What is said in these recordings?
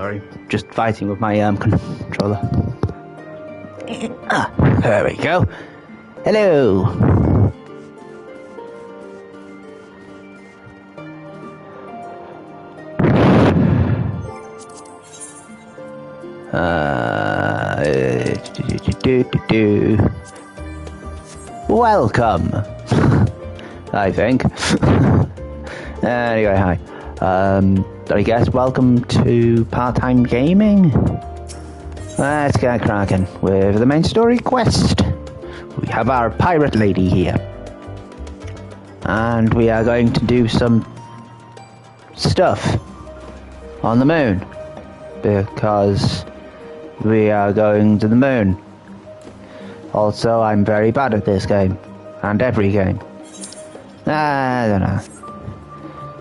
Sorry, just fighting with my controller. There we go. Hello. Welcome. I think. Anyway, hi. I guess welcome to part-time gaming. Let's get cracking with the main story quest. We have our pirate lady here, and we are going to do some stuff on the moon because we are going to the moon. Also, I'm very bad at this game and every game. I don't know.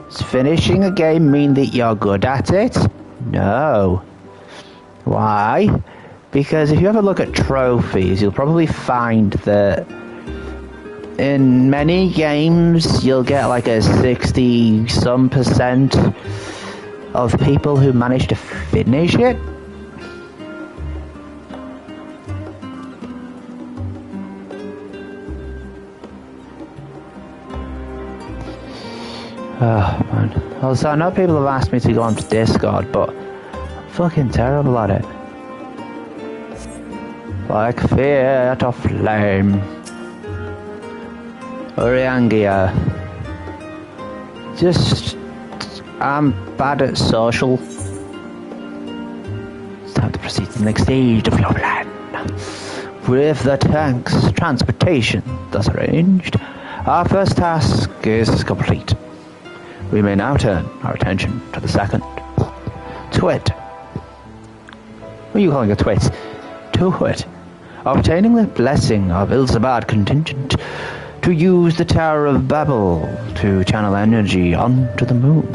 Does finishing a game mean that you're good at it? No. Why? Because if you ever look at trophies, you'll probably find that in many games you'll get like a 60-some% of people who manage to finish it. Oh, man. Also, I know people have asked me to go onto Discord, but I'm fucking terrible at it. Like fear to flame. Uriangia. I'm bad at social. It's time to proceed to the next stage of your plan. With the tank's transportation thus arranged, our first task is complete. We may now turn our attention to the second. Twit. What are you calling a twit? Twit. Obtaining the blessing of Ilzabad contingent to use the Tower of Babel to channel energy onto the moon.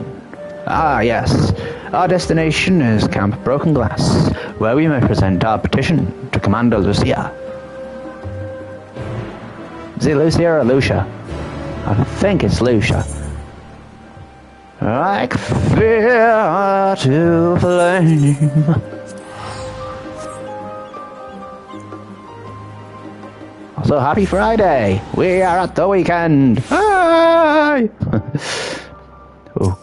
Ah, yes. Our destination is Camp Broken Glass, where we may present our petition to Commander Lucia. Is it Lucia or Lucia? I think it's Lucia. Like fear to flame. Also, happy Friday! We are at the weekend! Hi! Oh.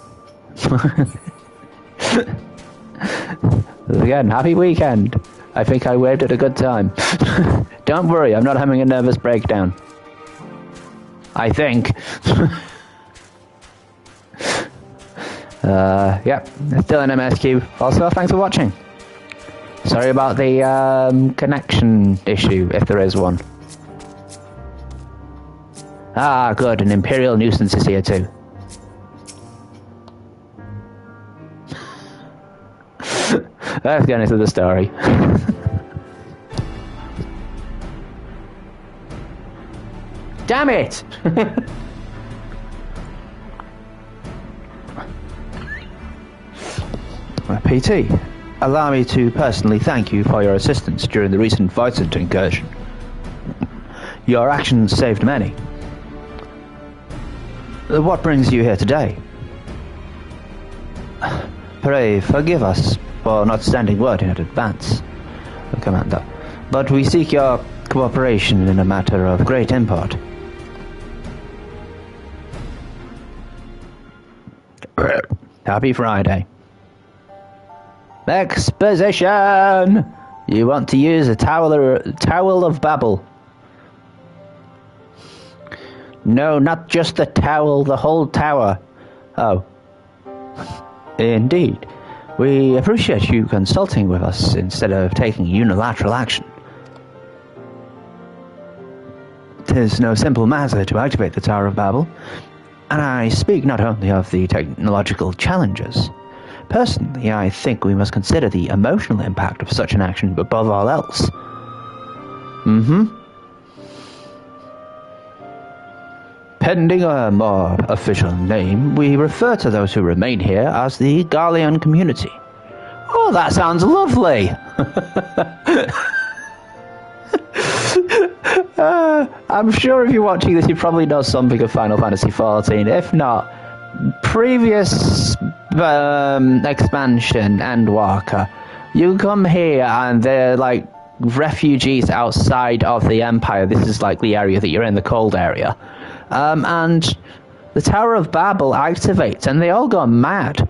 Again, happy weekend! I think I waved at a good time. Don't worry, I'm not having a nervous breakdown. I think. Yep, still in MSQ. Also, thanks for watching. Sorry about the connection issue, if there is one. Ah, good, an Imperial nuisance is here too. Let's get into the story. Damn it! PT, allow me to personally thank you for your assistance during the recent Vincent incursion. Your actions saved many. What brings you here today? Pray forgive us for not sending word in advance, Commander, but we seek your cooperation in a matter of great import. Happy Friday. Exposition! You want to use a towel of Babel. No, not just the towel, the whole tower. Oh. Indeed. We appreciate you consulting with us instead of taking unilateral action. 'Tis no simple matter to activate the Tower of Babel, and I speak not only of the technological challenges. Personally, I think we must consider the emotional impact of such an action above all else. Pending a more official name, we refer to those who remain here as the Garlean community. Oh, that sounds lovely! I'm sure if you're watching this, you probably know something of Final Fantasy XIV. If not, previous expansion Endwalker. You come here and they're like refugees outside of the Empire. This is like the area that you're in, the cold area. And the Tower of Babel activates and they all go mad.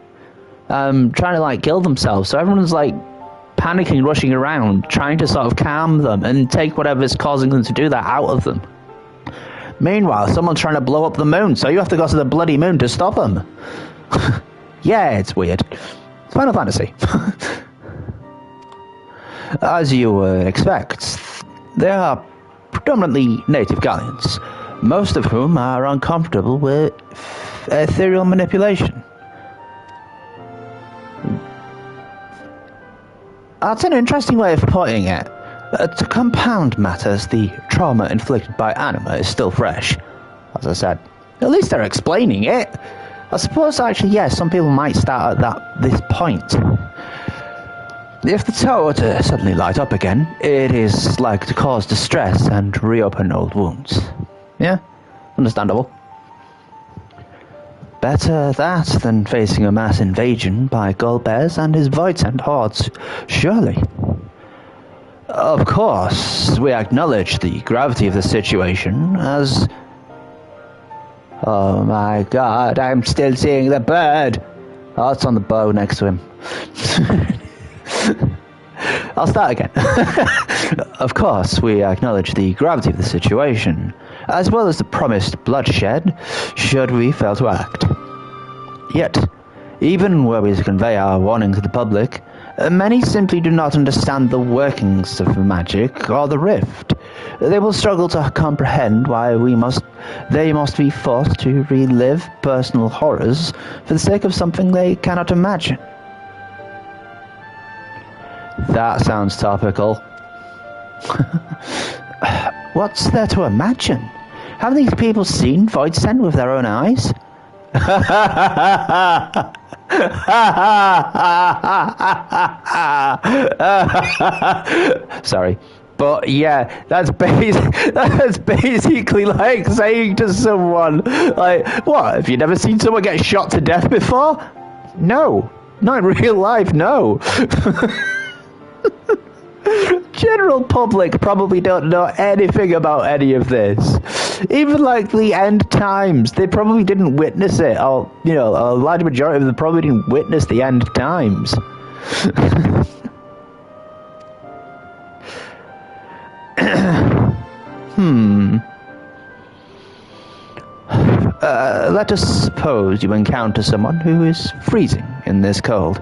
Trying to like kill themselves. So everyone's like panicking, rushing around, trying to sort of calm them and take whatever's causing them to do that out of them. Meanwhile, someone's trying to blow up the moon, so you have to go to the bloody moon to stop them. Yeah, it's weird. It's Final Fantasy. As you would expect, they are predominantly native Gallians, most of whom are uncomfortable with ethereal manipulation. That's an interesting way of putting it. To compound matters, the trauma inflicted by Anima is still fresh. As I said, at least they're explaining it. I suppose actually, yes, some people might start at this point. If the tower were to suddenly light up again, it is like to cause distress and reopen old wounds. Yeah, understandable. Better that than facing a mass invasion by Golbez and his Voidsent hordes, surely. Of course, we acknowledge the gravity of the situation as... Oh my god, I'm still seeing the bird! Oh, it's on the bow next to him. I'll start again. Of course, we acknowledge the gravity of the situation, as well as the promised bloodshed, should we fail to act. Yet, even were we to convey our warning to the public, many simply do not understand the workings of magic or the rift. They will struggle to comprehend why they must be forced to relive personal horrors for the sake of something they cannot imagine. That sounds topical. What's there to imagine? Haven't these people seen Voidsent with their own eyes? Sorry. But yeah, that's basically like saying to someone, like, what, have you never seen someone get shot to death before? No. Not in real life, no. General public probably don't know anything about any of this. Even like the end times, they probably didn't witness it, or, you know, a large majority of them probably didn't witness the end times. Let us suppose you encounter someone who is freezing in this cold.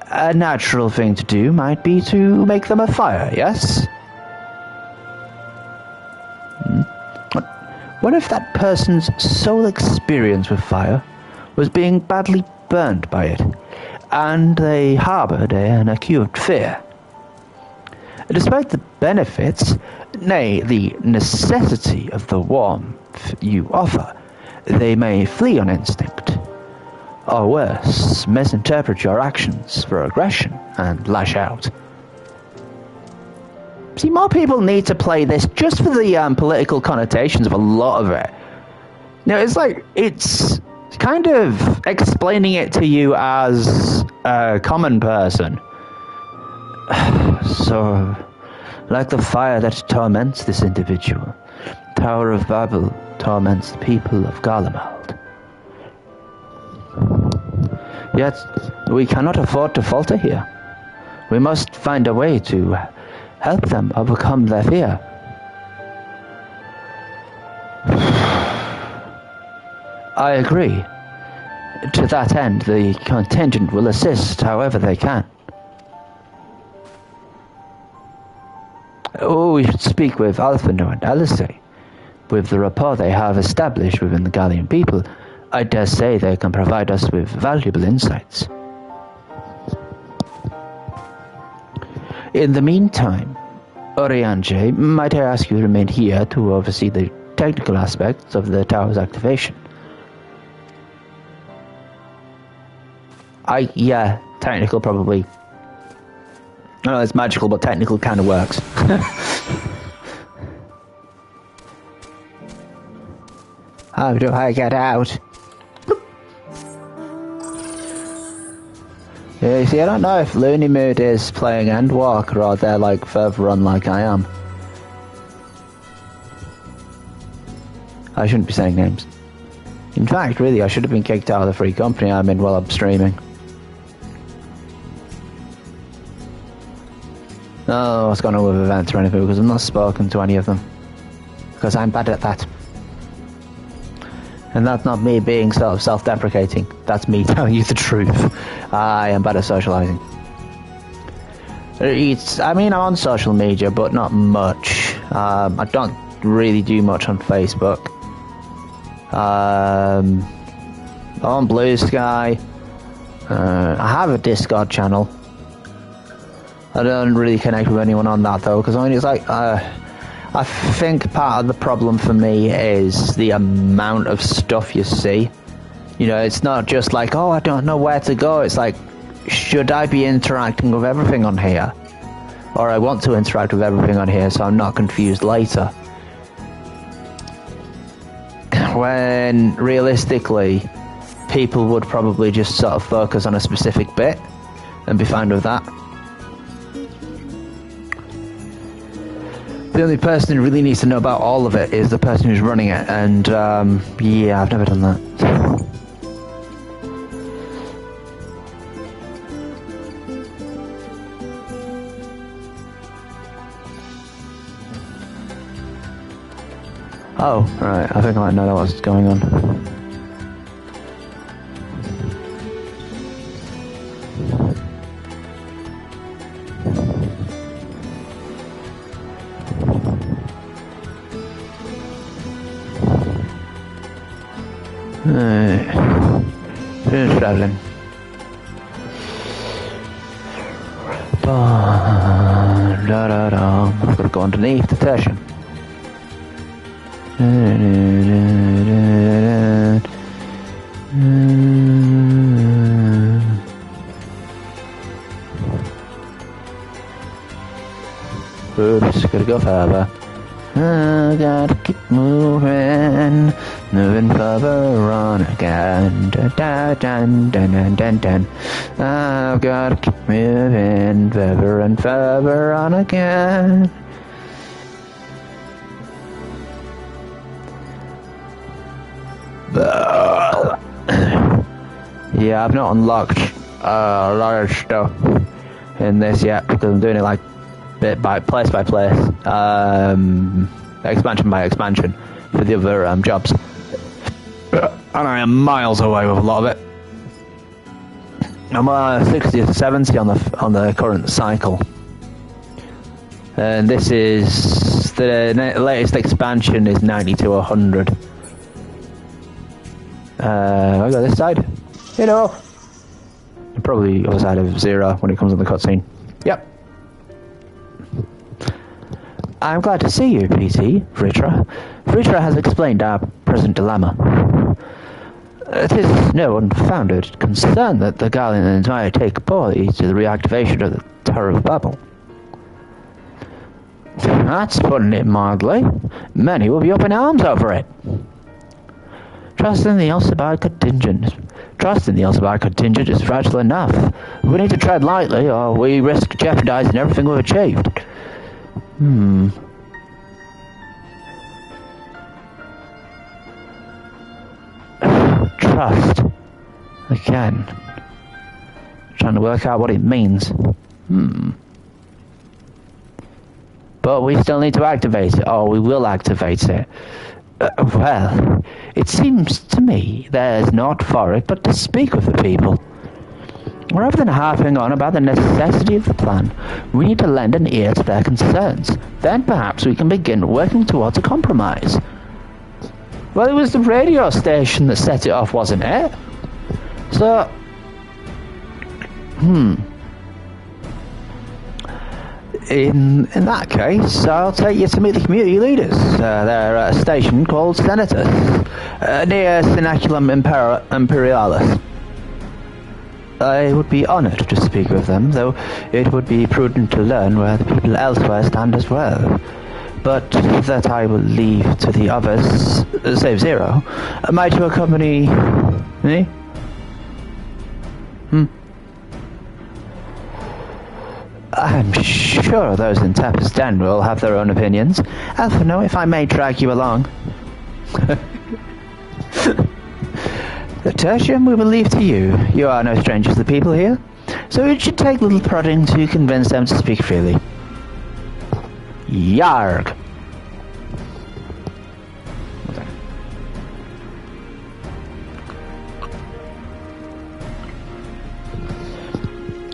A natural thing to do might be to make them a fire, yes? What if that person's sole experience with fire was being badly burned by it, and they harbored an acute fear? Despite the benefits, nay, the necessity of the warmth you offer, they may flee on instinct. Or worse, misinterpret your actions for aggression and lash out. See, more people need to play this just for the political connotations of a lot of it. You know, it's kind of explaining it to you as a common person. So, like the fire that torments this individual, Tower of Babel torments the people of Garlemald. Yet, we cannot afford to falter here. We must find a way to help them overcome their fear. I agree. To that end, the contingent will assist however they can. Oh, we should speak with Alphino and Alistair. With the rapport they have established within the Gallian people, I dare say they can provide us with valuable insights. In the meantime, Oriange, might I ask you to remain here to oversee the technical aspects of the tower's activation? Yeah, technical probably. I know it's magical, but technical kind of works. How do I get out? Yeah, you see, I don't know if Looney Mood is playing Endwalker or they're like further on like I am. I shouldn't be saying names. In fact, really, I should have been kicked out of the free company I'm in while I'm streaming. No, what's going on with events or anything, because I'm not spoken to any of them. Because I'm bad at that. And that's not me being sort of self-deprecating. That's me telling you the truth. I am bad at socializing. I mean, I'm on social media, but not much. I don't really do much on Facebook. I'm on Blue Sky. I have a Discord channel. I don't really connect with anyone on that though, because I mean, it's like I think part of the problem for me is the amount of stuff you see. You know, it's not just like, oh, I don't know where to go. It's like, should I be interacting with everything on here? Or I want to interact with everything on here so I'm not confused later. When realistically, people would probably just sort of focus on a specific bit and be fine with that. The only person who really needs to know about all of it is the person who's running it, and yeah, I've never done that. Oh, right, I think I might know what's going on. Finish traveling. I've got to go underneath the station. Oops, gotta go further. I gotta keep moving further on again. Dun, dun, dun, dun, dun, dun. I've gotta keep moving further and further on again. Yeah, I've not unlocked a lot of stuff in this yet because I'm doing it like bit by place, expansion by expansion for the other jobs, and I am miles away with a lot of it. I'm 60 to 70 on the current cycle, and this is the latest expansion is 90 to 100. I go this side, you know, probably other side of 0 when it comes on the cutscene. Yep. I'm glad to see you, PT, Vritra. Vritra has explained our present dilemma. It is no unfounded concern that the Guardians might take poorly to the reactivation of the Tower of Babel. That's putting it mildly. Many will be up in arms over it. Trust in the Alcibiade contingent is fragile enough. We need to tread lightly, or we risk jeopardizing everything we've achieved. Trust. Again. Trying to work out what it means. But we still need to activate it, or we will activate it. Well, it seems to me there's naught for it but to speak with the people. Rather than harping on about the necessity of the plan, we need to lend an ear to their concerns. Then perhaps we can begin working towards a compromise. Well, it was the radio station that set it off, wasn't it? So, In that case, I'll take you to meet the community leaders. They're at a station called Senators, near Synaculum Imperialis. I would be honoured to speak with them, though it would be prudent to learn where the people elsewhere stand as well. But that I will leave to the others, save Zero. Am I to accompany me? I'm sure those in Tapper's Den will have their own opinions. Alphino, if I may drag you along. The Tertium we will leave to you. You are no stranger to the people here, so it should take little prodding to convince them to speak freely. Yarg!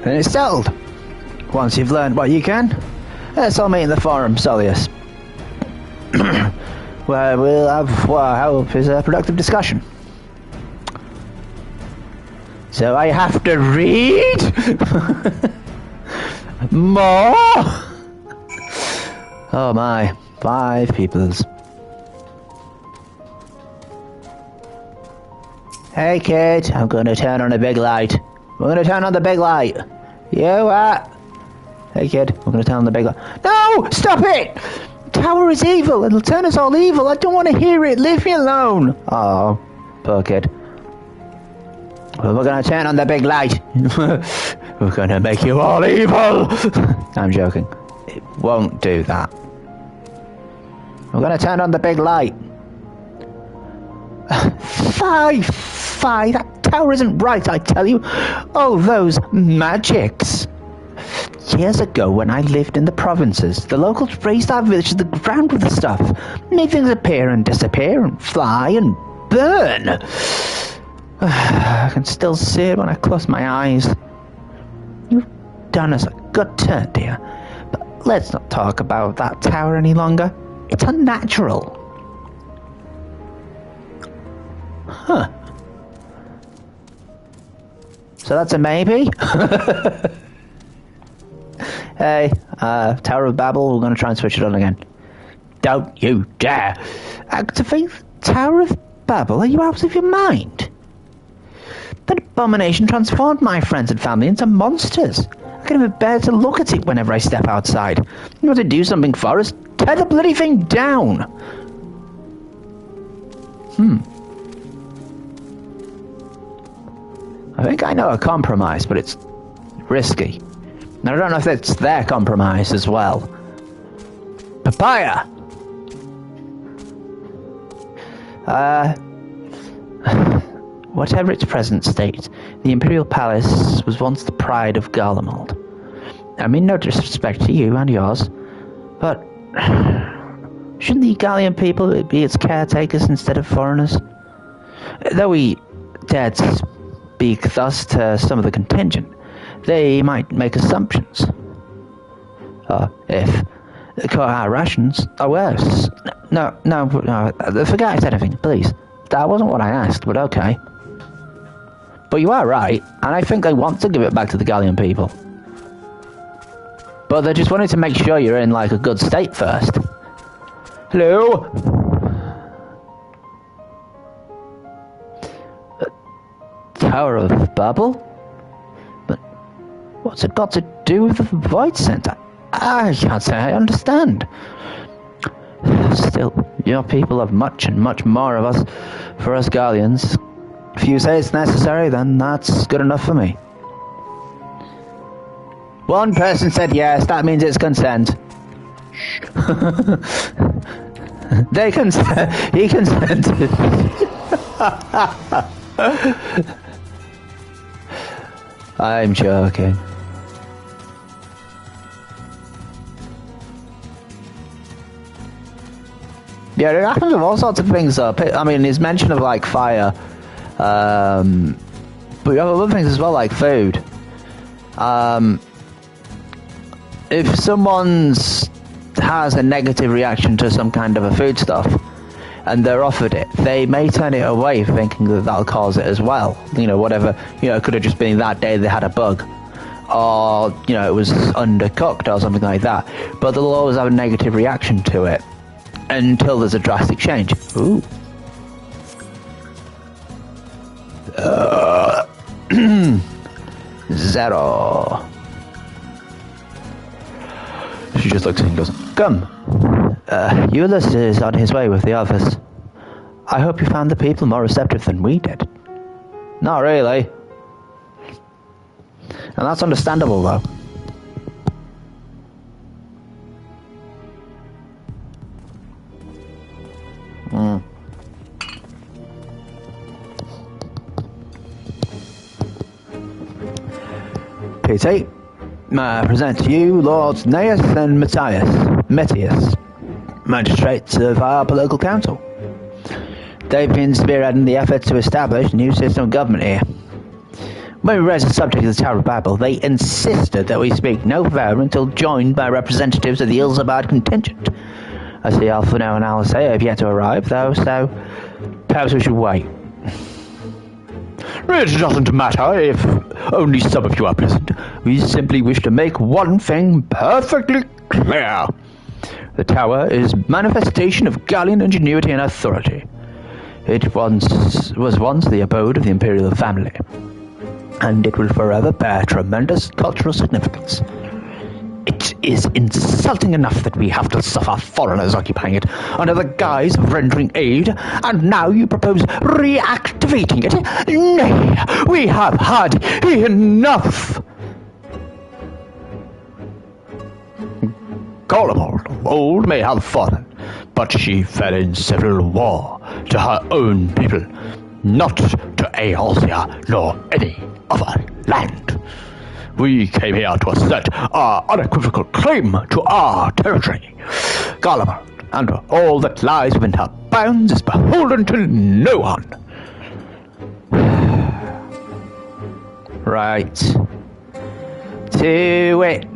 Then it's settled. Once you've learned what you can, let's all meet in the Forum Solius, where we'll have what I hope is a productive discussion. So I have to read? More? Oh my, 5 peoples. Hey kid, I'm gonna turn on the big light. We're gonna turn on the big light. You what? Hey kid, we're gonna turn on the big light. No! Stop it! Tower is evil. It'll turn us all evil. I don't want to hear it. Leave me alone. Oh, poor kid. Well, we're gonna turn on the big light. We're gonna make you all evil. I'm joking. It won't do that. We're gonna turn on the big light. Fie, that tower isn't right, I tell you. Oh, those magics. Years ago, when I lived in the provinces, the locals raised our village to the ground with the stuff. Made things appear and disappear and fly and burn. I can still see it when I close my eyes. You've done us a good turn, dear. But let's not talk about that tower any longer. It's unnatural. Huh. So that's a maybe? Hey, Tower of Babel, we're going to try and switch it on again. Don't you dare! Activate Tower of Babel? Are you out of your mind? That abomination transformed my friends and family into monsters. I can even bear to look at it whenever I step outside. You want to do something for us? Tear the bloody thing down! I think I know a compromise, but it's risky. And I don't know if it's their compromise as well. Papaya! Whatever its present state, the Imperial Palace was once the pride of Garlemald. I mean no disrespect to you and yours, but shouldn't the Gallian people be its caretakers instead of foreigners? Though we dared speak thus to some of the contingent, they might make assumptions. If our rations are worse. No, forget I said anything, please. That wasn't what I asked, but okay. But you are right, and I think they want to give it back to the Gallian people. But they just wanted to make sure you're in, like, a good state first. Hello? Tower of Babel? But what's it got to do with the Void Center? I can't say I understand. Still, your people have much and much more of us for us Gallians. If you say it's necessary, then that's good enough for me. One person said yes, that means it's consent. He consented. I'm joking. Yeah, it happens with all sorts of things though. I mean, his mention of like fire, but you have other things as well, like food. If someone has a negative reaction to some kind of a foodstuff, and they're offered it, they may turn it away thinking that that'll cause it as well. You know, whatever, you know, it could have just been that day they had a bug, or, you know, it was undercooked or something like that. But they'll always have a negative reaction to it until there's a drastic change. Ooh. Zero. She just looks at him and goes, "Come. Ulysses is on his way with the others. I hope you found the people more receptive than we did." Not really. And that's understandable, though. PT. I present to you Lords Neus and Metius, magistrates of our political council. They've been spearheading the effort to establish a new system of government here. When we raised the subject of the Tower of Babel, they insisted that we speak no further until joined by representatives of the Ilsabard contingent. I see Alphino and Alisea have yet to arrive, though, so perhaps we should wait. It doesn't matter if only some of you are present. We simply wish to make one thing perfectly clear. The Tower is manifestation of Gallian ingenuity and authority. It was once the abode of the imperial family, and it will forever bear tremendous cultural significance. It is insulting enough that we have to suffer foreigners occupying it under the guise of rendering aid, and now you propose reactivating it? Nay, we have had enough! Golemald of old may have fallen, but she fell in civil war to her own people, not to Eorzea nor any other land. We came here to assert our unequivocal claim to our territory. Golemald, and all that lies within her bounds, is beholden to no one. Right. To wit,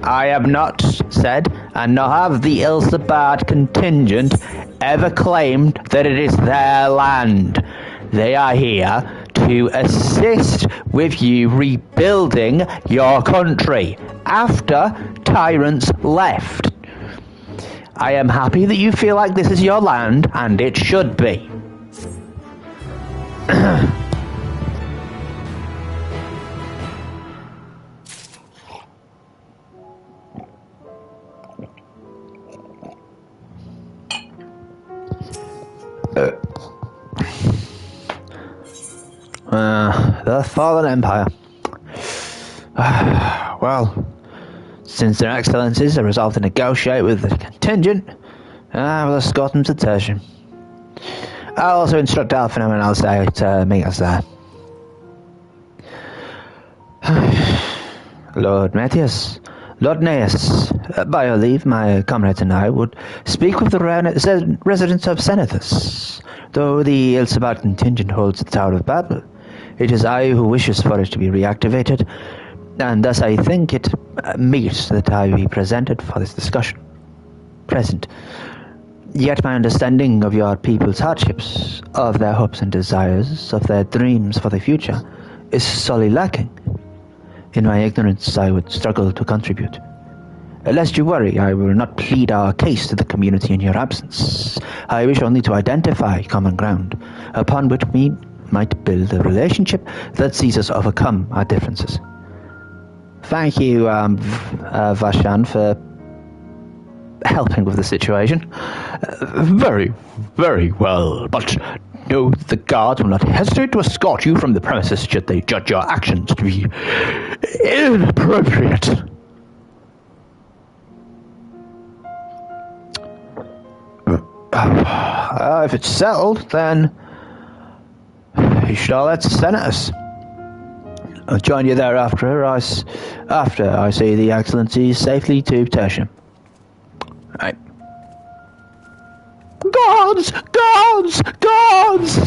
I have not said, and nor have the Ilsabard contingent ever claimed that it is their land. They are here to assist with you rebuilding your country after tyrants left. I am happy that you feel like this is your land, and it should be. The Fallen Empire. Well, since their excellencies are resolved to negotiate with the contingent, we'll escort them to Tertian. I'll also instruct Alphino and Alisea to meet us there. Lord Metius, Lord Neus, by your leave, my comrades and I would speak with the residents of Senethus. Though the Ilsabard contingent holds the Tower of Babel, it is I who wishes for it to be reactivated, and thus I think it meet that I be presented for this discussion. Present. Yet my understanding of your people's hardships, of their hopes and desires, of their dreams for the future, is sorely lacking. In my ignorance, I would struggle to contribute. Lest you worry, I will not plead our case to the community in your absence. I wish only to identify common ground, upon which we might build a relationship that sees us overcome our differences. Thank you, Vashan, for helping with the situation. Very, very well, but know that the guards will not hesitate to escort you from the premises should they judge your actions to be inappropriate. If it's settled, then you should all let Senators. I'll join you there after I see the excellencies safely to Tertian. Right. Guards! Guards! Guards!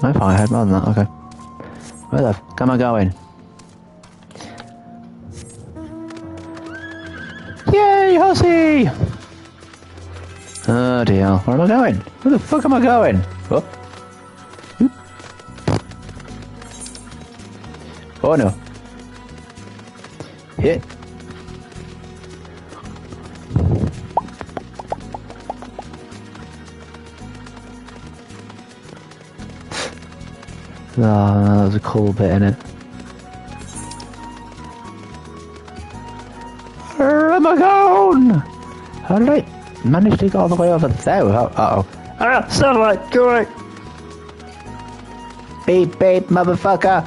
I thought I had more than that, okay. Where the f*** am I going? Yay, hussy! Oh dear, where am I going? Where the fuck am I going? Oh. Oop. Oh no. Hit. Oh, that was a cool bit in it. Where am I going? How did I manage to get all the way over there? Uh-oh. Ah, satellite, go away! Beep, beep, motherfucker!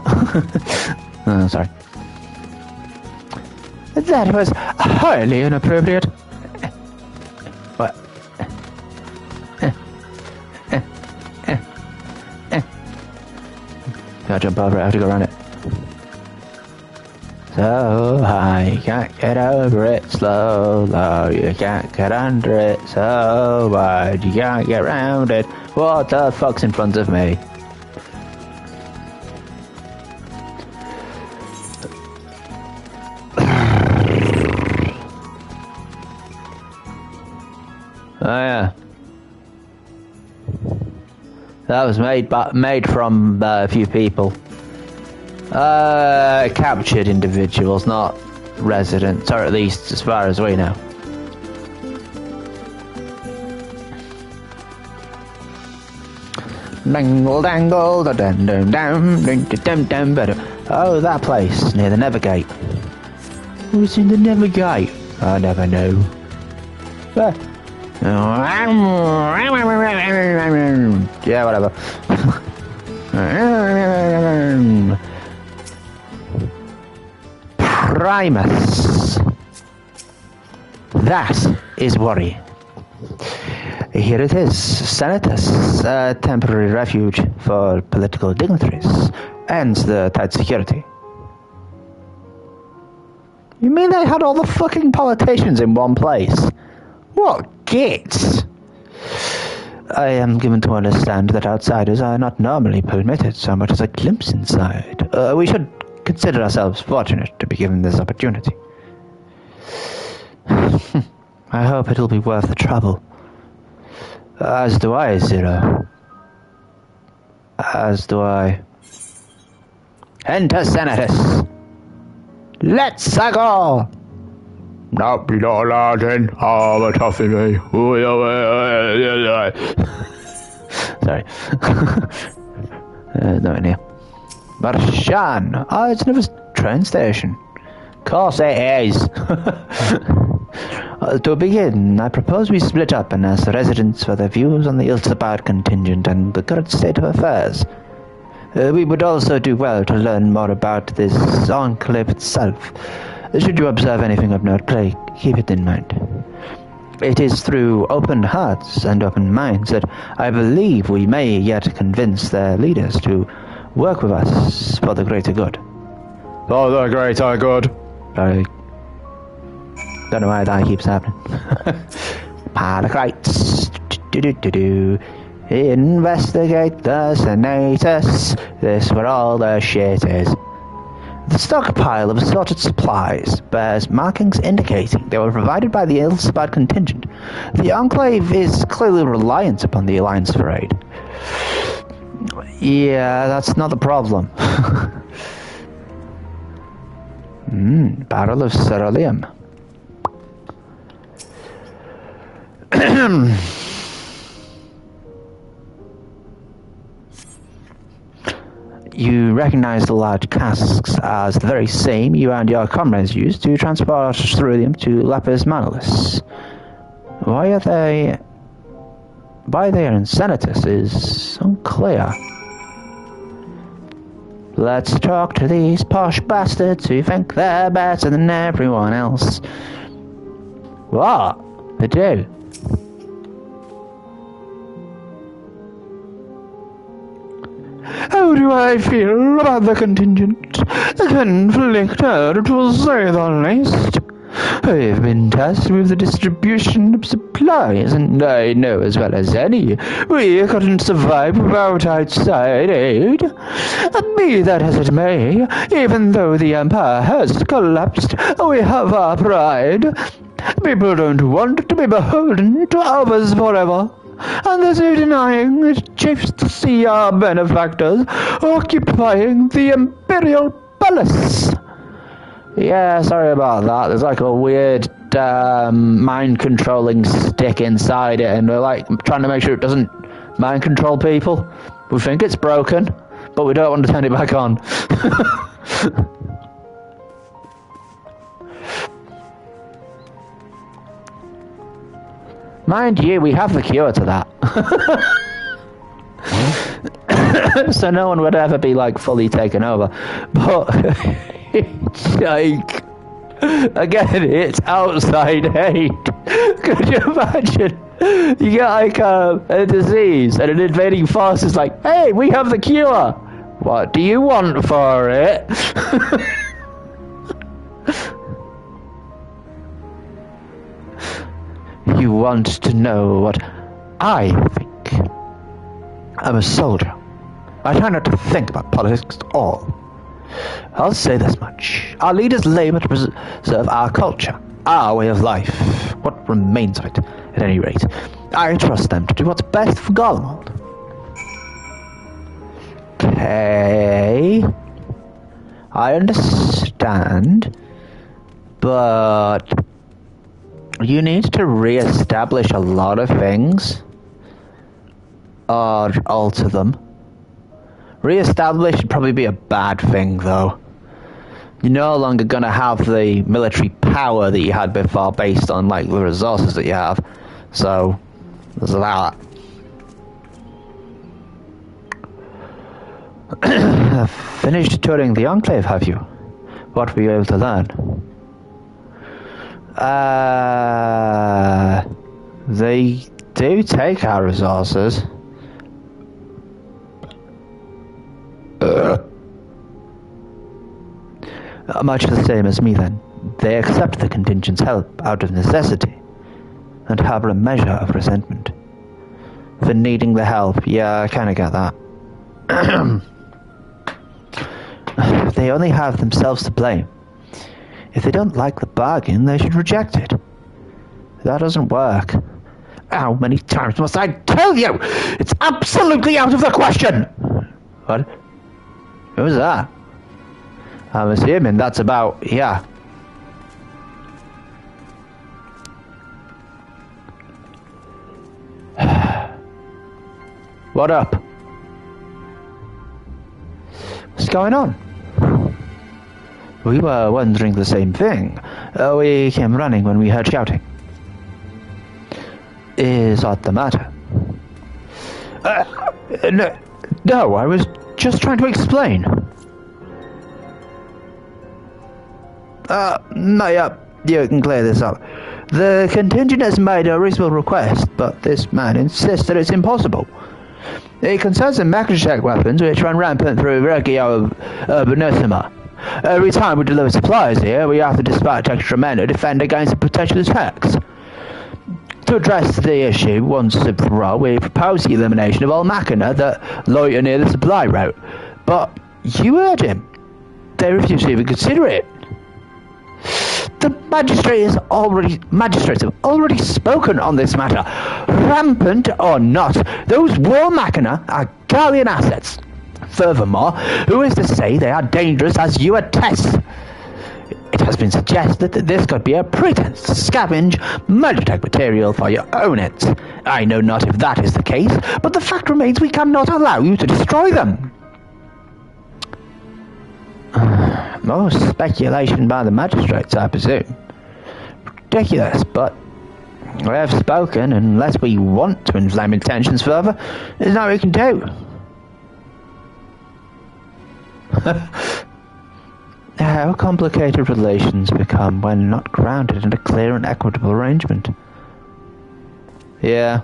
Oh, sorry. That was highly inappropriate. Gotta jump over it, I have to go around it. So high, you can't get over it. Slow, low, you can't get under it. So wide, you can't get round it. What the fuck's in front of me? Oh yeah, that was made from a few people. Captured individuals, not residents, or at least as far as we know. Dangle, dangle, da dum dum dum, dum dum dum. Oh, that place near the Nevergate. Who's in the Nevergate? I never know. Where? Yeah, whatever. Primus. That is worry. Here it is, Senatus, a temporary refuge for political dignitaries, and the tight security. You mean they had all the fucking politicians in one place? What gits? I am given to understand that outsiders are not normally permitted so much as a glimpse inside. We should consider ourselves fortunate to be given this opportunity. I hope it'll be worth the trouble. As do I, Zero. As do I. Enter, Senatus! Let's go! Not be not allowed in. Oh, a tough me. Sorry. No in here. Marshan! Oh, it's another train station. Of course it is. To begin, I propose we split up and ask the residents for their views on the Ilsabad contingent and the current state of affairs. We would also do well to learn more about this enclave itself. Should you observe anything of note, pray keep it in mind. It is through open hearts and open minds that I believe we may yet convince their leaders to work with us for the greater good. For the greater good. Sorry. Don't know why that keeps happening. Paraclites. Investigate the senators. This where all the shit is. The stockpile of assorted supplies bears markings indicating they were provided by the Ilsabad contingent. The Enclave is clearly reliant upon the Alliance for aid. Yeah, that's not the problem. Barrel of ceruleum. You recognize the large casks as the very same you and your comrades used to transport ceruleum to Lapis Manolis. Why they are in Senatus is unclear. Let's talk to these posh bastards who think they're better than everyone else. What? They do. How do I feel about the contingent? Conflicted, to say the least. I've been tasked with the distribution of supplies, and I know as well as any, we couldn't survive without outside aid. Be that as it may, even though the Empire has collapsed, we have our pride. People don't want to be beholden to others forever. And there's no denying it chafes to see our benefactors occupying the Imperial Palace. Yeah, sorry about that. There's like a weird mind-controlling stick inside it, and we're like trying to make sure it doesn't mind-control people. We think it's broken, but we don't want to turn it back on. Mind you, we have the cure to that. So no one would ever be like fully taken over. But it's like, again, it's outside aid. Could you imagine? You get like a disease and an invading force is like, hey, we have the cure. What do you want for it? You want to know what I think? I'm a soldier. I try not to think about politics at all. I'll say this much. Our leaders labor to preserve our culture, our way of life, what remains of it, at any rate. I trust them to do what's best for Garlemald. Okay. I understand. But you need to re-establish a lot of things. Or alter them. Re-establish would probably be a bad thing, though. You're no longer going to have the military power that you had before based on, like, the resources that you have. So, there's that. Finished touring the Enclave, have you? What were you able to learn? They do take our resources. Much the same as me, then. They accept the contingent's help out of necessity, and harbor a measure of resentment. For needing the help, yeah, I kinda get that. They only have themselves to blame. If they don't like the bargain, they should reject it. That doesn't work. How many times must I tell you? It's absolutely out of the question! What? Who was that? I'm assuming that's about, yeah. What up? What's going on? We were wondering the same thing. We came running when we heard shouting. Is that the matter? No, I was just trying to explain. Yeah, you can clear this up. The contingent has made a reasonable request, but this man insists that it's impossible. It concerns the Macroshack weapons which run rampant through Regio Urbanissima. Every time we deliver supplies here, we have to dispatch extra men to defend against potential attacks. To address the issue once and for all, we propose the elimination of all machina that loiter near the supply route. But you heard him. They refuse to even consider it. The magistrates have already spoken on this matter. Rampant or not, those war machina are Gallian assets. Furthermore, who is to say they are dangerous as you attest? It has been suggested that this could be a pretense to scavenge Magitech material for your own ends. I know not if that is the case, but the fact remains we cannot allow you to destroy them. More speculation by the magistrates, I presume. Ridiculous, but we have spoken, and unless we want to inflame intentions further, there's nothing we can do. How complicated relations become when not grounded in a clear and equitable arrangement. Yeah.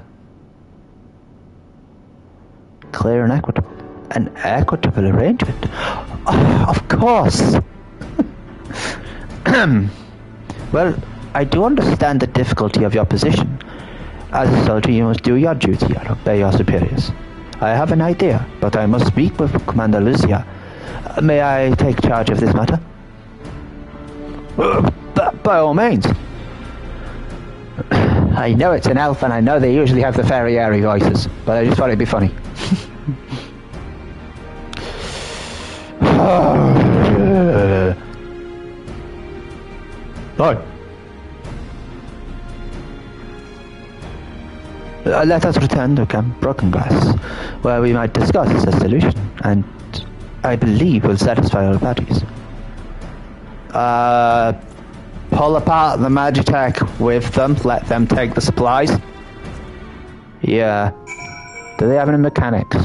Clear and equitable. An equitable arrangement? Oh, of course. Well, I do understand the difficulty of your position. As a soldier, you must do your duty and obey your superiors. I have an idea, but I must speak with Commander Lucia. May I take charge of this matter? By all means. I know it's an elf, and I know they usually have the fairy airy voices, but I just thought it'd be funny. Hi. Let us return to Camp Broken Glass, where we might discuss a solution, and I believe will satisfy all parties. Pull apart the Magitech with them, let them take the supplies. Yeah. Do they have any mechanics?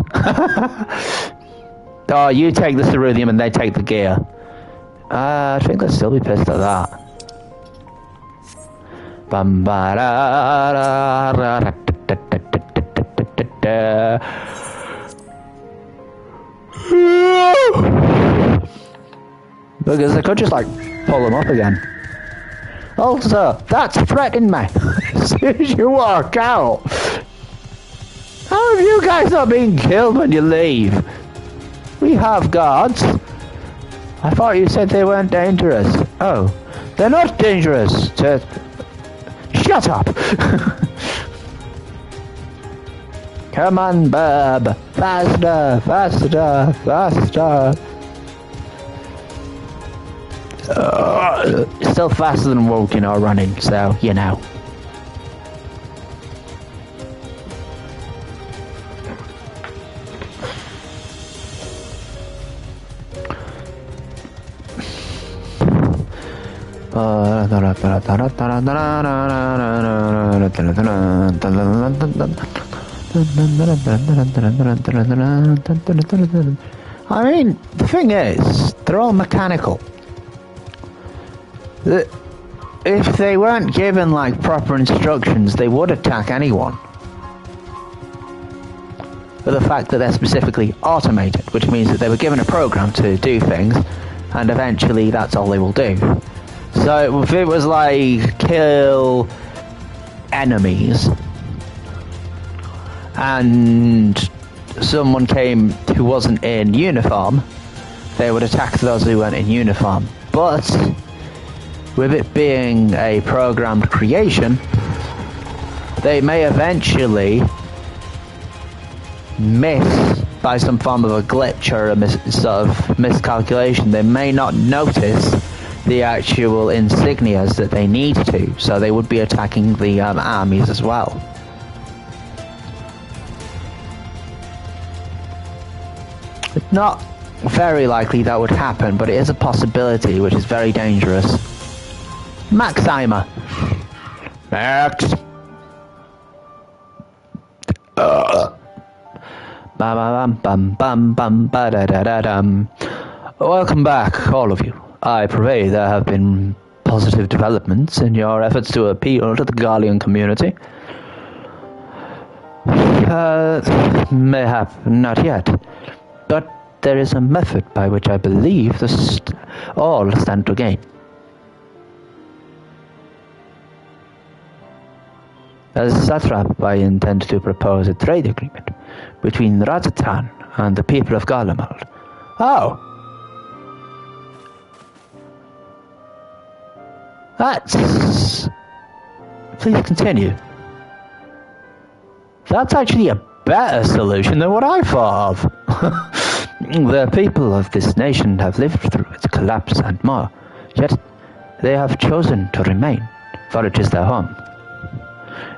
Oh, you take the ceruleum and they take the gear. I think they'll still be pissed at that. Because they could just, like, pull them up again. Also, that's threatening me. As soon as you walk out. How have you guys not been killed when you leave? We have guards. I thought you said they weren't dangerous. Oh, they're not dangerous. Just shut up. Come on, bub. Faster, faster, faster. Still faster than walking or running, so, you know. I mean, the thing is, they're all mechanical. If they weren't given, like, proper instructions, they would attack anyone. But the fact that they're specifically automated, which means that they were given a program to do things, and eventually that's all they will do. So if it was like, kill enemies, and someone came who wasn't in uniform, they would attack those who weren't in uniform. But with it being a programmed creation, they may eventually miss by some form of a glitch or a sort of miscalculation. They may not notice the actual insignias that they need to, so they would be attacking the armies as well. It's not very likely that would happen, but it is a possibility, which is very dangerous. Maxima. Max. Welcome back, all of you. I pray there have been positive developments in your efforts to appeal to the Gallian community. Mayhap not yet, but there is a method by which I believe all stand to gain. As satrap, I intend to propose a trade agreement between Rajatan and the people of Garlemald. Oh! That's... Please continue. That's actually a better solution than what I thought of. The people of this nation have lived through its collapse and more, yet they have chosen to remain, for it is their home.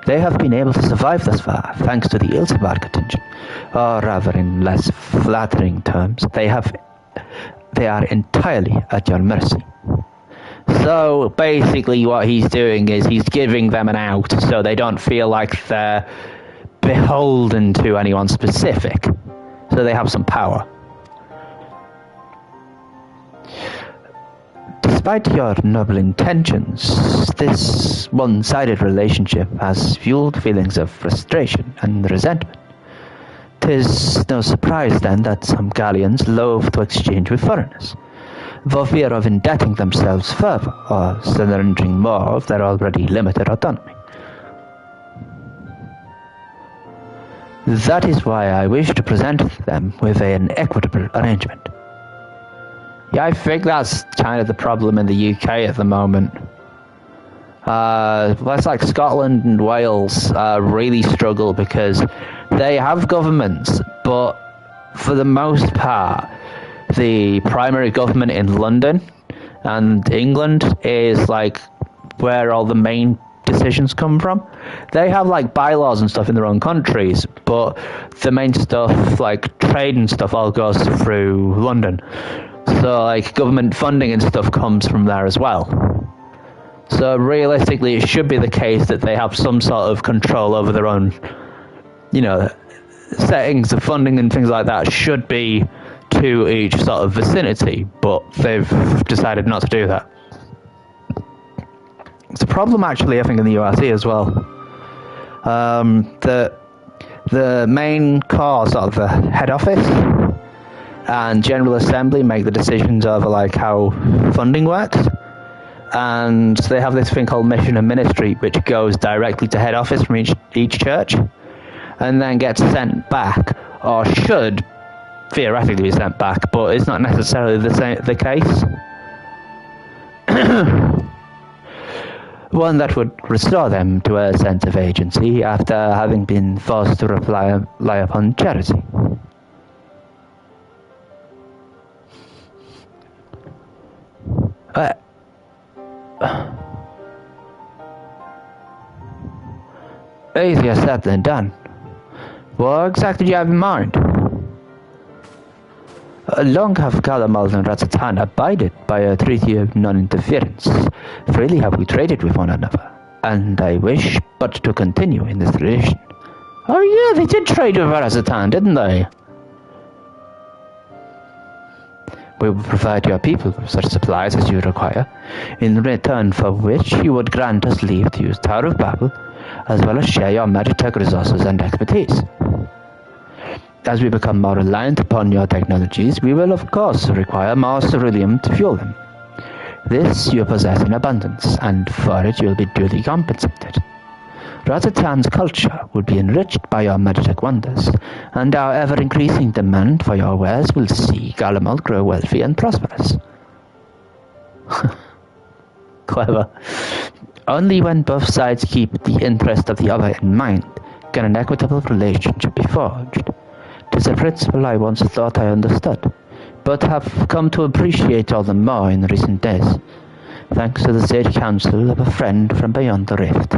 They have been able to survive thus far, thanks to the Ilsevar contingent, or rather in less flattering terms, they are entirely at your mercy. So basically what he's doing is he's giving them an out so they don't feel like they're beholden to anyone specific, so they have some power. Despite your noble intentions, this one-sided relationship has fueled feelings of frustration and resentment. 'Tis no surprise then that some Gallians loathe to exchange with foreigners, for fear of indebting themselves further or surrendering more of their already limited autonomy. That is why I wish to present them with an equitable arrangement. Yeah, I think that's kind of the problem in the UK at the moment. Places like Scotland and Wales really struggle because they have governments, but for the most part, the primary government in London and England is like where all the main decisions come from. They have like bylaws and stuff in their own countries, but the main stuff like trade and stuff all goes through London. So like government funding and stuff comes from there as well. So realistically it should be the case that they have some sort of control over their own, settings of funding and things like that should be to each sort of vicinity, but they've decided not to do that. It's a problem actually, I think, in the URC as well. The main core, sort of the head office, and General Assembly make the decisions over like how funding works. And they have this thing called mission and ministry, which goes directly to head office from each church, and then gets sent back, or should theoretically be sent back, but it's not necessarily the case. One that would restore them to a sense of agency after having been forced to rely upon charity. Easier said than done. What exactly do you have in mind? Long have Galamal and Razatan abided by a treaty of non-interference. Freely have we traded with one another, and I wish but to continue in this tradition. Oh yeah, they did trade with Razatan, didn't they? We will provide your people with such supplies as you require, in return for which you would grant us leave to use Tower of Babel, as well as share your magic resources and expertise. As we become more reliant upon your technologies, we will of course require more ceruleum to fuel them. This you possess in abundance, and for it you will be duly compensated. Razatan's culture will be enriched by your magic wonders, and our ever-increasing demand for your wares will see Galamal grow wealthy and prosperous. Clever. Only when both sides keep the interest of the other in mind can an equitable relationship be forged. 'Tis a principle I once thought I understood, but have come to appreciate all the more in recent days, thanks to the sage counsel of a friend from beyond the rift.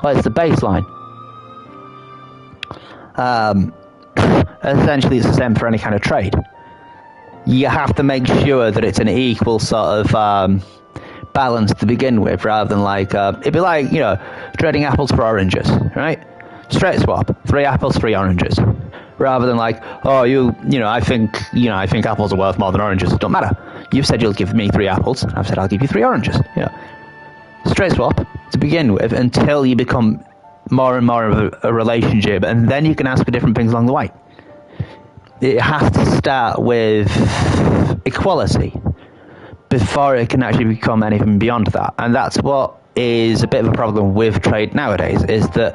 Well, it's the baseline. Essentially, it's the same for any kind of trade. You have to make sure that it's an equal sort of balance to begin with, rather than like it'd be like, you know, trading apples for oranges, right? Straight swap, 3 apples, 3 oranges, rather than like, oh, I think apples are worth more than oranges. It don't matter. You've said you'll give me 3 apples, and I've said I'll give you 3 oranges. Yeah, straight swap to begin with until you become more and more of a relationship, and then you can ask for different things along the way. It has to start with equality before it can actually become anything beyond that. And that's what is a bit of a problem with trade nowadays, is that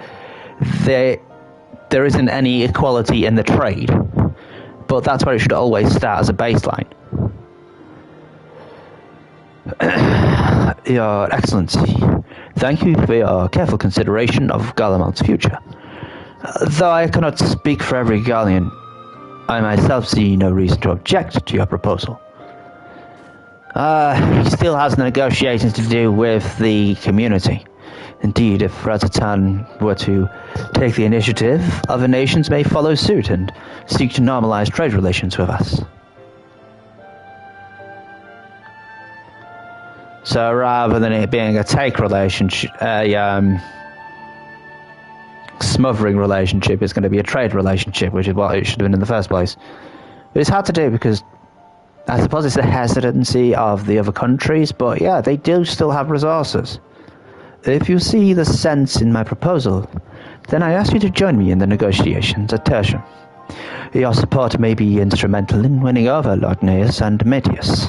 there isn't any equality in the trade. But that's where it should always start, as a baseline. Your Excellency, thank you for your careful consideration of Galamal's future. Though I cannot speak for every Gallian, I myself see no reason to object to your proposal. He still has negotiations to do with the community. Indeed, if Razatan were to take the initiative, other nations may follow suit and seek to normalize trade relations with us. So rather than it being a take relationship, smothering relationship, it's going to be a trade relationship, which is what it should have been in the first place. But it's hard to do because I suppose it's the hesitancy of the other countries, but yeah, they do still have resources. If you see the sense in my proposal, then I ask you to join me in the negotiations at Tertium. Your support may be instrumental in winning over Lord Neus and Metius.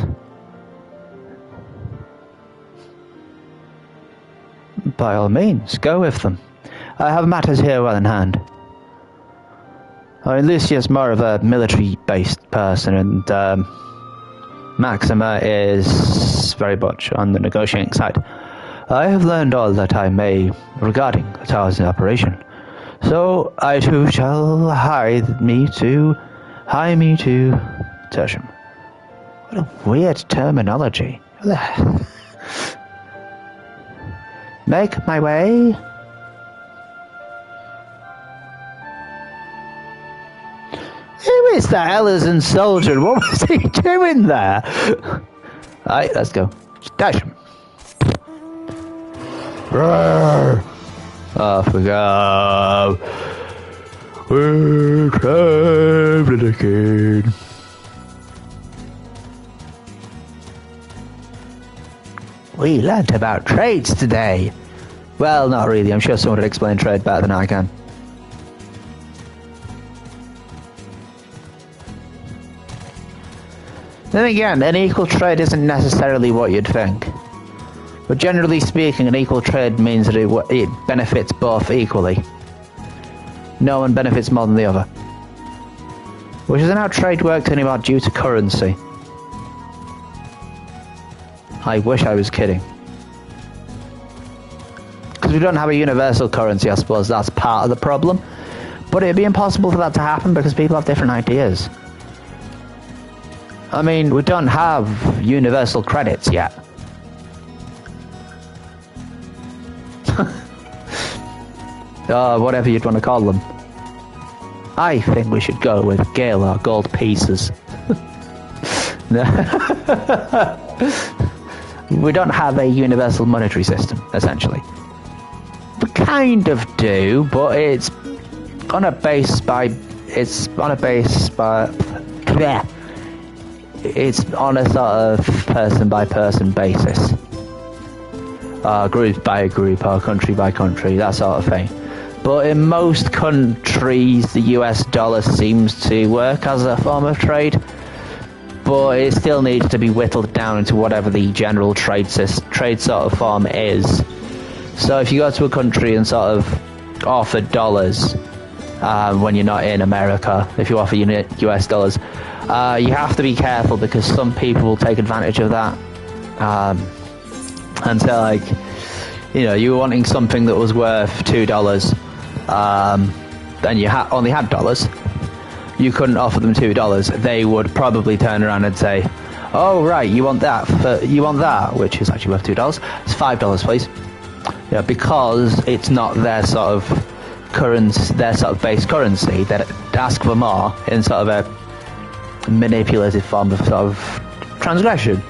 By all means, go with them. I have matters here well in hand. Lucia's more of a military-based person, and Maxima is very much on the negotiating side. I have learned all that I may regarding the tower's operation, so I too shall hie me to Tertium. What a weird terminology. Make my way. Who is that Ellison soldier? What was he doing there? Alright, let's go. Dash him. Off we go. We're traveling again. We learnt about trades today. Well, not really. I'm sure someone would explain trade better than I can. Then again, an equal trade isn't necessarily what you'd think. But generally speaking, an equal trade means that it benefits both equally. No one benefits more than the other. Which isn't how trade works anymore due to currency. I wish I was kidding. Because we don't have a universal currency, I suppose that's part of the problem. But it'd be impossible for that to happen because people have different ideas. I mean, we don't have universal credits yet. Whatever you'd want to call them. I think we should go with Galar gold pieces. We don't have a universal monetary system, essentially. We kind of do, but it's on a base by... It's on a sort of person-by-person basis. Group by group, or country by country, that sort of thing. But in most countries, the US dollar seems to work as a form of trade. But it still needs to be whittled down into whatever the general trade sort of form is. So if you go to a country and sort of offer dollars when you're not in America, if you offer US dollars, you have to be careful because some people will take advantage of that. And so, like, you know, you were wanting something that was worth $2, then you only had dollars. You couldn't offer them $2. They would probably turn around and say, "Oh, right, you want that? Which is actually worth $2. It's $5, please." Yeah, because it's not their sort of currency, their sort of base currency. They ask for more in sort of a manipulative form of sort of transgression.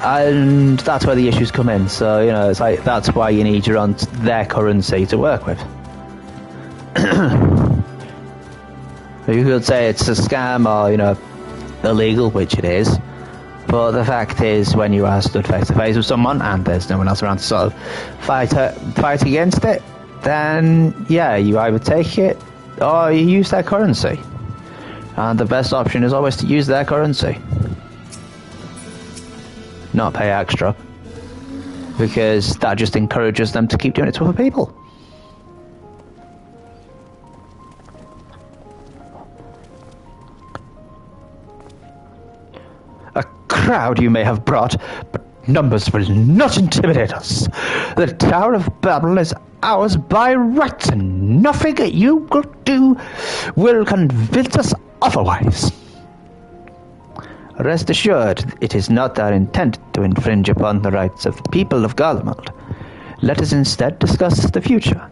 And that's where the issues come in. So, you know, it's like that's why you need their currency to work with. You could say it's a scam or, you know, illegal, which it is. But the fact is, when you are stood face to face with someone and there's no one else around to sort of fight against it, then yeah, you either take it or you use their currency. And the best option is always to use their currency. Not pay extra, because that just encourages them to keep doing it to other people. A crowd you may have brought, but numbers will not intimidate us. The Tower of Babel is ours by right, and nothing you could do will convince us otherwise. Rest assured, it is not our intent to infringe upon the rights of the people of Garlemald. Let us instead discuss the future.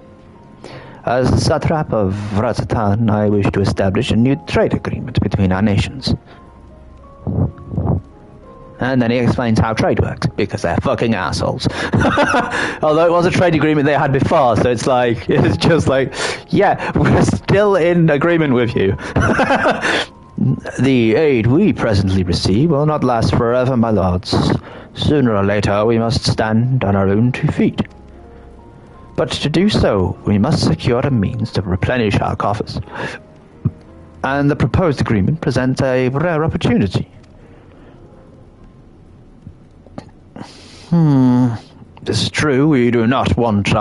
As satrap of Vrazatan, I wish to establish a new trade agreement between our nations. And then he explains how trade works, because they're fucking assholes. Although it was a trade agreement they had before, so it's just like, yeah, we're still in agreement with you. The aid we presently receive will not last forever, my lords. Sooner or later we must stand on our own 2 feet. But to do so, we must secure a means to replenish our coffers. And the proposed agreement presents a rare opportunity. This is true, we do not want for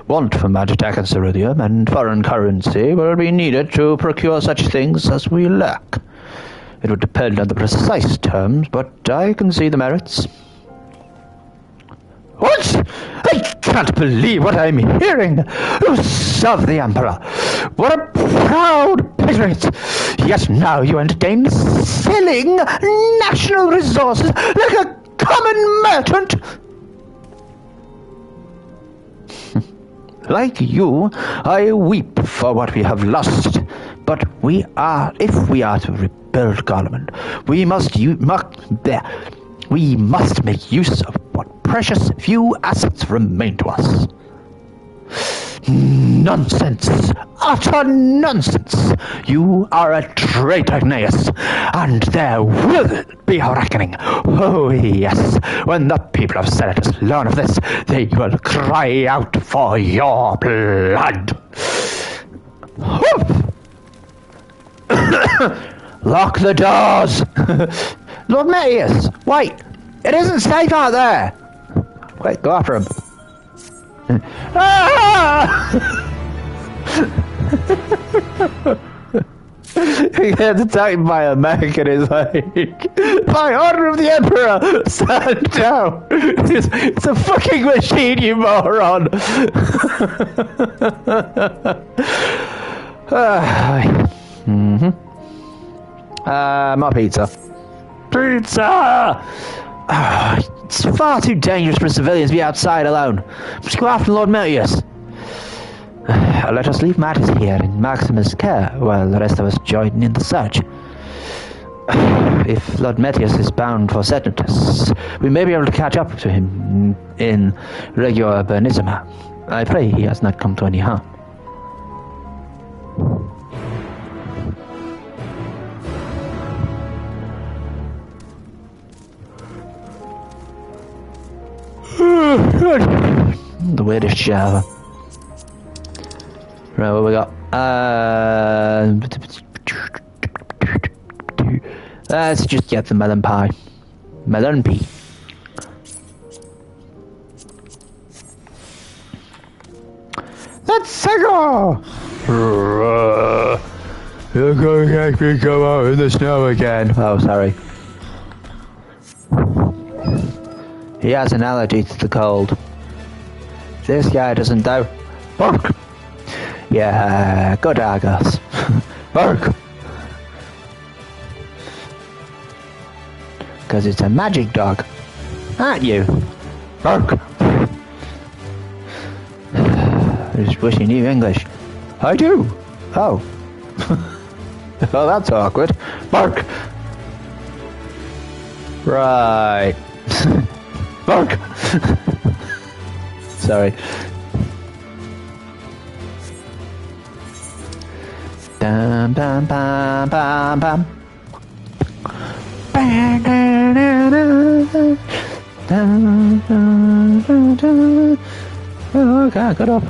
Magitech and Ceruleum, and foreign currency will be needed to procure such things as we lack. It would depend on the precise terms, but I can see the merits. What? I can't believe what I'm hearing! You serve the Emperor! What a proud patriot! Yet now you entertain selling national resources like a common merchant! Like you, I weep for what we have lost. But if we are to rebuild Garlemald, we must make use of what precious few assets remain to us. Nonsense! Utter nonsense! You are a traitor, Aeneas, and there will be a reckoning. Oh yes, when the people of Senatus learn of this, they will cry out for your blood. Lock the doors! Lord Metius! Wait! It isn't safe out there! Quick, go after him. He gets attacked by a mech and is like, by order of the Emperor, stand down! It's a fucking machine, you moron! More pizza. Pizza! It's far too dangerous for civilians to be outside alone. Let's go after Lord Metius. Let us leave matters here in Maximus' care while the rest of us join in the search. If Lord Metius is bound for Senatus, we may be able to catch up to him in Regio Bernissima. I pray he has not come to any harm. The weirdest shower. Right, what we got? Let's just get the melon pie. Melon pie. Let's go! You're going to make me go out in the snow again. Oh, sorry. He has an allergy to the cold. This guy doesn't know. Bark! Yeah, good Argos. Bark! Because it's a magic dog. Aren't you? Bark! I just wish he knew English. I do. Oh. Oh, that's awkward. Bark! Right. Bark! Sorry. Dum dum bam bam bam. Oh, okay, got up.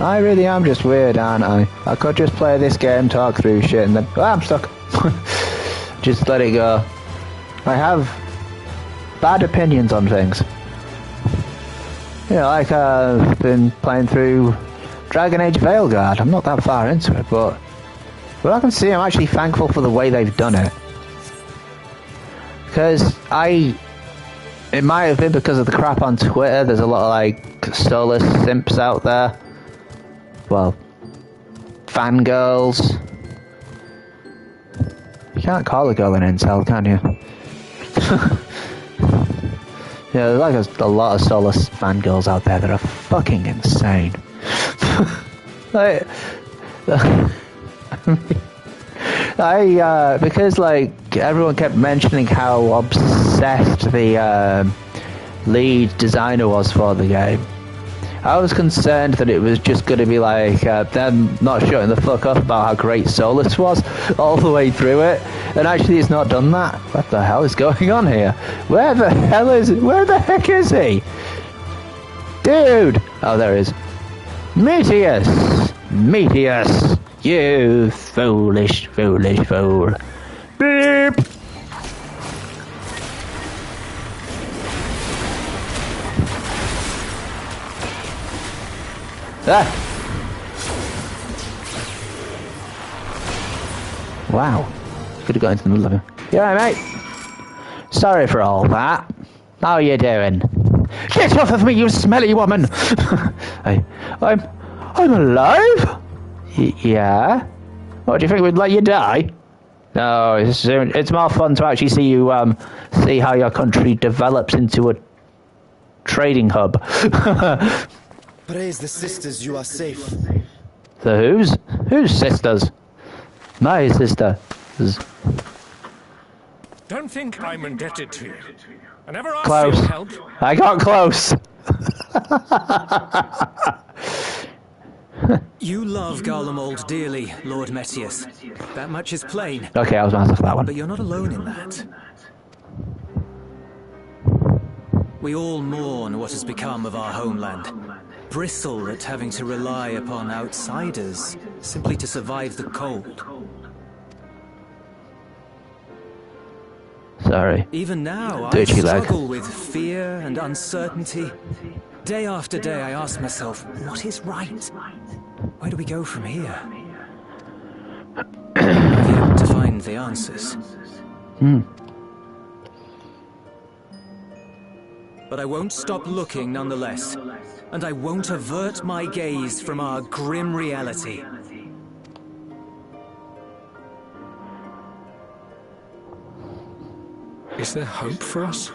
I really am just weird, aren't I? I could just play this game, talk through shit, and then I'm stuck. Just let it go. I have bad opinions on things. You know, like I've been playing through Dragon Age Veilguard. I'm not that far into it, but I can see I'm actually thankful for the way they've done it. Because it might have been because of the crap on Twitter. There's a lot of like soulless simps out there. Well, fangirls. You can't call a girl an incel, can you? Yeah, there's like a lot of soulless fangirls out there that are fucking insane. Like, because like everyone kept mentioning how obsessed the lead designer was for the game. I was concerned that it was just going to be like them not shutting the fuck up about how great Solus was all the way through it, and actually it's not done that. What the hell is going on here? Where the heck is he? Dude! Oh, there he is. Metius! Metius! You foolish fool. Beep! Ah! Wow. Could have got into the middle of him. You alright, mate? Sorry for all that. How are you doing? Get off of me, you smelly woman! I'm alive? Yeah? What, do you think we'd let you die? No, it's more fun to actually see you, see how your country develops into a trading hub. Praise the sisters, you are safe. The whose? Whose sisters? My sister. Don't think I'm indebted to you. I never asked Close. for your help. I got close. You love Garlemald dearly, Lord Metius. That much is plain. Okay, I was going to answer that one. But you're not alone in that. We all mourn what has become of our homeland. bristle at having to rely upon outsiders simply to survive the cold. Sorry. Even now, I Dirty leg. struggle with fear and uncertainty. Day after day, I ask myself, what is right? Where do we go from here? I've yet to find the answers. But I won't stop looking nonetheless, and I won't avert my gaze from our grim reality. Is there hope for us?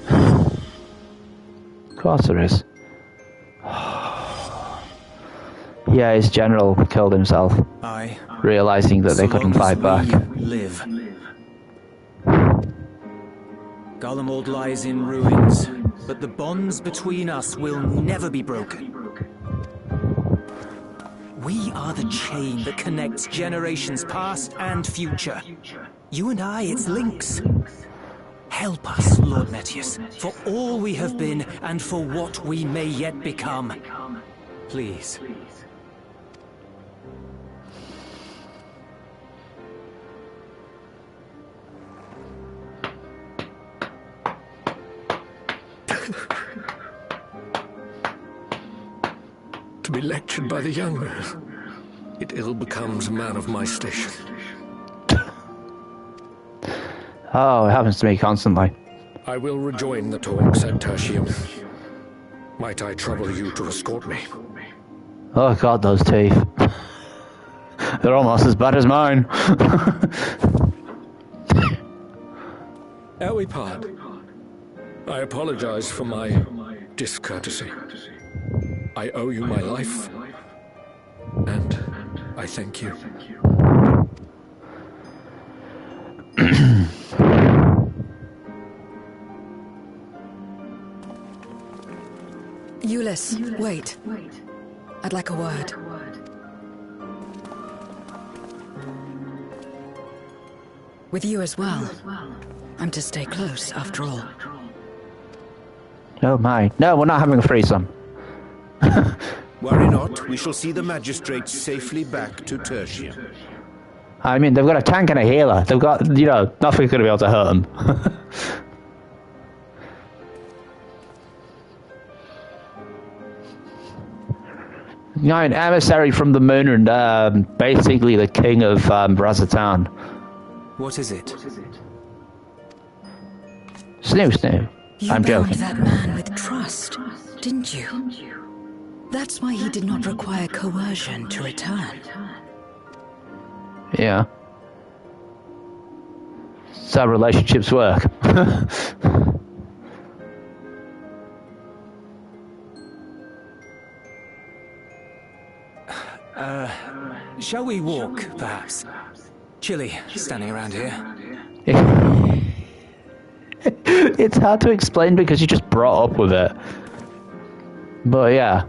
Of course there is. Yeah, his general killed himself, realizing that they couldn't fight back. Live. Garlemald lies in ruins, but the bonds between us will never be broken. We are the chain that connects generations past and future. You and I, it's links. Help us, Lord Metius, for all we have been and for what we may yet become. Please. To be lectured by the younger, it ill becomes a man of my station. Oh, it happens to me constantly. I will rejoin the talks at Tertium. Might I trouble you to escort me? Oh god, those teeth. They're almost as bad as mine. Ere we part, I apologize for my discourtesy. I owe you my life, and I thank you. Euless, wait. I'd like a word. With you as well. I'm to stay close, after all. Oh my. No, we're not having a threesome. Worry not, we shall see the magistrates safely back to Tertium. I mean, they've got a tank and a healer. They've got, you know, nothing's going to be able to hurt them. You know, an emissary from the moon and basically the king of Brazatan. What is it? Snoo. You I'm bound joking. that man with trust, didn't you? That's why he did not require coercion to return. Yeah. That's how relationships work. Shall we walk, perhaps? Chilly, standing around here. It's hard to explain because you just brought up with it. But yeah.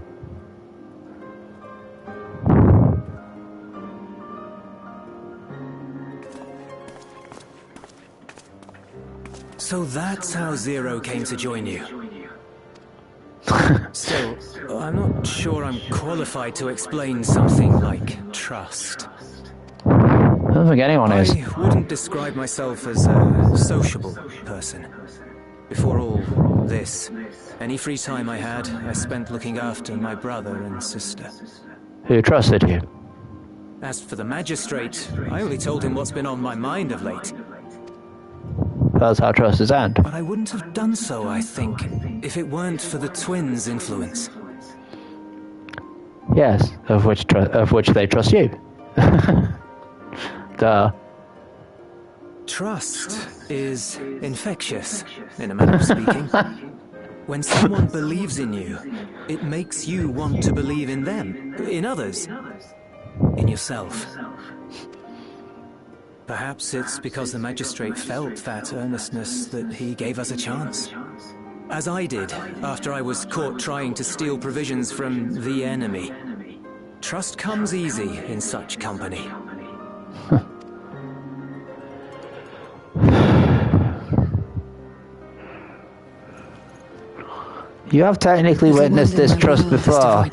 So that's how Zero came to join you. Still, I'm not sure I'm qualified to explain something like trust. I don't think anyone is. I wouldn't describe myself as a sociable person. Before all this, any free time I had, I spent looking after my brother and sister. Who trusted you? As for the magistrate, I only told him what's been on my mind of late. That's how trust is earned. But I wouldn't have done so, I think, if it weren't for the twins' influence. Yes, of which they trust you. Duh. Trust is infectious, in a manner of speaking. When someone believes in you, it makes you want to believe in them, in others, in yourself. Perhaps it's because the magistrate felt that earnestness that he gave us a chance. As I did, after I was caught trying to steal provisions from the enemy. Trust comes easy in such company. You have technically witnessed this trust before.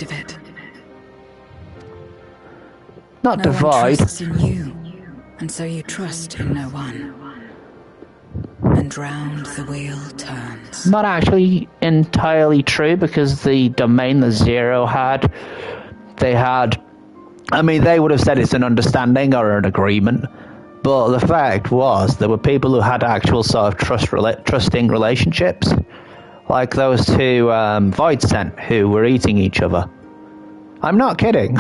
Not no one devoid. trusts in you, and so you trust in no one. And round the wheel turns. Not actually entirely true, because the domain that Zero had, I mean, they would have said it's an understanding or an agreement, but the fact was there were people who had actual sort of trusting relationships, like those two Void Sent who were eating each other. I'm not kidding.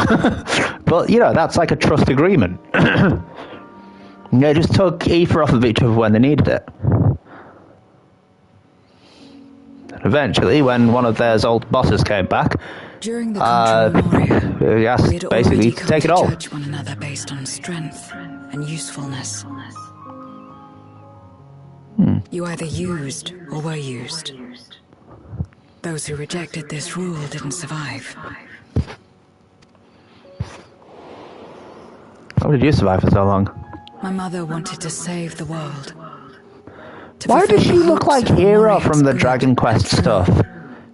But, you know, that's like a trust agreement. They just took ether off of each other when they needed it. Eventually, when one of their old bosses came back, during the Contra Memoria, he asked we had basically already to take it come all. to judge one another based on strength and usefulness. You either used or were used. Those who rejected this rule didn't survive. How did you survive for so long? My mother wanted to save the world. Why does she look like Hero from the Dragon Quest stuff?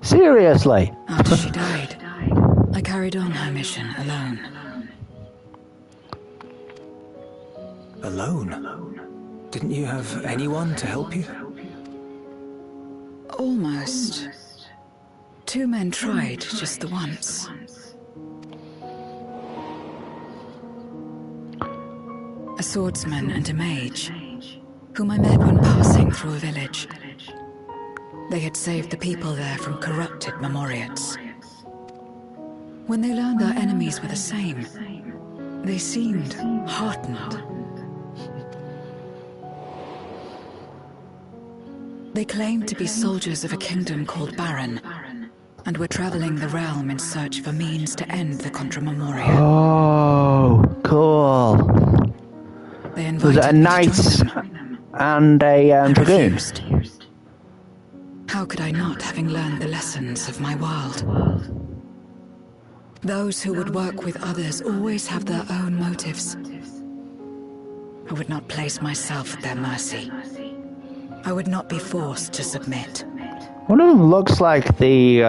Seriously. After she died, I carried on her mission alone. Alone? Didn't you have anyone to help you? Almost. 2 men tried just the once. A swordsman and a mage, whom I met when passing through a village. They had saved the people there from corrupted Memoriates. When they learned our enemies were the same, they seemed heartened. They claimed to be soldiers of a kingdom called Baron, and were traveling the realm in search of a means to end the Contra Memoria. Oh, cool. They invited Was it a me knight to join them. and a dragoon? Refused. How could I not, having learned the lessons of my world? Those who would work with others always have their own motives. I would not place myself at their mercy. I would not be forced to submit. One of them looks like the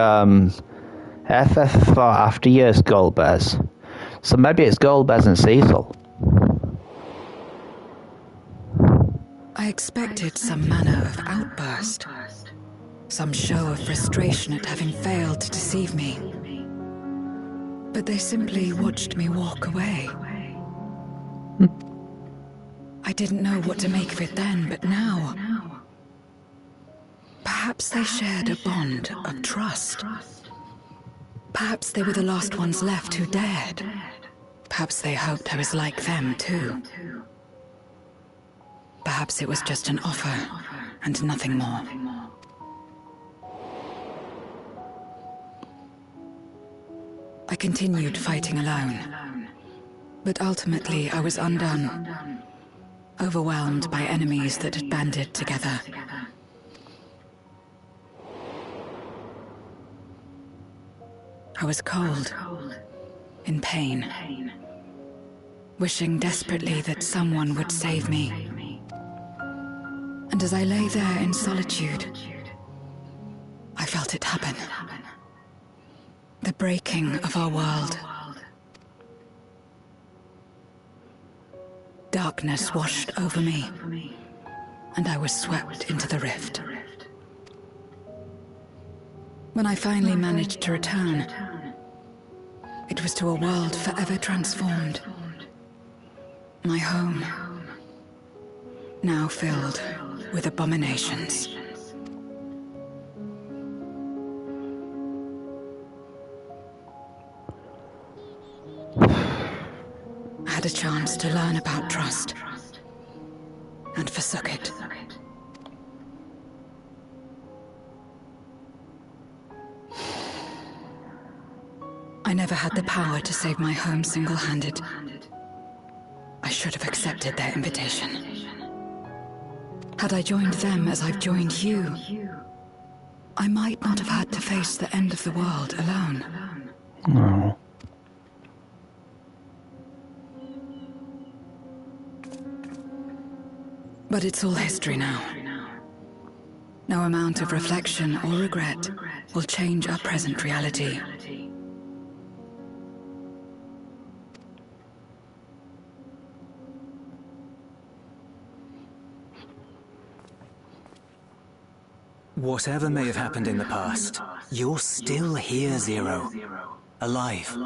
FF for After Years Goldbears. So maybe it's Goldbears and Cecil. I expected some manner of outburst. Some show of frustration at having failed to deceive me. But they simply watched me walk away. I didn't know what to make of it then, but now... Perhaps they shared a bond of trust. Perhaps they were the last ones left who dared. Perhaps they hoped I was like them, too. Perhaps it was just an offer, and nothing more. I continued fighting alone. But ultimately I was undone. Overwhelmed by enemies that had banded together. I was cold, in pain, wishing desperately that someone would save me. And as I lay there in solitude, I felt it happen. The breaking of our world. Darkness washed over me, and I was swept into the rift. When I finally managed to return, it was to a world forever transformed. My home, now filled with abominations. I had a chance to learn about trust, and forsook it. I never had the power to save my home single-handed. I should have accepted their invitation. Had I joined them as I've joined you, I might not have had to face the end of the world alone. No. But it's all history now. No amount of reflection or regret will change our present reality. Whatever may have happened in the past, you're still here, Zero. Alive.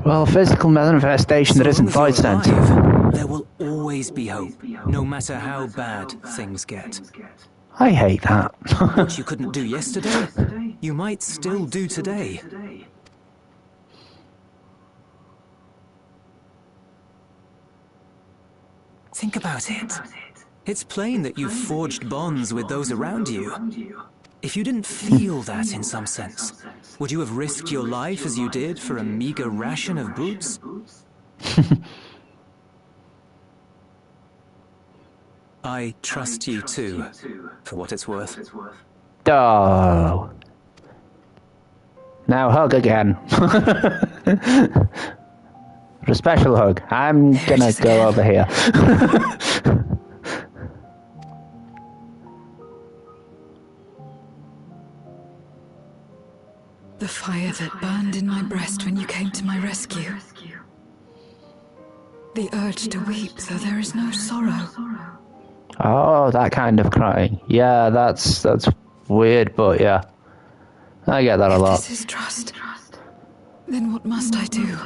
Well, physical manifestation that isn't voice sent. There will always be hope, no matter how bad things get. I hate that. What you couldn't do yesterday, you might still do today. Think about it. It's plain that you've forged bonds with those around you. If you didn't feel that in some sense, would you have risked your life as you did for a meager ration of boots? I trust you too, for what it's worth. Oh. Now hug again. A special hug. I'm gonna go over here. The fire that burned in my breast when you came to my rescue. The urge to weep, though there is no sorrow. Oh, that kind of crying. Yeah, that's weird, but yeah. I get that a lot. If this is trust, then what must I do?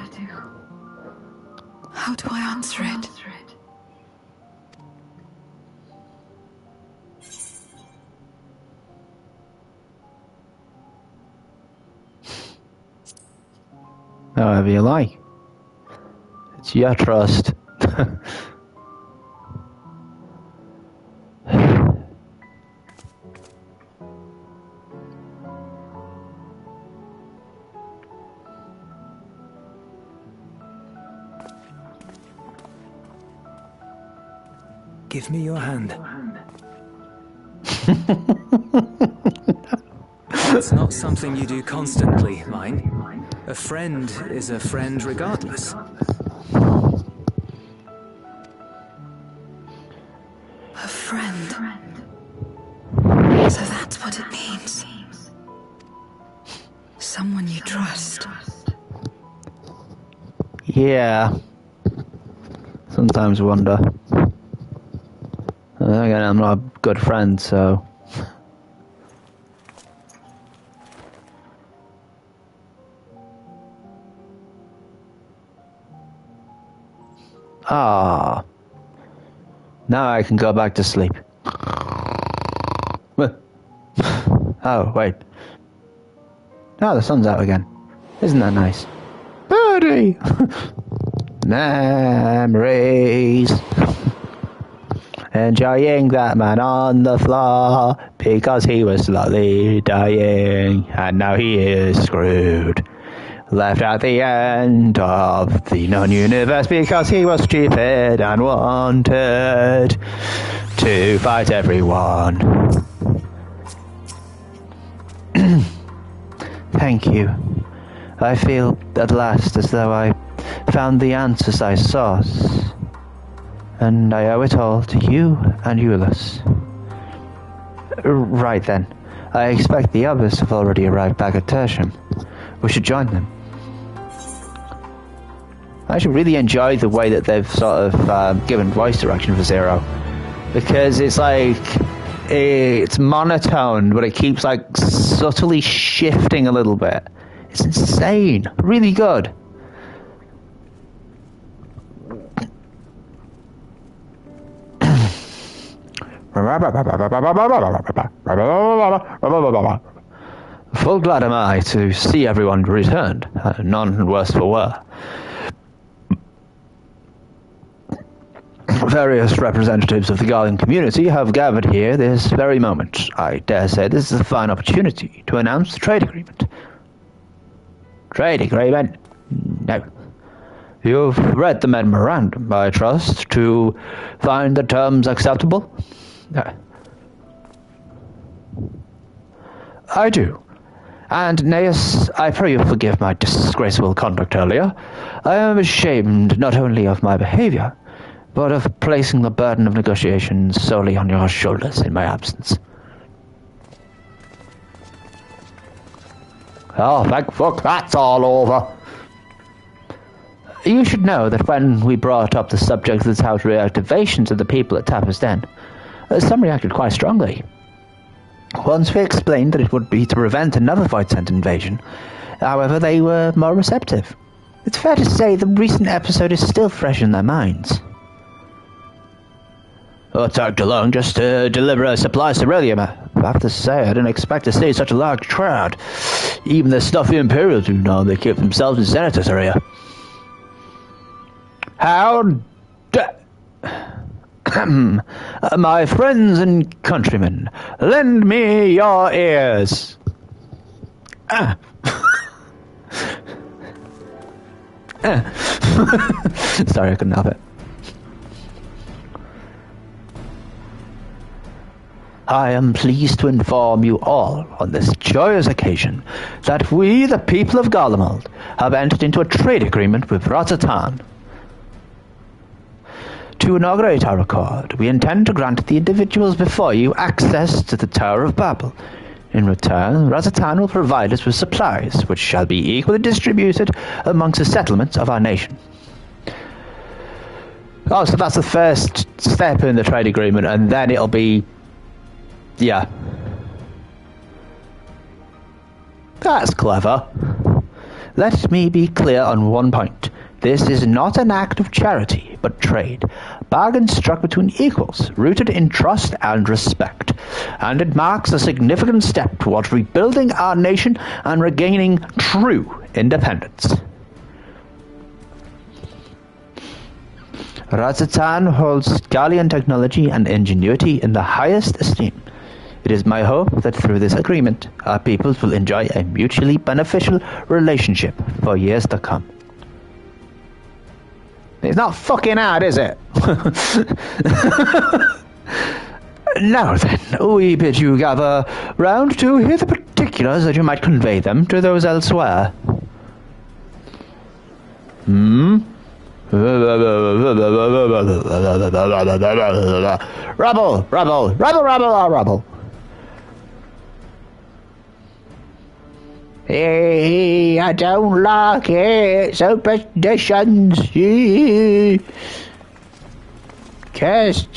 How do I answer it? However you like. It's your trust. Give me your hand. It's not something you do constantly, mine. A friend is a friend regardless. A friend. So that's what it means. Someone you trust. Yeah. Sometimes wonder. Again, I'm not a good friend, so... Ah. Now I can go back to sleep. Oh, wait. Oh, the sun's out again. Isn't that nice? Birdie! Memories. Enjoying that man on the floor because he was slowly dying and now he is screwed. Left at the end of the known universe because he was stupid and wanted to fight everyone. Thank you. I feel at last as though I found the answers I sought. And I owe it all to you and Euless. Right then. I expect the others have already arrived back at Tertium. We should join them. I actually really enjoy the way that they've sort of given voice direction for Zero. Because it's like... it's monotone, but it keeps like subtly shifting a little bit. It's insane. Really good. Full glad am I to see everyone returned, none worse for wear. Various representatives of the Guardian community have gathered here this very moment. I dare say this is a fine opportunity to announce the trade agreement. Trade agreement? No. You've read the memorandum, I trust, to find the terms acceptable? I do. And, Neus, I pray you forgive my disgraceful conduct earlier. I am ashamed not only of my behavior, but of placing the burden of negotiations solely on your shoulders in my absence. Oh, thank fuck, that's all over. You should know that when we brought up the subject of the Tau's reactivation to the people at Tapper's Den, some reacted quite strongly. Once we explained that it would be to prevent another Void-Sent invasion, however, they were more receptive. It's fair to say the recent episode is still fresh in their minds. It took too long just to deliver supplies to Relium. I have to say, I didn't expect to see such a large crowd. Even the stuffy Imperials do know they keep themselves in Senator's area. How my friends and countrymen, lend me your ears. Sorry, I couldn't help it. I am pleased to inform you all on this joyous occasion that we, the people of Garlemald, have entered into a trade agreement with Razatan. To inaugurate our accord, we intend to grant the individuals before you access to the Tower of Babel. In return, Razatan will provide us with supplies, which shall be equally distributed amongst the settlements of our nation. Oh, so that's the first step in the trade agreement, and then it'll be... yeah. That's clever. Let me be clear on one point. This is not an act of charity, but trade. Bargains struck between equals, rooted in trust and respect. And it marks a significant step towards rebuilding our nation and regaining true independence. Razatan holds Gallian technology and ingenuity in the highest esteem. It is my hope that through this agreement, our peoples will enjoy a mutually beneficial relationship for years to come. It's not fucking hard, is it? Now then, we bid you gather round to hear the particulars that you might convey them to those elsewhere. Rubble, rubble, rubble, rubble, rubble. Hey, I don't like it. Superstitions. Cursed.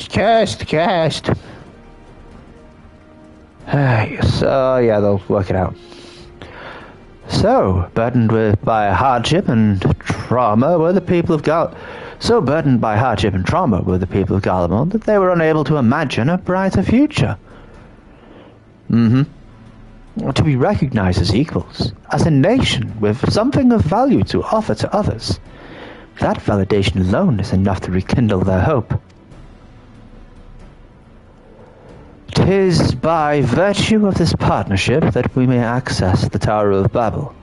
So, yeah, they'll work it out. So, burdened by hardship and trauma were the people of Garlemald that they were unable to imagine a brighter future. To be recognized as equals, as a nation with something of value to offer to others. That validation alone is enough to rekindle their hope. 'Tis by virtue of this partnership that we may access the Tower of Babel.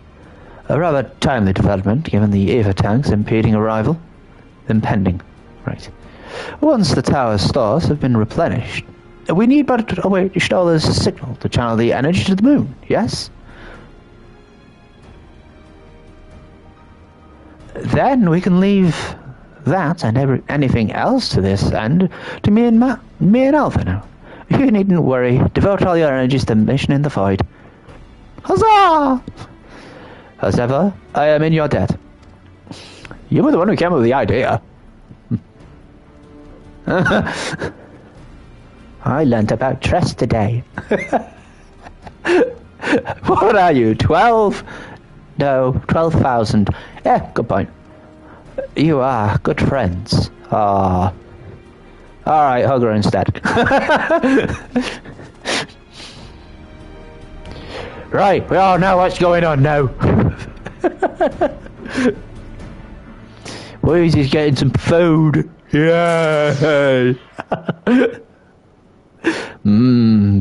A rather timely development, given the Eva tanks impeding arrival. Impending. Right. Once the tower's stores have been replenished, we need but await Stoller's signal to channel the energy to the moon, yes? Then we can leave that and anything else to this end to me and Alpha now. You needn't worry. Devote all your energies to the mission in the void. Huzzah! As ever, I am in your debt. You were the one who came up with the idea. I learnt about trust today. What are you, 12? No, 12,000. Yeah, good point. You are good friends. Ah. Alright, hug her instead. Right, we all know what's going on now. Weezy's getting some food. Yay!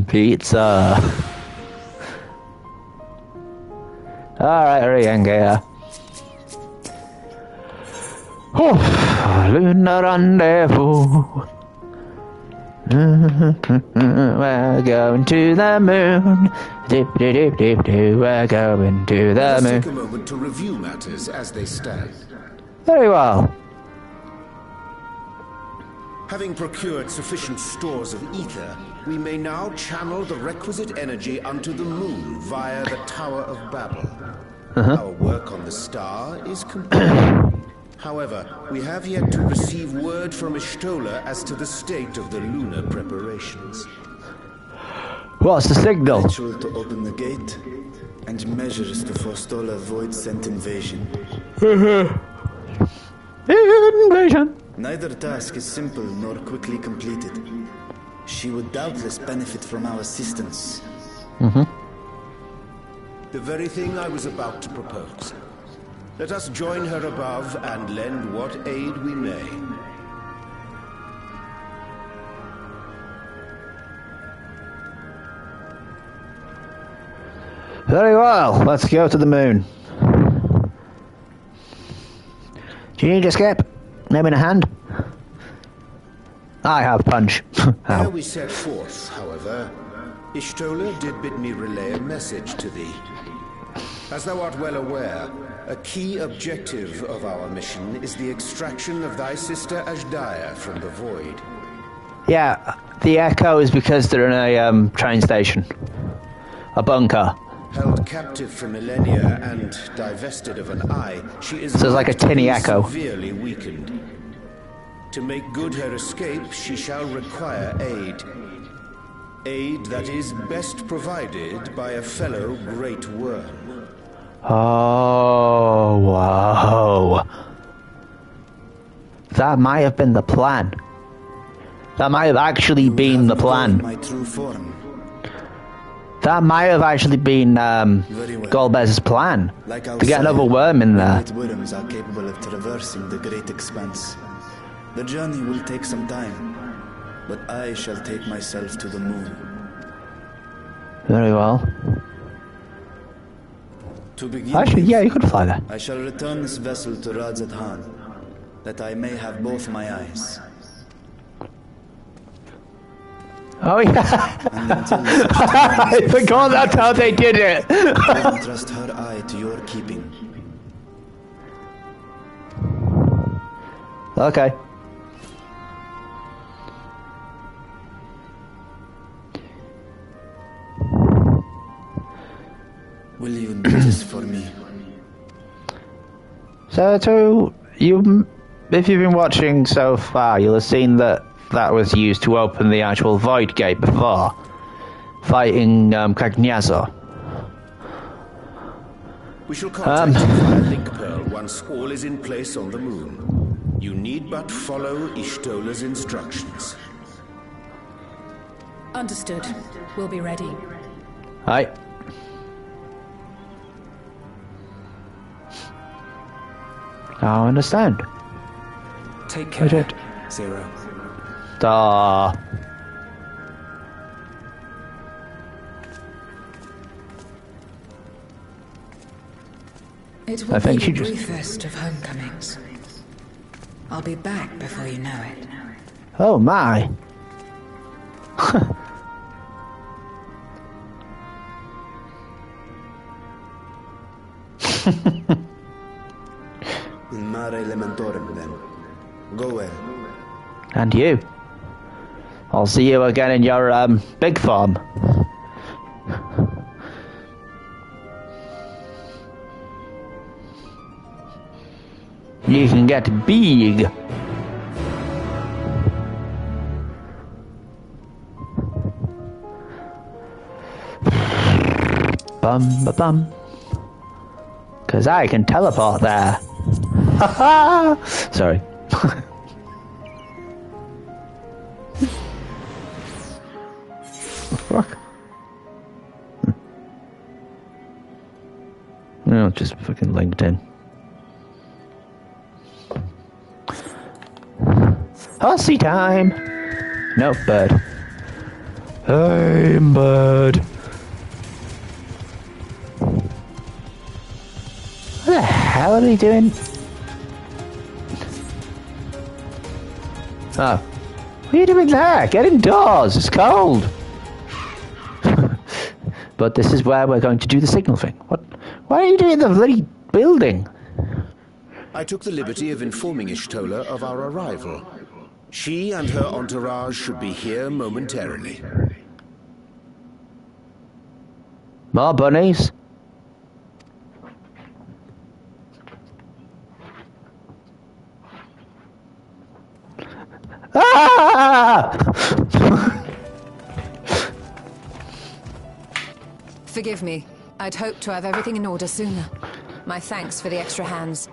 Pizza. Alright, hurry and get her. Lunar rendezvous. We're going to the moon. We're going to the moon. Take a moment to review matters as they stand. Very well. Having procured sufficient stores of ether, we may now channel the requisite energy unto the moon via the Tower of Babel. Our work on the star is complete. However, we have yet to receive word from Ishtola as to the state of the lunar preparations. What's the signal? Ritual to open the gate, and measures to forestall a void-sent invasion. Invasion! Neither task is simple nor quickly completed. She would doubtless benefit from our assistance. The very thing I was about to propose. Let us join her above and lend what aid we may. Very well, let's go to the moon. Do you need a skip? Name in a hand? I have punch. Ere we set forth, however, Ishtola did bid me relay a message to thee. As thou art well aware, a key objective of our mission is the extraction of thy sister Ashdaya from the void. Yeah, the echo is because they're in a train station. A bunker. Held captive for millennia and divested of an eye, she is So it's like a tinny echo. severely weakened. To make good her escape, she shall require aid. Aid that is best provided by a fellow great worm. Oh, wow. That might have been the plan. That might have actually been the plan. My true form. That might have actually been Golbez's plan. Like our To get another sire, worm in there. great worms are capable of traversing the great expanse. The journey will take some time, but I shall take myself to the moon. Very well. To begin Actually, with, yeah, you could fly there. I shall return this vessel to Radzat Han, that I may have both my eyes. Oh, yeah. And until such time I as forgot that's how they did it. I will entrust her eye to your keeping. Okay. Will you do this for me? So, if you've been watching so far, you'll have seen that was used to open the actual Void Gate before, fighting Kagnyazo. We shall contact you via Link Pearl once all is in place on the moon. You need but follow Ishtola's instructions. Understood. We'll be ready. Right. I understand. Take I care. did. Zero. It will I think be she the just- briefest of homecomings. I'll be back before you know it. Oh my. In mare lamentorem, then. Go well. And you. I'll see you again in your big farm. You can get big. Bum ba bum. 'Cause I can teleport there. Ha ha! Sorry. Fuck. No, just fucking LinkedIn. Hussy time! No, bird. Hey, bird. What the hell are they doing? Oh. What are you doing there? Get indoors, it's cold. But this is where we're going to do the signal thing. What? Why are you doing the bloody building? I took the liberty of informing Ishtola of our arrival. She and her entourage should be here momentarily. More bunnies? Ah! Forgive me. I'd hoped to have everything in order sooner. My thanks for the extra hands.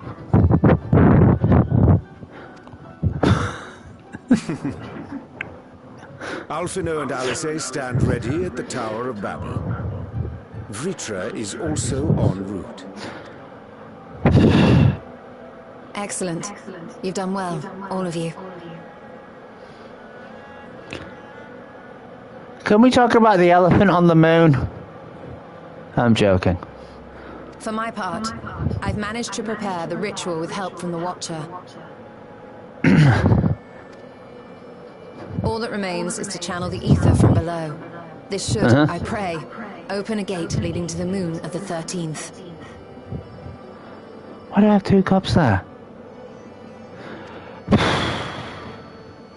Alphino and Alice stand ready at the Tower of Babel. Vritra is also en route. Excellent. You've done well, all of you. Can we talk about the elephant on the moon? I'm joking. For my part, I've managed to prepare the ritual with help from the Watcher. All that remains is to channel the ether from below. This should, I pray, open a gate leading to the moon of the 13th. Why do I have 2 cups there?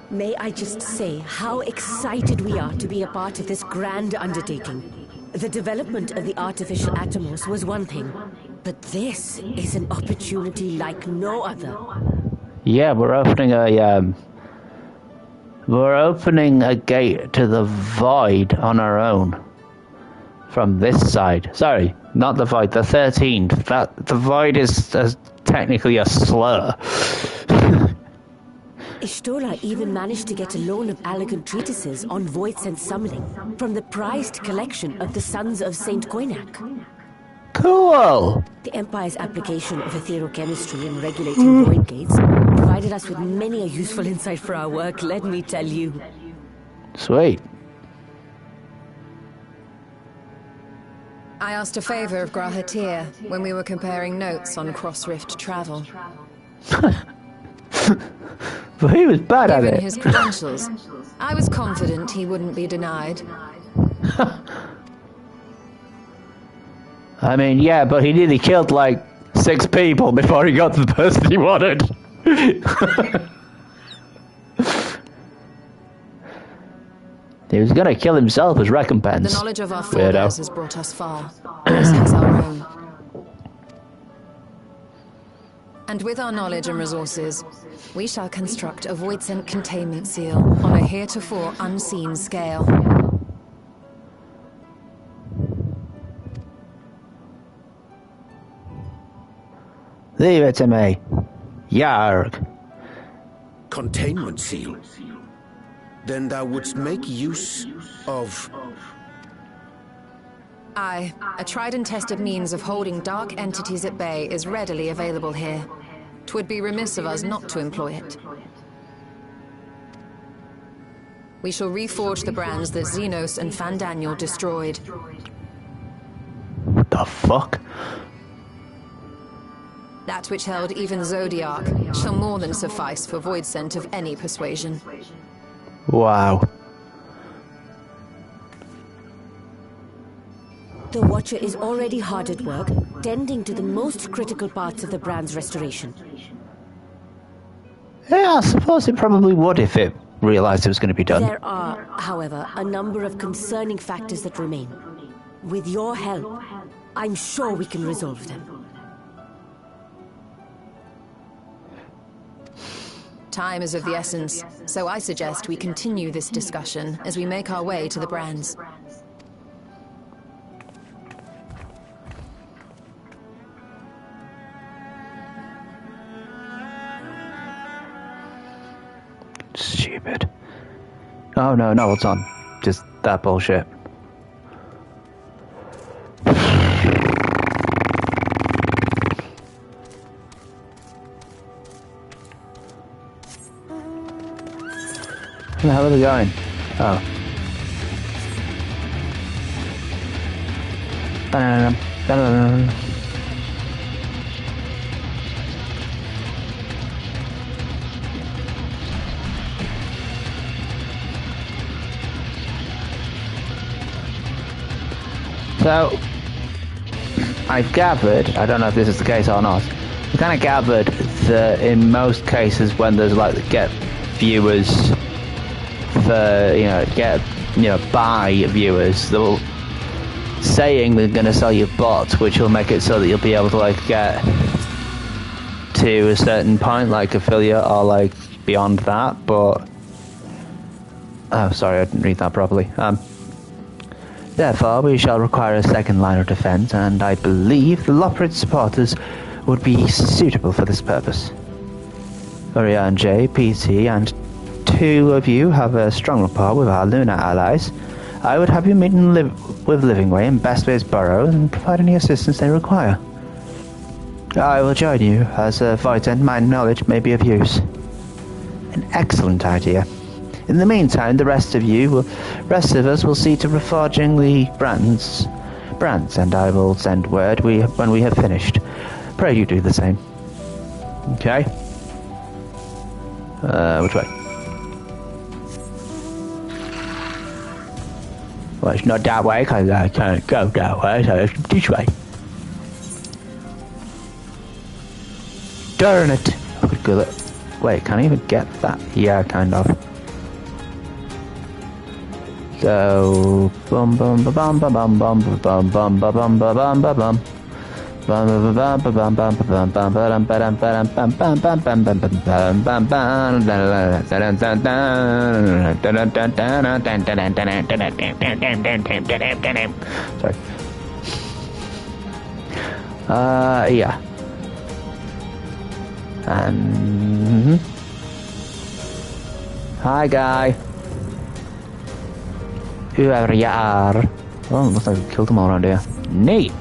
May I just say how excited we are to be a part of this grand undertaking. The development of the artificial atomos was one thing, but this is an opportunity like no other. Yeah, we're opening a gate to the void on our own. From this side. Sorry, not the void, the 13th. The void is technically a slur. Ishtora even managed to get a loan of elegant treatises on voice and summoning from the prized collection of the Sons of Saint Koinak. Cool! The Empire's application of etherochemistry in regulating void gates provided us with many a useful insight for our work, let me tell you. Sweet. I asked a favor of Grahatir when we were comparing notes on cross-rift travel. But he was bad at it. Given his credentials, I was confident he wouldn't be denied. I mean, yeah, but he nearly killed like 6 people before he got to the person he wanted. He was gonna kill himself as recompense. The knowledge of our forebears has brought us far, as has our own. And with our knowledge and resources, we shall construct a void-sent containment seal on a heretofore unseen scale. Leave it to me. Yarg. Containment seal? Then thou wouldst make use of... Aye, a tried and tested means of holding dark entities at bay is readily available here. 'Twould be remiss of us not to employ it. We shall reforge the brands that Xenos and Fandaniel destroyed. What the fuck? That which held even Zodiark shall more than suffice for void scent of any persuasion. Wow. The Watcher is already hard at work, tending to the most critical parts of the brand's restoration. Yeah, I suppose it probably would if it realized it was going to be done. There are, however, a number of concerning factors that remain. With your help, I'm sure we can resolve them. Time is of the essence, so I suggest we continue this discussion as we make our way to the brands. Stupid. Oh no, no, it's on. Just that bullshit. Where the hell are they going? Oh. Ba-da-da-dum, ba-da-da-dum. So, I've gathered, I don't know if this is the case or not, I kind of gathered that in most cases when there's like viewers for, buy viewers. They'll saying they're going to sell you bots, which will make it so that you'll be able to like get to a certain point, like affiliate or like beyond that. But oh, sorry, I didn't read that properly. Therefore, we shall require a second line of defense, and I believe the Loprit supporters would be suitable for this purpose. Orion J, PT, and 2 of you have a strong rapport with our lunar allies. I would have you meet with Livingway in Bestway's Burrow and provide any assistance they require. I will join you, as a Voident my knowledge may be of use. An excellent idea. In the meantime, the rest of us will see to reforging the brands, and I will send word when we have finished. Pray you do the same. Okay. Which way? Well, it's not that way, because I can't go that way, so it's this way. Darn it! I could go that... Wait, can I even get that? Yeah, kind of. So... Bum bum ba bum ba bum bum ba bum bum ba bum ba bum ba bum. Bum ba bum ba bum bum ba bum bum ba dum ba dum ba dum bum bum bum bum bum bum bum bum bum. Sorry. Yeah. And hi, guy. Whoever you are. Oh, looks like we killed them all around here. Neat.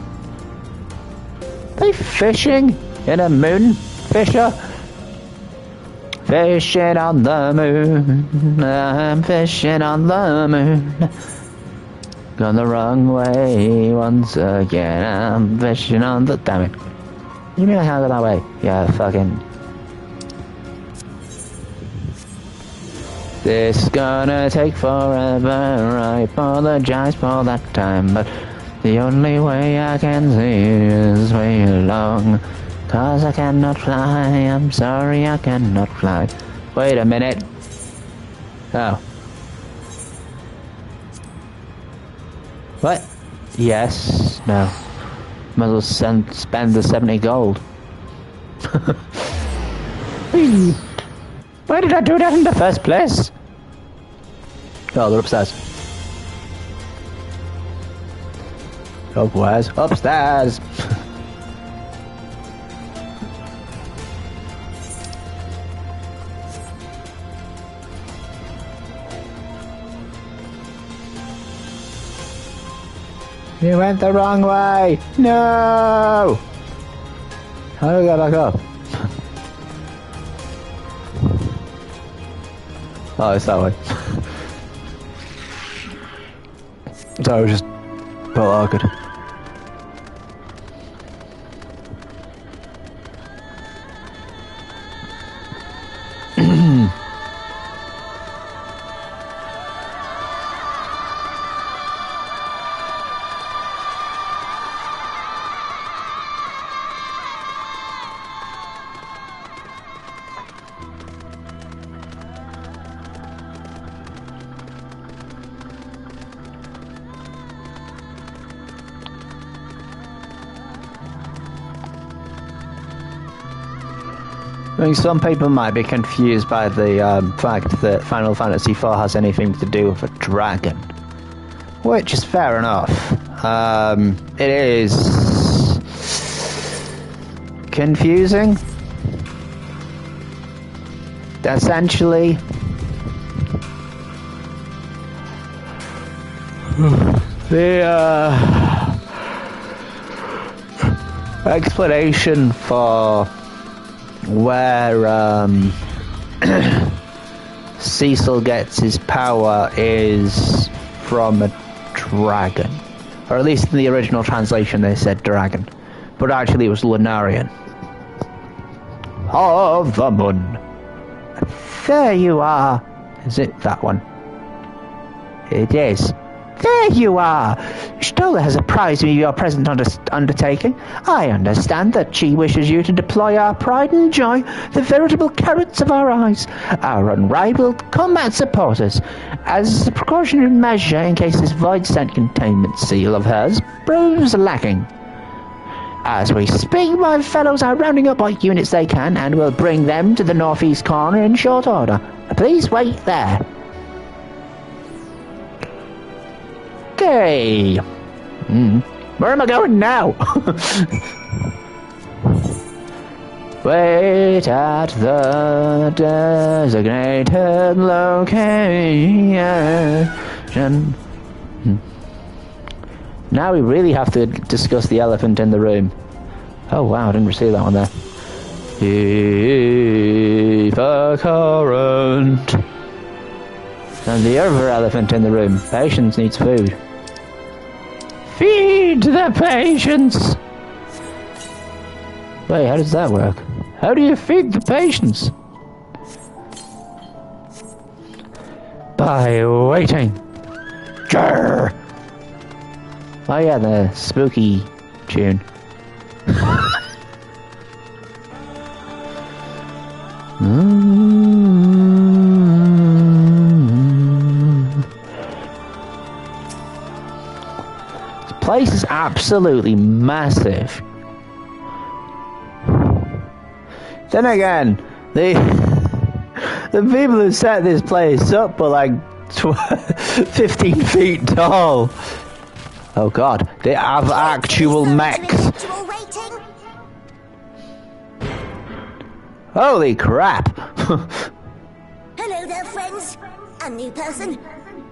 They fishing in a moon fisher? Fishing on the moon. I'm fishing on the moon. Gone the wrong way once again. I'm fishing on the... Damn it. What do you mean I can't go that way? Yeah, fucking... This is gonna take forever, I apologize for that time, but the only way I can see it is way along. 'Cause I cannot fly, I'm sorry I cannot fly. Wait a minute. Oh. What? Yes, no. Might as well spend the 70 gold. Why did I do that in the first place? Oh, they're upstairs. Upstairs. Upstairs! You went the wrong way! No! How do I get back up? Oh, it's that way. Sorry, I was just felt awkward. I mean, some people might be confused by the fact that Final Fantasy IV has anything to do with a dragon, which is fair enough. It is confusing. Essentially, the explanation for where Cecil gets his power is from a dragon, or at least in the original translation they said dragon, but actually it was Lunarian. Of the moon. There you are. Is it that one? It is. There you are! Stola has apprised me of your present undertaking. I understand that she wishes you to deploy our pride and joy, the veritable carrots of our eyes, our unrivaled combat supporters, as a precautionary measure in case this void-sent containment seal of hers proves lacking. As we speak, my fellows are rounding up what units they can and will bring them to the northeast corner in short order. Please wait there. Okay. Where am I going now? Wait at the designated location. Now we really have to discuss the elephant in the room. Oh wow, I didn't see that one there. Keep a current. And the other elephant in the room. Patience needs food. Feed the patience! Wait, how does that work? How do you feed the patience? By waiting. Grr! Oh yeah, the spooky tune. This place is absolutely massive. Then again, the people who set this place up are like 15 feet tall. Oh god, they have actual mechs. Holy crap! Hello there, friends. A new person.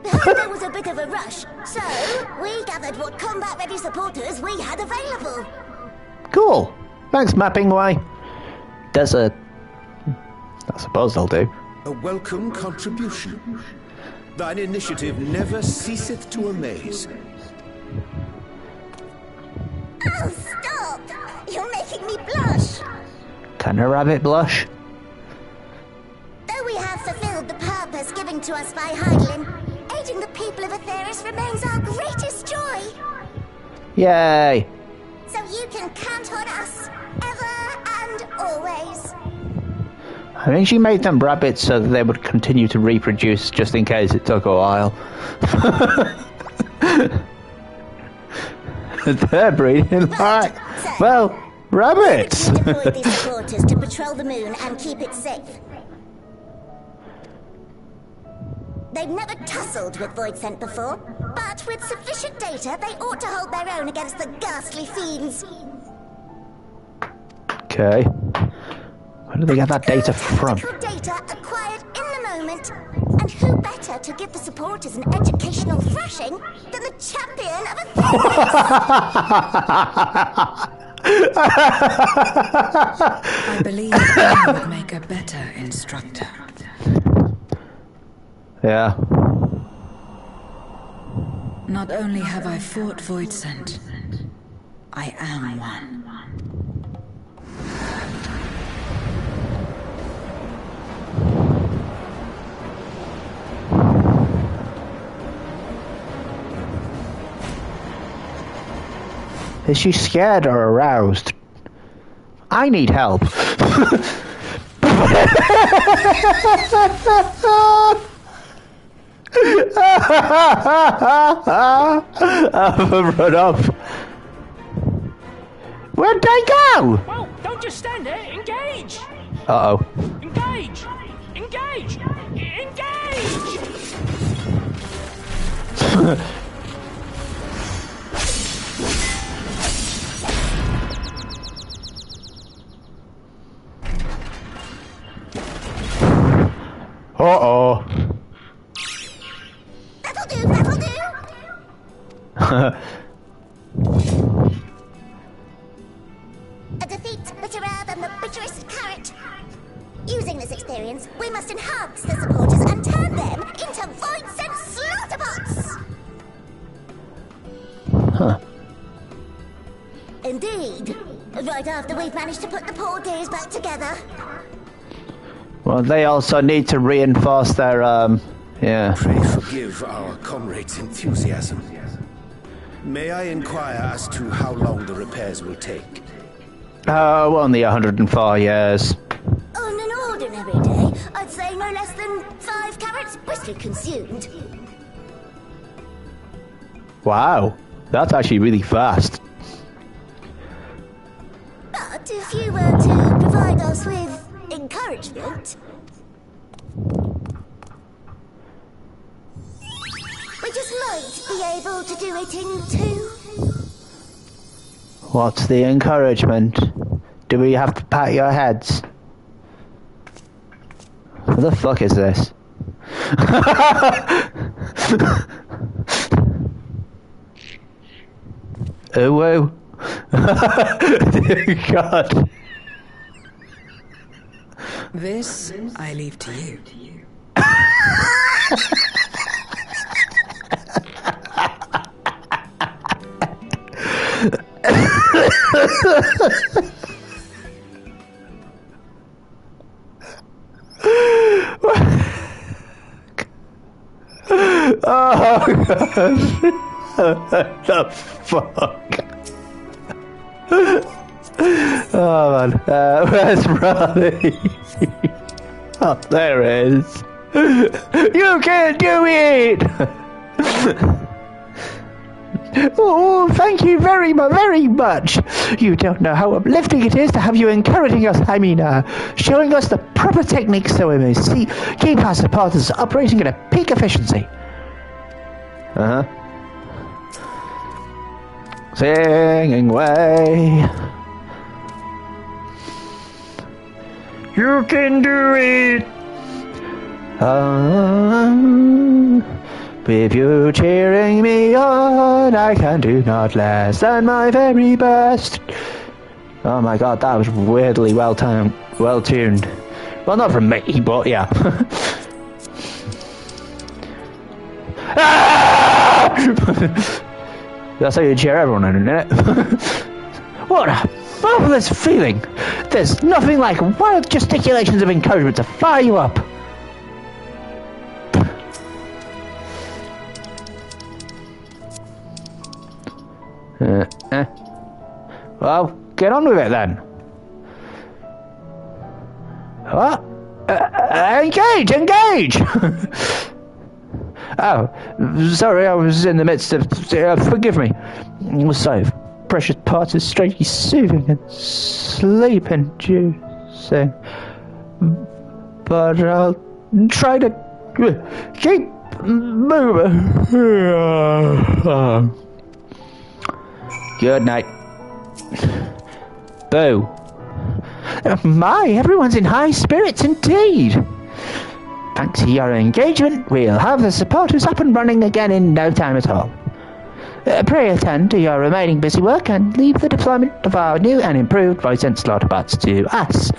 Heard there was a bit of a rush, so we gathered what combat-ready supporters we had available. Cool. Thanks, Mapping Way. There's a... I suppose they'll do. A welcome contribution. Thine initiative never ceaseth to amaze. Oh, stop! You're making me blush. Can a rabbit blush? Though we have fulfilled the purpose given to us by Heidelin, aiding the people of Aetheris remains our greatest joy. Yay! So you can count on us, ever and always. I think she made them rabbits so that they would continue to reproduce just in case it took a while. They're breeding like, well, rabbits! We deployed these supporters to patrol the moon and keep it safe. They've never tussled with Void Scent before, but with sufficient data, they ought to hold their own against the ghastly fiends. Okay. Where do they get that data from? Data acquired in the moment, and who better to give the supporters an educational thrashing than the champion of I believe I would make a better instructor. Yeah. Not only have I fought Void Scent, I am one. Is she scared or aroused? I need help. I've run up. Where'd they go? Well, don't just stand there. Engage! Uh-oh. Engage! Engage! Engage! Uh-oh. That'll do, that'll do! A defeat bitterer than the bitterest carrot. Using this experience, we must enhance the supporters and turn them into void-sent slaughterbots! Huh. Indeed. Right after we've managed to put the poor dears back together. Well, they also need to reinforce their Yeah. Pray forgive our comrade's enthusiasm. May I inquire as to how long the repairs will take? Only 104 years. On an ordinary day, I'd say no less than 5 carrots briskly consumed. Wow, that's actually really fast. But if you were to provide us with encouragement, we just might be able to do it in 2. What's the encouragement? Do we have to pat your heads? What the fuck is this? Oh, whoa. Dear God. This I leave to you. Oh, God. What the fuck? Oh, man. Where's Riley? Oh, there it is. You can do it! Oh, thank you very much. You don't know how uplifting it is to have you encouraging us. I mean, showing us the proper techniques so we may keep our supporters operating at a peak efficiency. Uh-huh. Singing away. You can do it. With you cheering me on, I can do not less than my very best. Oh my God, that was weirdly well tuned. Well, not from me, but yeah. That's how you cheer everyone in, isn't it? What a marvelous feeling! There's nothing like wild gesticulations of encouragement to fire you up. Well, get on with it then. What? Engage! Oh, sorry, I was in the midst of... forgive me. So, precious parts is strangely soothing and sleep-inducing. But I'll try to keep moving. Good night. Boo. My, everyone's in high spirits indeed. Thanks to your engagement, we'll have the supporters up and running again in no time at all. Pray attend to your remaining busy work and leave the deployment of our new and improved voice and slaughter bots to us.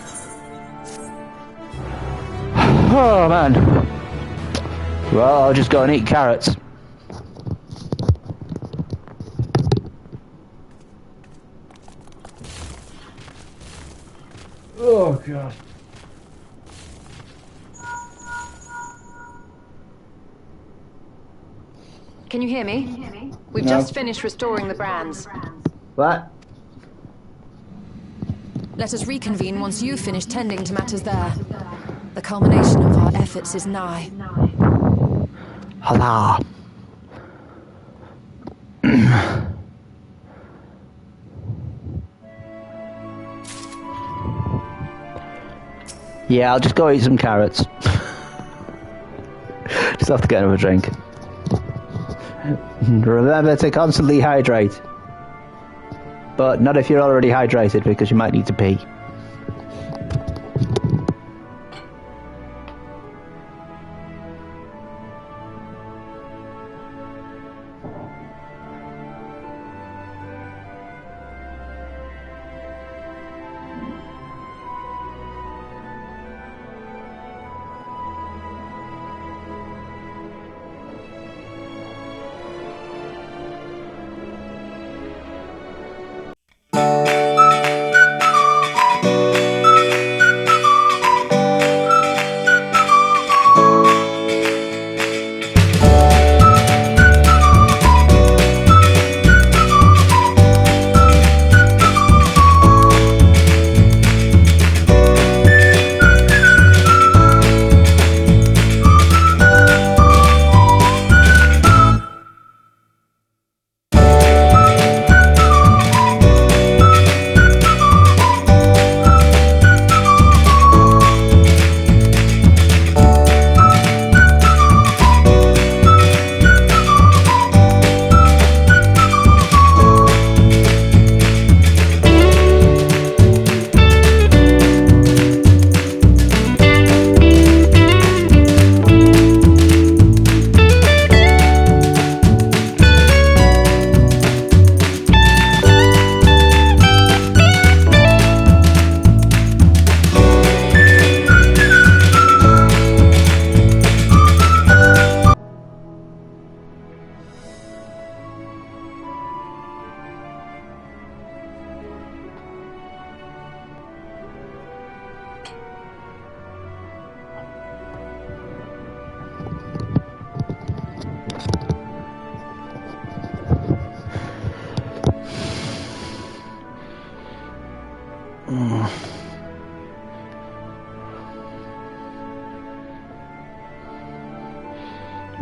Oh man. Well, I'll just go and eat carrots. Oh God. Can you hear me? We've just finished restoring the brands. What? Let us reconvene once you've finished tending to matters there. The culmination of our efforts is nigh. Hola. Yeah, I'll just go eat some carrots. Just have to get another drink. Remember to constantly hydrate. But not if you're already hydrated, because you might need to pee.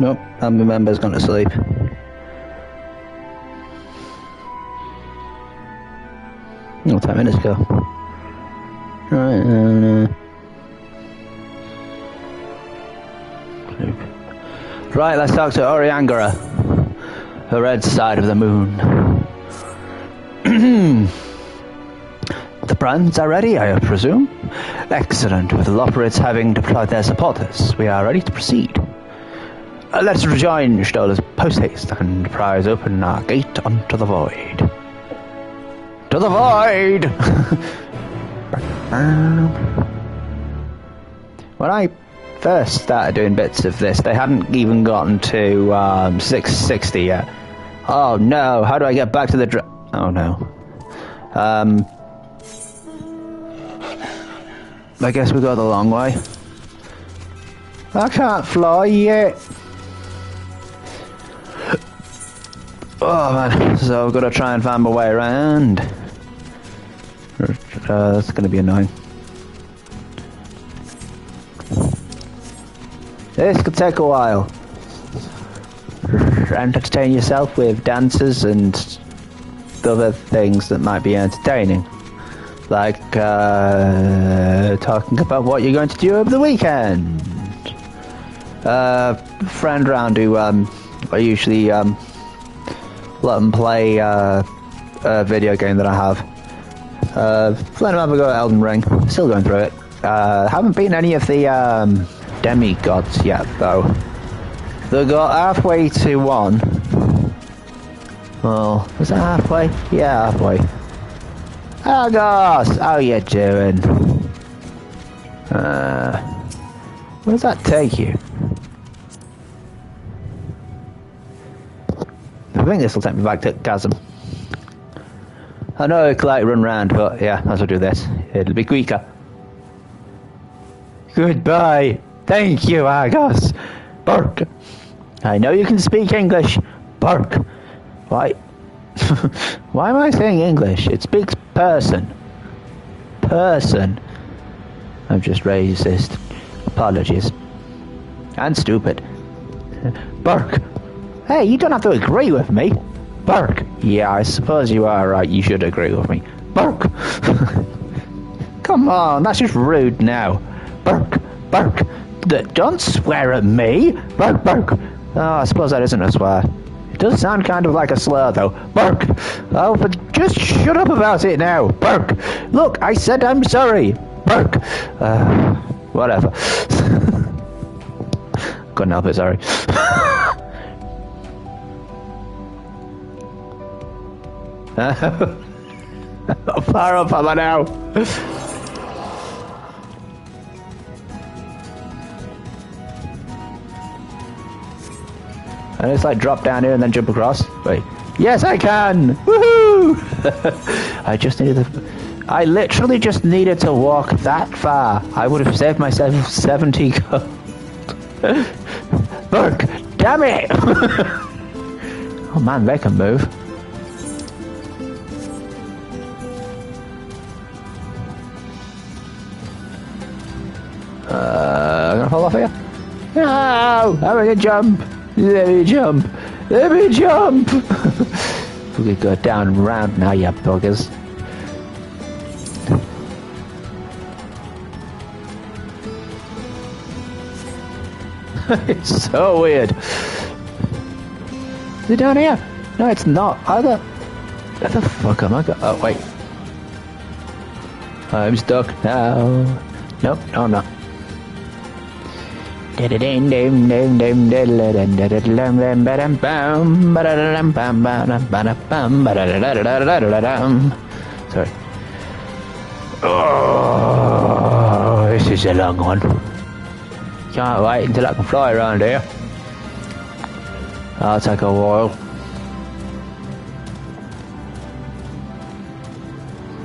Nope, family member's gone to sleep. Oh, 10 minutes ago. Right, right, let's talk to Oriangara, the red side of the moon. The brands are ready, I presume? Excellent. With the Loperids having deployed their supporters, we are ready to proceed. Let's rejoin Stoller's post-haste and prise open our gate unto the void. To the void! When I first started doing bits of this, they hadn't even gotten to 660 yet. Oh no, how do I get back to the oh no. I guess we go the long way. I can't fly yet. Oh man, so I've got to try and find my way around. That's going to be annoying. This could take a while. Entertain yourself with dances and other things that might be entertaining. Like talking about what you're going to do over the weekend. Friend round who I usually let them play a video game that I have. Let them have a go at Elden Ring. Still going through it. Haven't beaten any of the demigods yet though. They got halfway to one. Well, was that halfway? Yeah, halfway. Oh gosh, how you doing? Where does that take you? I think this will take me back to Chasm. I know I could like run round, but yeah, as I do this, it'll be quicker. Goodbye. Thank you, Argos. Bark. I know you can speak English. Bark. Why? Why am I saying English? It speaks person. Person. I'm just racist. Apologies. And stupid. Bark. Hey, you don't have to agree with me. Bark. Yeah, I suppose you are right. You should agree with me. Bark. Come on, that's just rude now. Bark. Bark. Don't swear at me. Bark. Bark. Oh, I suppose that isn't a swear. It does sound kind of like a slur, though. Bark. Oh, but just shut up about it now. Bark. Look, I said I'm sorry. Bark. Whatever. Couldn't help it, sorry. How far up am I now? And it's like drop down here and then jump across. Wait. Yes, I can! Woohoo! I literally just needed to walk that far. I would have saved myself 70 gold. Look! Damn it! Oh man, they can move. I'm gonna fall off here. No! I'm gonna jump! Let me jump! Let me jump! We could go down and round now, you buggers. It's so weird. Is it down here? No, it's not. Where the fuck am I going? Oh, wait. I'm stuck now. Nope, no, I'm not. Sorry. Oh, this is a long one. Can't wait until I can fly around here. That'll take a while.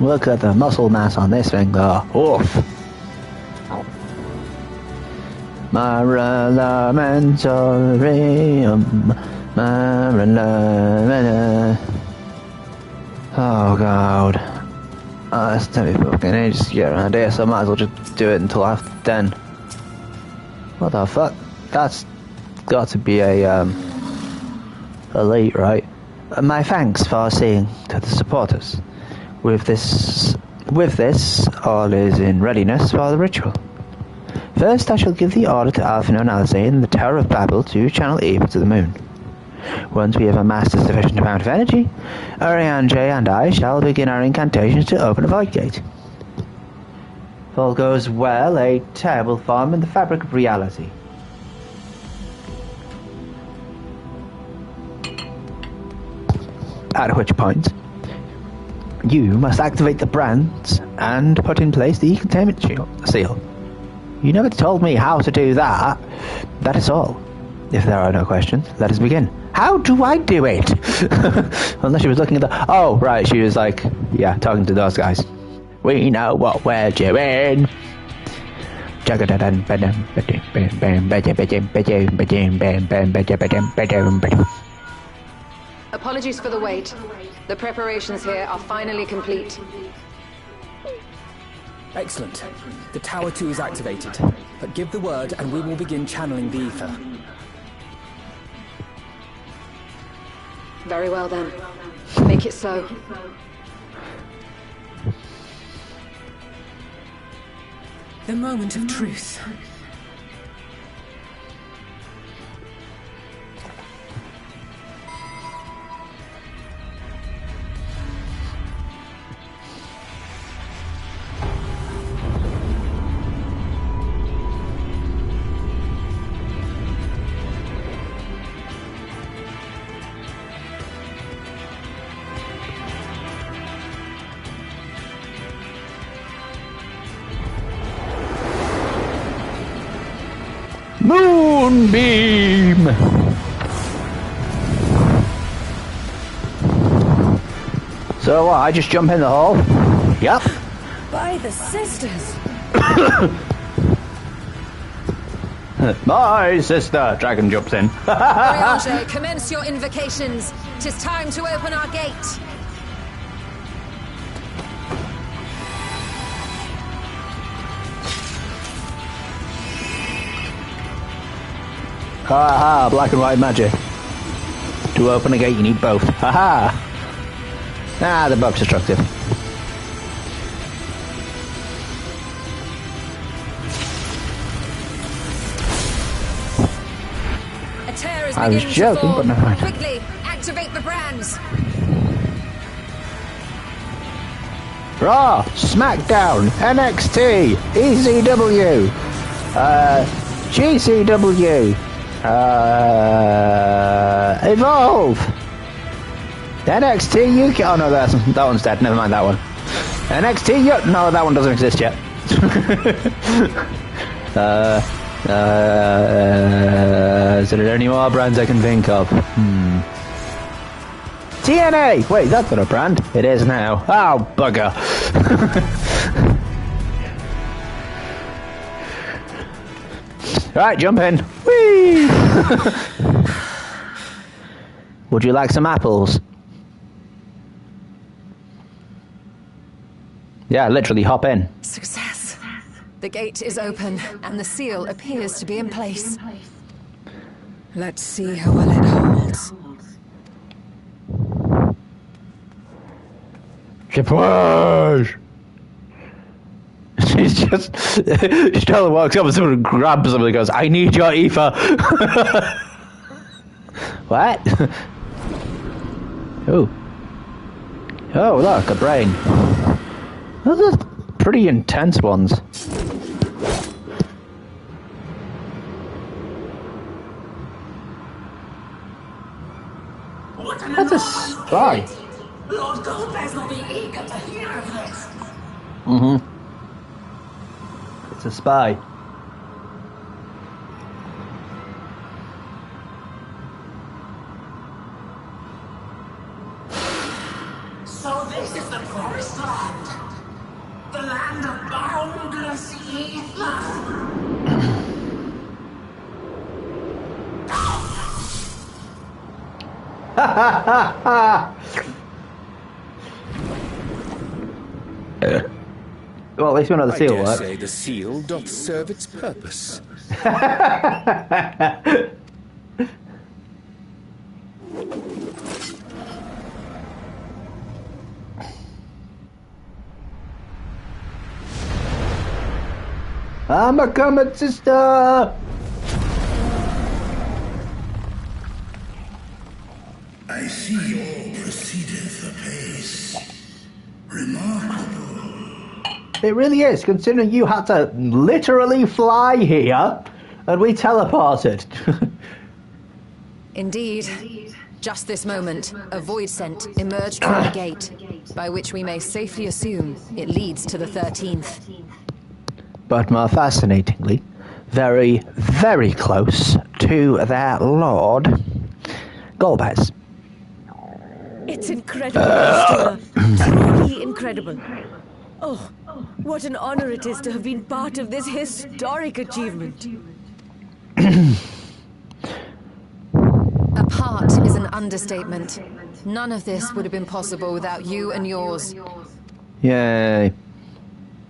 Look at the muscle mass on this thing though. Oof. Maralamentarium. Oh god. That's going to be fucking ages to get around here, so I might as well just do it until after 10. What the fuck? That's got to be a elite, right? My thanks for seeing to the supporters. With this, all is in readiness for the ritual. First, I shall give the order to Alphino and Alizé in the Tower of Babel to channel Eva to the moon. Once we have amassed a sufficient amount of energy, Oriange and I shall begin our incantations to open a void gate. If all goes well, a tear will form in the fabric of reality. At which point, you must activate the brands and put in place the containment seal. You never told me how to do that. That is all. If there are no questions, let us begin. How do I do it? Unless she was looking at the... Oh, right, she was like, yeah, talking to those guys. We know what we're doing. Apologies for the wait. The preparations here are finally complete. Excellent. The Tower 2 is activated. But give the word and we will begin channeling the ether. Very well then. Make it so. The moment of truth. Moonbeam! So what, I just jump in the hole? Yep. By the sisters! My sister! Dragon jumps in. Oriange, commence your invocations. 'Tis time to open our gate. Ha black and white magic. To open a gate you need both. Ha Ah, the bug's destructive. A tear is I was beginning joking, to form. but never mind. Quickly, activate the brands. Raw, SmackDown, NXT, ECW, GCW, Evolve, NXT UK. Oh no, that one's dead. Never mind that one. NXT UK. No, that one doesn't exist yet. Is there any more brands I can think of? TNA! Wait, that's not a brand. It is now. Oh, bugger. Right, jump in. Whee! Would you like some apples? Yeah, literally hop in. Success. The gate is open, and the seal appears to be in place. Let's see how well it holds. Surprise! She's just... Stella walks up and someone grabs him and goes, I need your ether. What? Oh. Oh, look, a brain. Those are pretty intense ones. That's a spy. Lord Goldbears will be eager to hear of this. Mm-hmm. It's a spy. So this is the promised land. The land of boundless ether. Well, at least we know the seal works. I dare say the seal doth serve its purpose. I'm a coming, sister! I see all proceedeth apace. Remarkable. It really is, considering you had to literally fly here, and we teleported. Indeed. Just this moment, a void scent emerged from the gate, by which we may safely assume it leads to the 13th. But more fascinatingly, very, very close to their lord, Golbez. It's incredible, Mr. Truly incredible. Oh, what an honor it is to have been part of this historic achievement. A part is an understatement. None of this would have been possible without you and yours. Yay.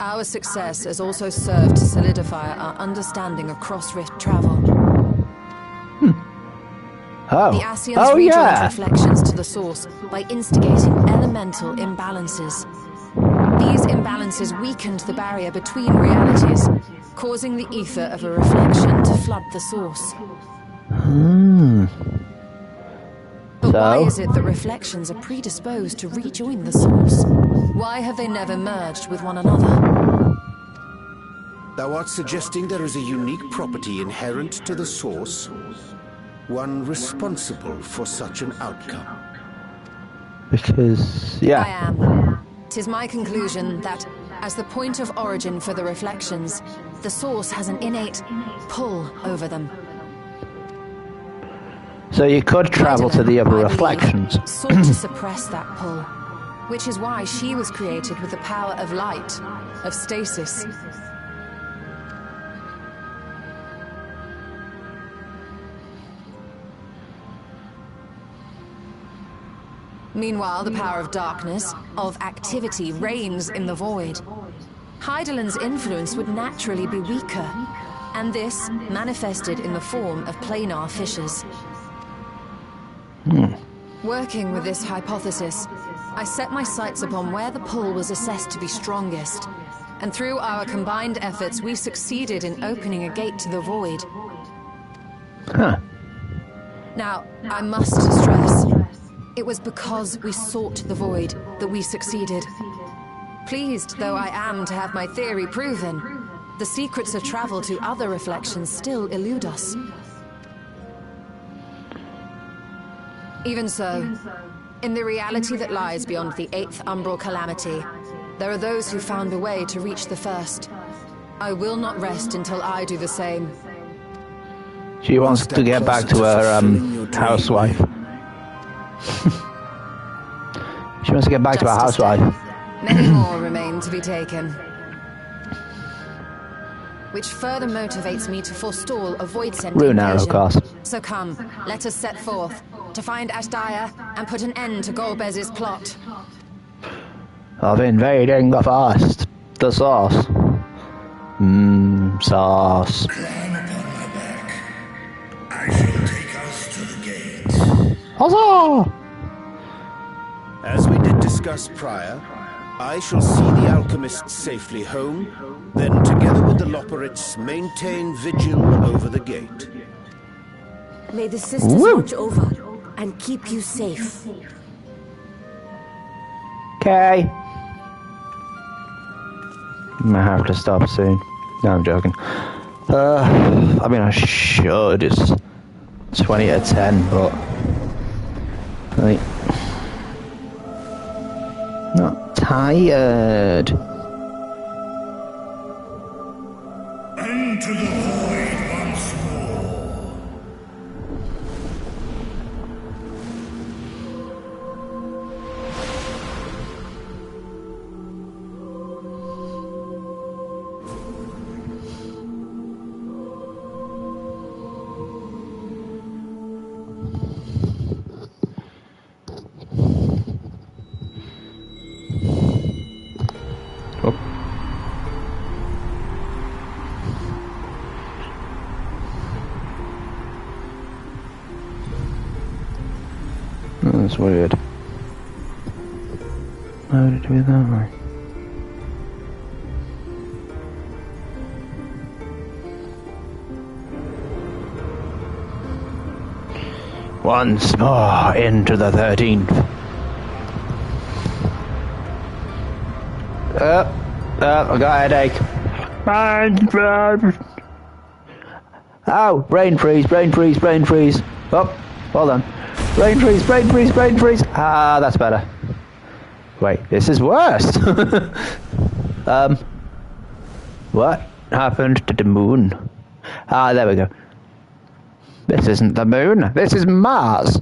Our success has also served to solidify our understanding of cross-rift travel. Oh. The Ascians rejoined reflections to the source by instigating elemental imbalances. These imbalances weakened the barrier between realities, causing the ether of a reflection to flood the source. But why is it that reflections are predisposed to rejoin the source? Why have they never merged with one another? Thou art suggesting there is a unique property inherent to the source, one responsible for such an outcome. Because, yeah. I am. 'Tis my conclusion that, as the point of origin for the reflections, the source has an innate pull over them. So you could travel to the other reflections. Sought to suppress that pull, which is why she was created with the power of light, of stasis. Meanwhile, the power of darkness, of activity, reigns in the void. Heidelin's influence would naturally be weaker, and this manifested in the form of planar fissures. Working with this hypothesis, I set my sights upon where the pull was assessed to be strongest, and through our combined efforts we succeeded in opening a gate to the void. Now, I must stress, it was because we sought the void that we succeeded. Pleased though I am to have my theory proven, the secrets of travel to other reflections still elude us. Even so, in the reality that lies beyond the 8th umbral calamity, there are those who found a way to reach the first. I will not rest until I do the same. She wants to get back to her housewife. She wants to get back to her housewife. Many more remain to be taken. Which further motivates me to forestall a void-sent invasion. So come, let us set forth, to find Ashdaya and put an end to Golbez's plot. Of invading the first. The sauce. Sauce. Climb upon my back. I shall take us to the gate. Huzzah! As we did discuss prior, I shall see the alchemists safely home, then together with the Loperites maintain vigil over the gate. May the sisters watch over and keep you safe. Okay. I have to stop soon. No, I'm joking. I mean, I should. It's 20 to 10, but like, not tired. Into the void once more. That's weird. Why would it do it that way? Once more into the 13th. I got a headache. Oh, brain freeze. Oh, hold on. Brain freeze. Ah, that's better. Wait, this is worse. What happened to the moon? Ah, there we go. This isn't the moon. This is Mars.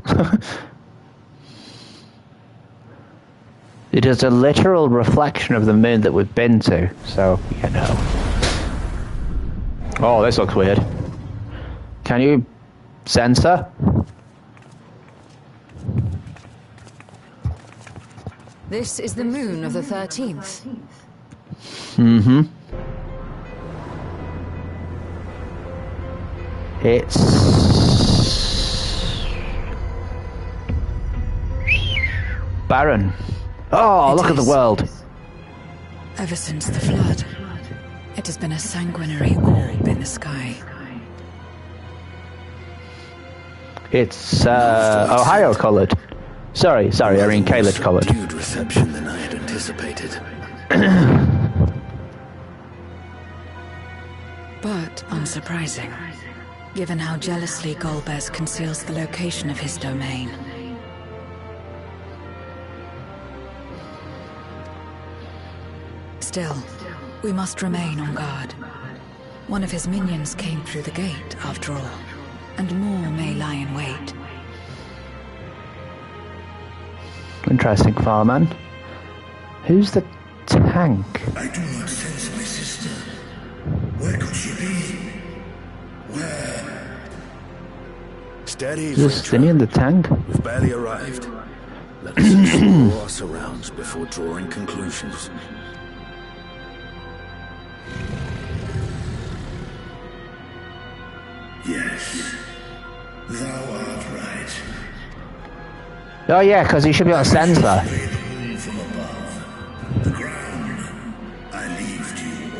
It is a literal reflection of the moon that we've been to, so, you know. Oh, this looks weird. Can you censor? This is the moon of the 13th. Mm-hmm. It's barren. Oh, look at the world. Ever since the flood, it has been a sanguinary orb in the sky. It's Ohio colored. Sorry, I mean Caleb colored. Subdued reception than I had anticipated. But unsurprising, given how jealously Golbez conceals the location of his domain. Still, we must remain on guard. One of his minions came through the gate, after all, and more may lie in wait. Interesting, Farman. Who's the tank? I do not sense my sister. Where could she be? Where? Steady, Is Vinny in the tank? We've barely arrived. Let us explore our surrounds before drawing conclusions. Yes, thou art right. Oh yeah, because he should be able to censor. From above, the ground, I leave to you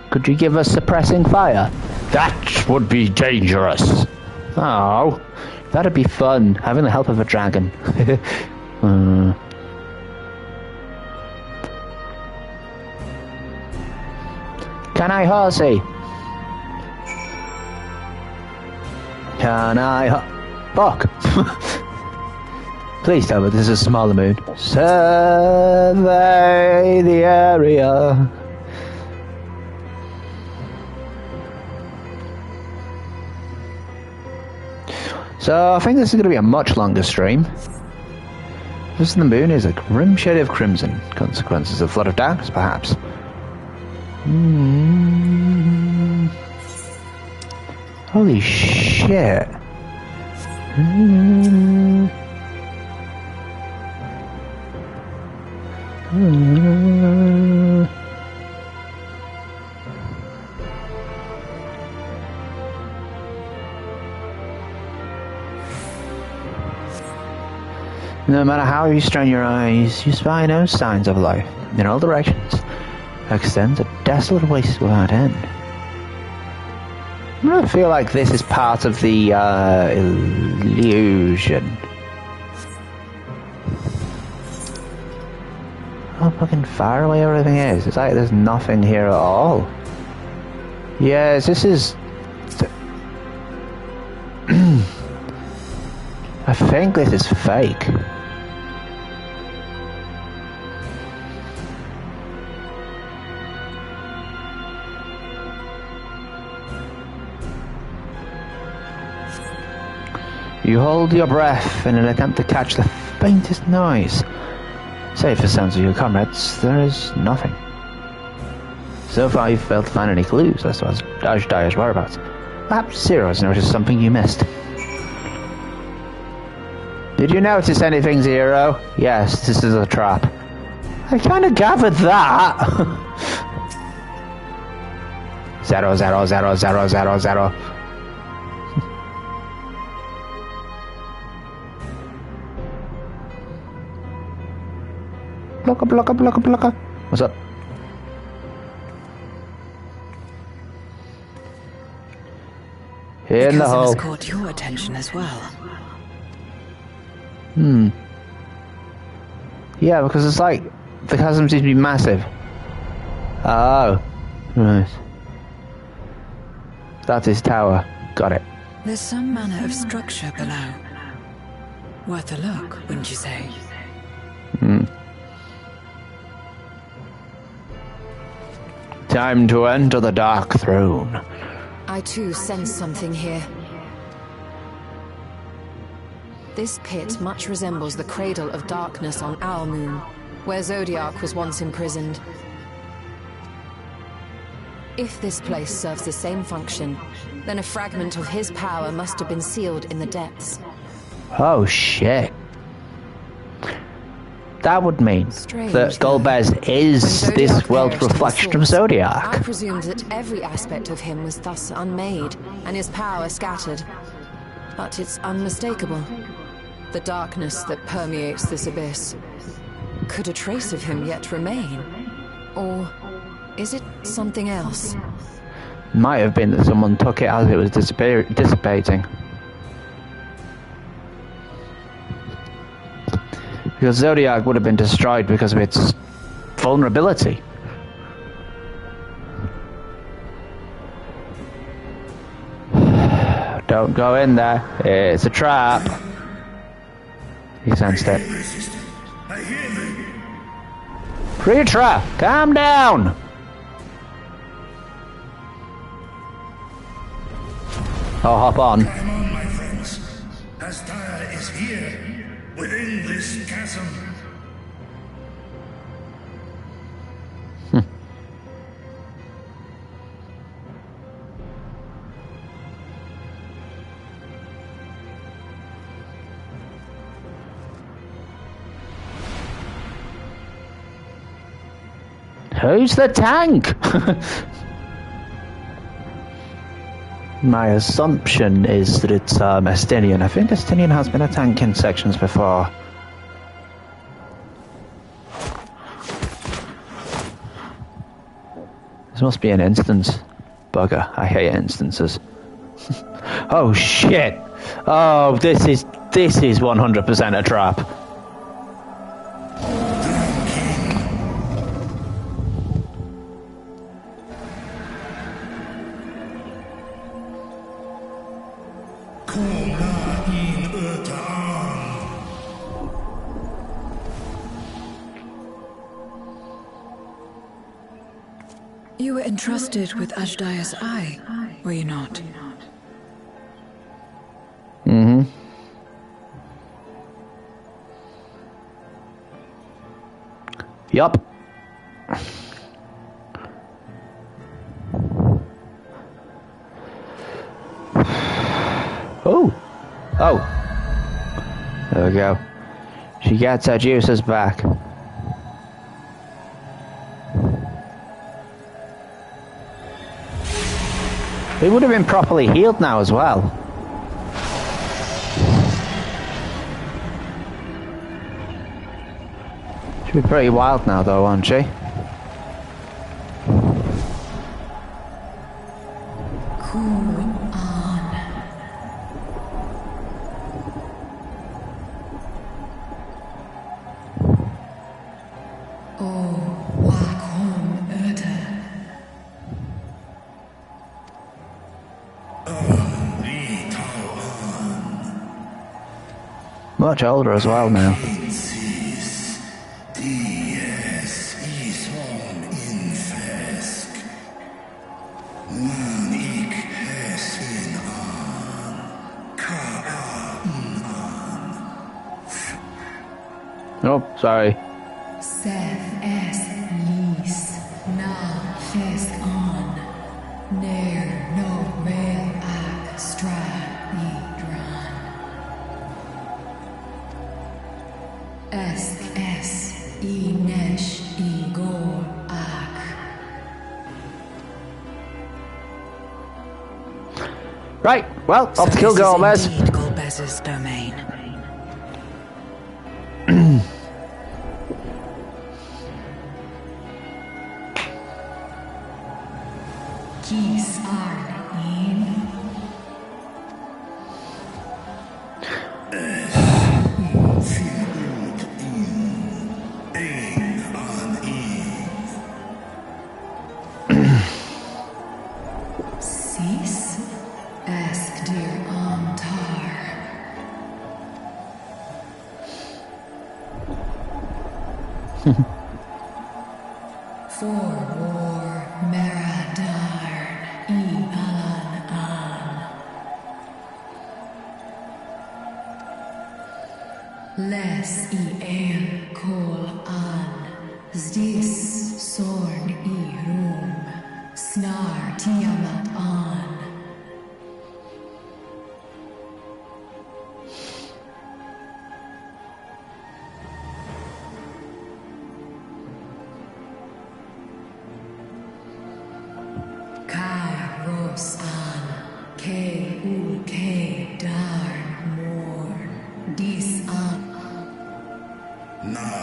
all. Could you give us suppressing fire? That would be dangerous. Oh, that'd be fun, having the help of a dragon. Can I horsey? Can I fuck? Please tell me this is a smaller moon. Survey the area. So I think this is going to be a much longer stream. This is the moon is a grim shade of crimson. Consequences of flood of darkness, perhaps. Holy shit. No matter how you strain your eyes, you spy no signs of life. In all directions extends a desolate waste without end. I feel like this is part of the illusion. How fucking far away everything is. It's like there's nothing here at all. Yes, this is... I think this is fake. You hold your breath in an attempt to catch the faintest noise. Save for the sounds of your comrades, there is nothing. So far you've failed to find any clues as to Ashdire's whereabouts. Perhaps Zero has noticed something you missed. Did you notice anything, Zero? Yes, this is a trap. I kind of gathered that. 0, 0, 0, 0, 0, 0. What's up? In the hole. Has caught your attention as well. Yeah, because it's like the chasm seems to be massive. Oh, right. That's his tower. Got it. There's some manner of structure below. Worth a look, wouldn't you say? Time to enter the Dark Throne. I too sense something here. This pit much resembles the Cradle of Darkness on our moon, where Zodiac was once imprisoned. If this place serves the same function, then a fragment of his power must have been sealed in the depths. Oh shit. That would mean that Golbez is this world's reflection of Zodiac. I presumed that every aspect of him was thus unmade, and his power scattered. But it's unmistakable. The darkness that permeates this abyss. Could a trace of him yet remain? Or is it something else? Might have been that someone took it as it was dissipating. Because Zodiac would have been destroyed because of its vulnerability. Don't go in there. It's a trap. He sensed it. Pre-trap! Calm down! I'll hop on. Come on, my friends. Astara is here, within this chasm. Who's the tank? My assumption is that it's Estinian. I think Estinian has been a tank in sections before. This must be an instance. Bugger, I hate instances. Oh shit! Oh, this is 100% a trap. You were entrusted with Ajdaya's eye, were you not? Mm-hmm. Yup. Oh. Oh. There we go. She gets her juices back. They would have been properly healed now as well. She'll be pretty wild now though, won't she? Much older as well now. Oh, sorry. Right, well, off to kill Golbez. Indeed Golbez's domain. Keys are in. Sis, ask dear Antar. For war, Meradar, Alan An. Les el kol an, zdis sorn rum, snar tiamat an. Kairos an, K darn morn, dis an.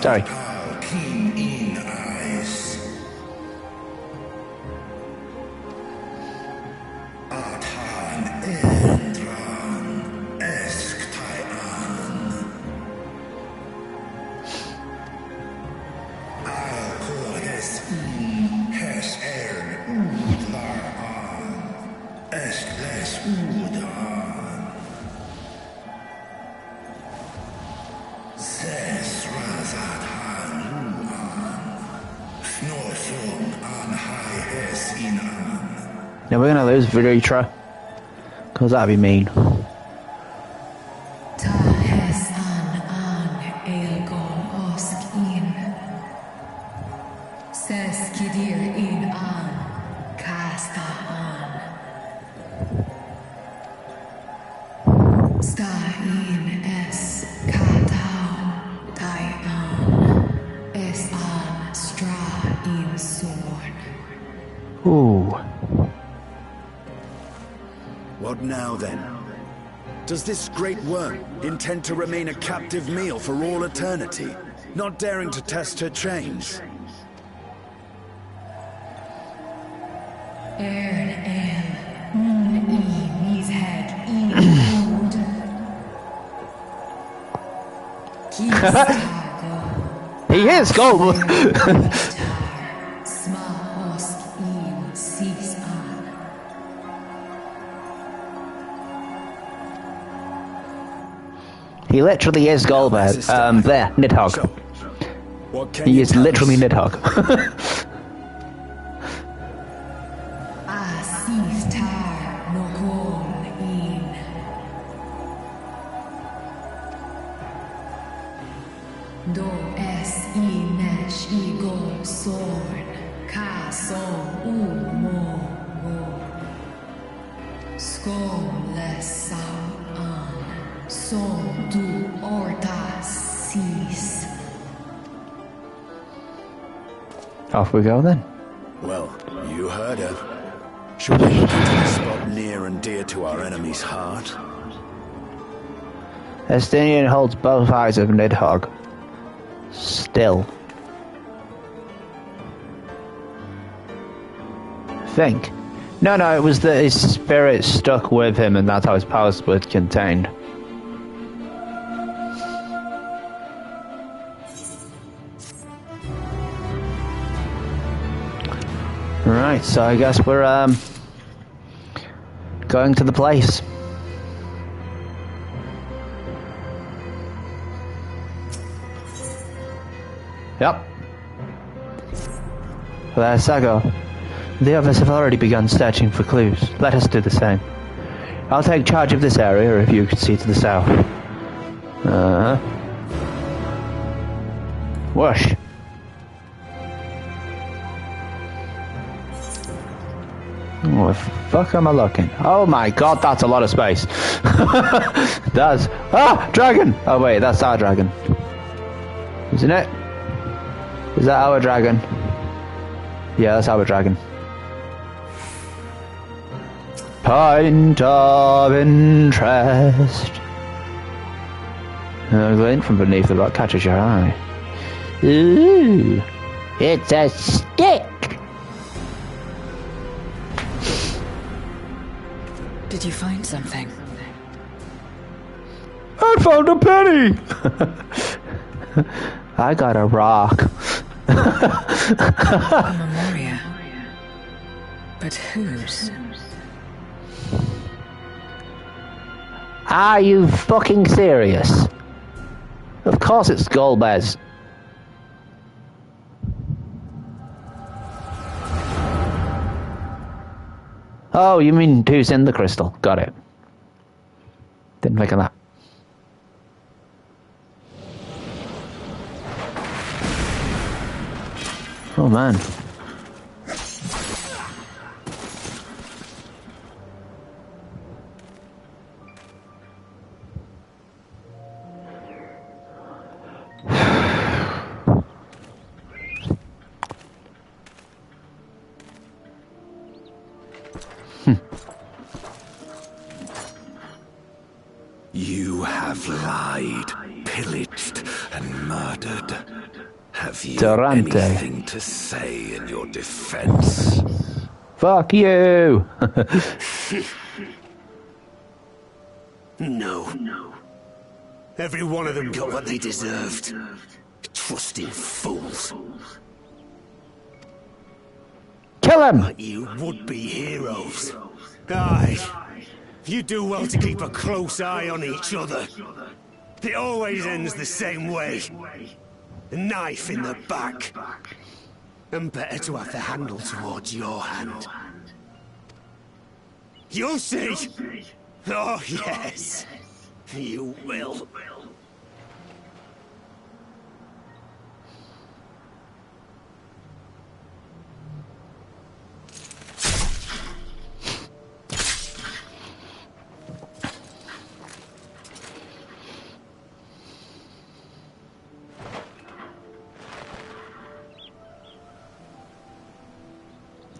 Sorry. King in eyes. Atan endran esktayan. Al kodes hes udlar an eskles udan. Ses razatan luan. Snorsum an high hes inan. Now we're gonna lose Vidritra, cause that'd be mean. Ta hes an elgon osk in. Ses kidir in an, kasta an. Sta in es katau tai an. Es an stra in sorn. Ooh. What now, then? Does this great worm intend to remain a captive meal for all eternity, not daring to test her chains? Ern el, mis head in wood. He is gold. Sma osk in sis an. He literally is Goldberg. There, Nidhogg. What can He you is tell literally us? Nidhogg. Asistar no kon in. Do es inesh igol sorn. Ka son mo go. Skom lesau an. Som du ortas sis. Off we go then. Well, you heard her. Should we look into a spot near and dear to our enemy's heart? Estinian holds both eyes of Nidhogg. Still. Think. No, it was that his spirit stuck with him and that's how his powers were contained. Right, so I guess we're going to the place. Yep. There's Sago. The others have already begun searching for clues. Let us do the same. I'll take charge of this area if you could see to the south. Whoosh. What the fuck am I looking? Oh my god, that's a lot of space. That's... Ah! Dragon! Oh wait, that's our dragon. Isn't it? Is that our dragon? Yeah, that's our dragon. Point of interest. A glint from beneath the rock catches your eye. Ooh, it's a stick. Did you find something? I found a penny! I got a rock. A memoria. But whose? Are you fucking serious? Of course it's Golbez. Oh, you mean who's in the crystal? Got it. Didn't think of that. Oh man. You have lied, pillaged, and murdered. Have you Durante. anything to say in your defense? Fuck you! No. Every one of them got what they deserved. Trusting fools. Kill him! But you would-be heroes. Aye. You do well to keep a close eye on each other. It always ends the same way. A knife in the back. And better to have the handle towards your hand. You'll see! Oh, yes. You will.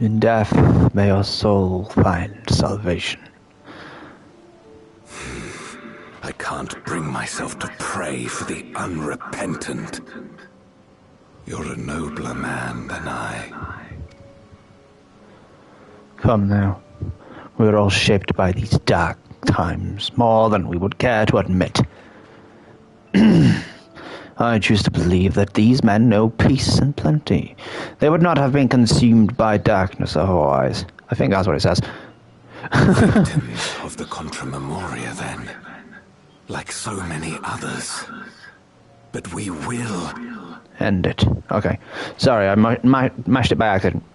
In death, may your soul find salvation. I can't bring myself to pray for the unrepentant. You're a nobler man than I. Come now. We're all shaped by these dark times, more than we would care to admit. I choose to believe that these men know peace and plenty. They would not have been consumed by darkness otherwise. I think that's what it says. Victims of the Contra Memoria, then. Like so many others. But we will. End it. Okay. Sorry, I mashed it by accident.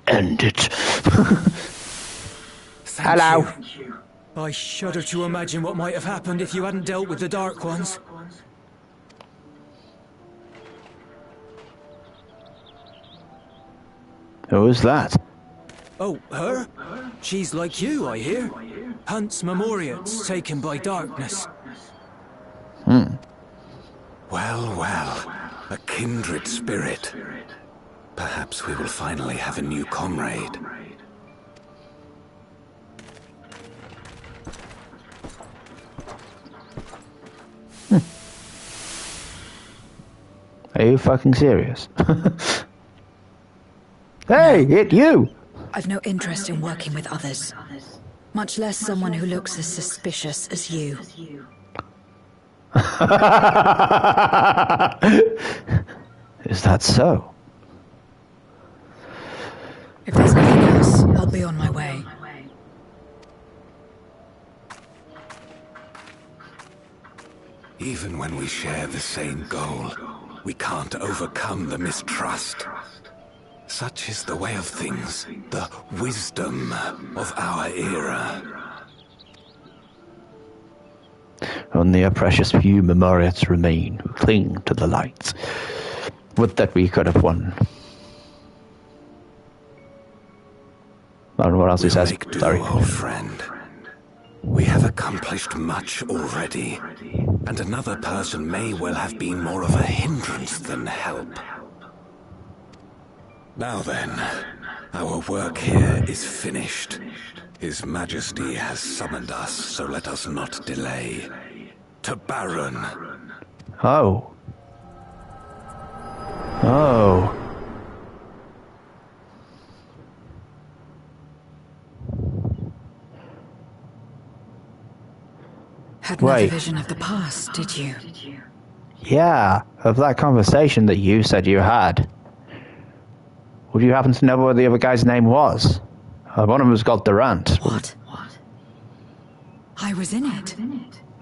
End it. Hello. I shudder to imagine what might have happened if you hadn't dealt with the Dark Ones. Who is that? Oh, her? She's like you, I hear. Hunts Memoriats taken by darkness. Hmm. Well, a kindred spirit. Perhaps we will finally have a new comrade. Are you fucking serious? Hey, it you! I've no interest in working with others. Much less someone who looks as suspicious as you. Is that so? If there's nothing else, I'll be on my way. Even when we share the same goal, we can't overcome the mistrust. Such is the way of things, the wisdom of our era. Only a precious few Memoriats remain who cling to the light. Would that we could have won. I don't know what else he says. Sorry. Old friend. We have accomplished much already, and another person may well have been more of a hindrance than help. Now then, our work here is finished. His Majesty has summoned us, so let us not delay. To Baron. Oh. Oh. Had another vision of the past, did you? Yeah, of that conversation that you said you had. Would you happen to know what the other guy's name was? One of them was called Durant. What? I was in it.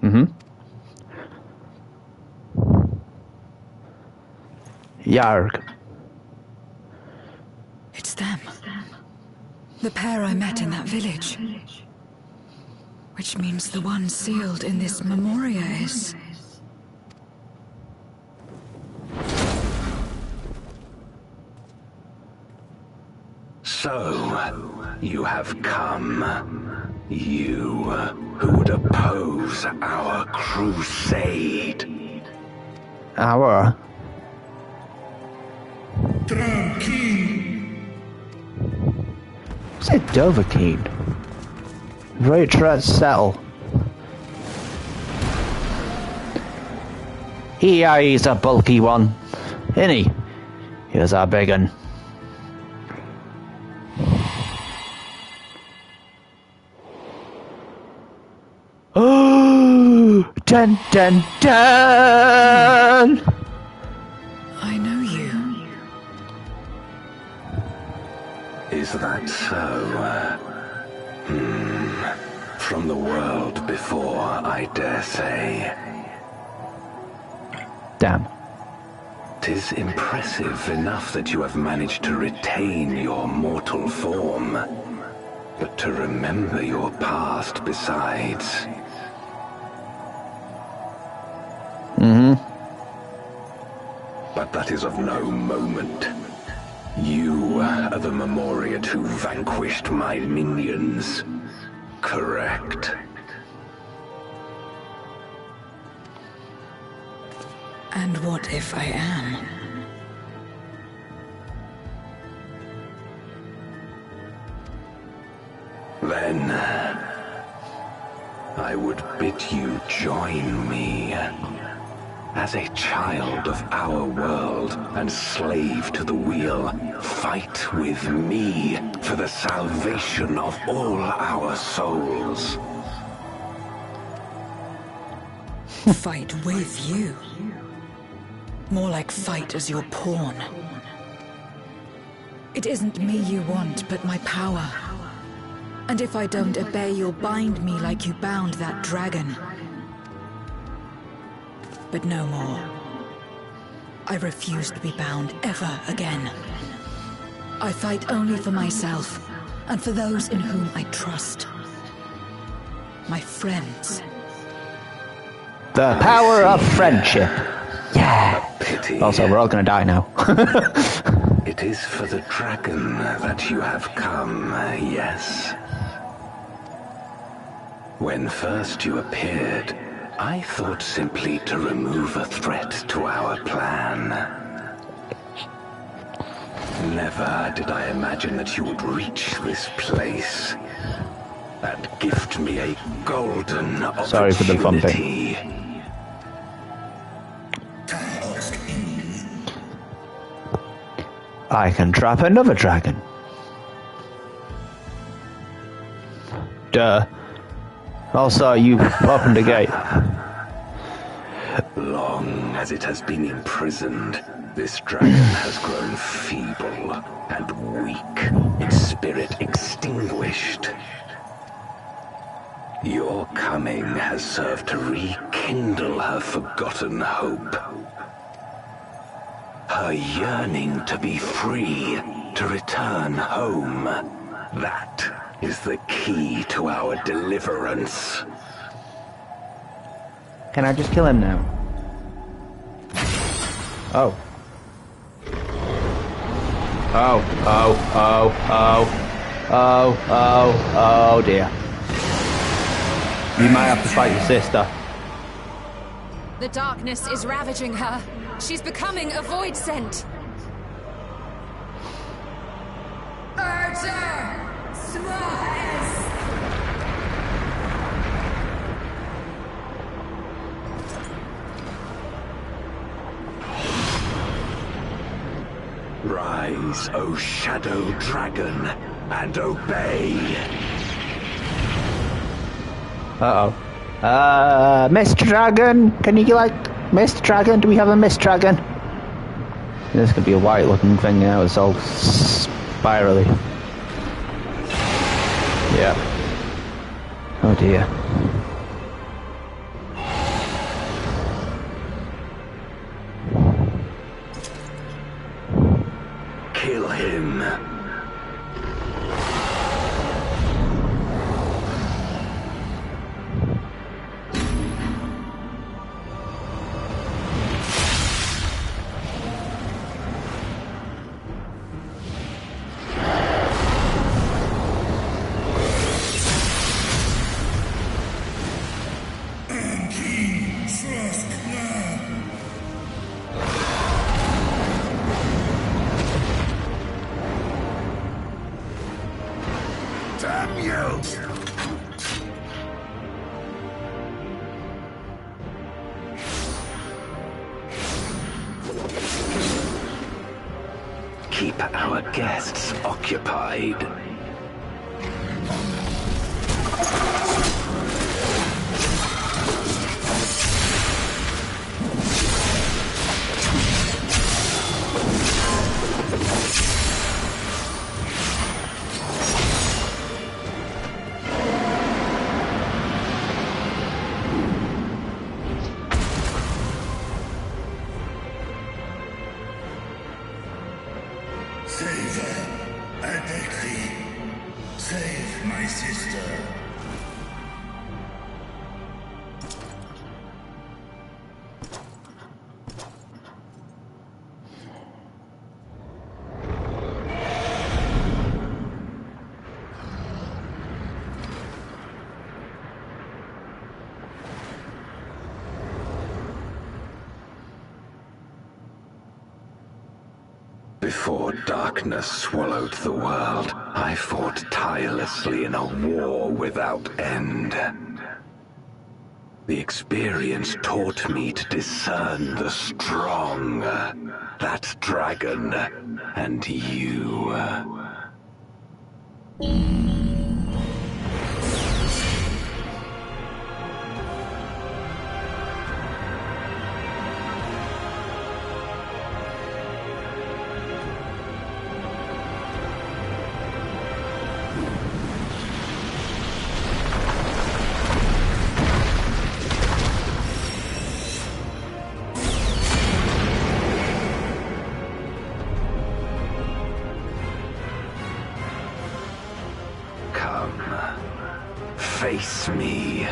Mm-hmm. Yarg. It's them. The pair I met in that village. Which means the one sealed in this memoria is... So, you have come. You who would oppose our crusade. Our? Say Dovahkiin. Right, try to settle. He's a bulky one. Isn't he? Here's our big one. Oh, dun dun dun! I know you. Is that so? From the world before, I dare say. Damn. 'Tis impressive enough that you have managed to retain your mortal form, but to remember your past besides. But that is of no moment. You are the Memoriat who vanquished my minions. Correct. And what if I am? Then I would bid you join me. As a child of our world and slave to the wheel, fight with me for the salvation of all our souls. Fight with you? More like fight as your pawn. It isn't me you want, but my power. And if I don't obey, you'll bind me like you bound that dragon. But no more. I refuse to be bound ever again. I fight only for myself, and for those in whom I trust. My friends. The power of friendship. Yeah. A pity. Also, we're all gonna die now. It is for the dragon that you have come, yes? When first you appeared, I thought simply to remove a threat to our plan. Never did I imagine that you would reach this place and gift me a golden opportunity. Sorry for the thumping. I can trap another dragon. Duh. Also, you opened the gate. Long as it has been imprisoned, this dragon has grown feeble and weak, its spirit extinguished. Your coming has served to rekindle her forgotten hope. Her yearning to be free, to return home. That is the key to our deliverance. Can I just kill him now? Oh. Oh dear. You might have to fight your sister. The darkness is ravaging her. She's becoming a void scent. Archer! Smash! Rise, O shadow dragon, and obey. Uh-oh. Mist Dragon? Can you, like, Mist Dragon? Do we have a Mist Dragon? This could be a white looking thing now, it's all spirally. Yeah. Oh dear. Kill him. Damn you! Keep our guests occupied. Save her, I decree. Save my sister. Before darkness swallowed the world, I fought tirelessly in a war without end. The experience taught me to discern the strong, that dragon, and you. Face me.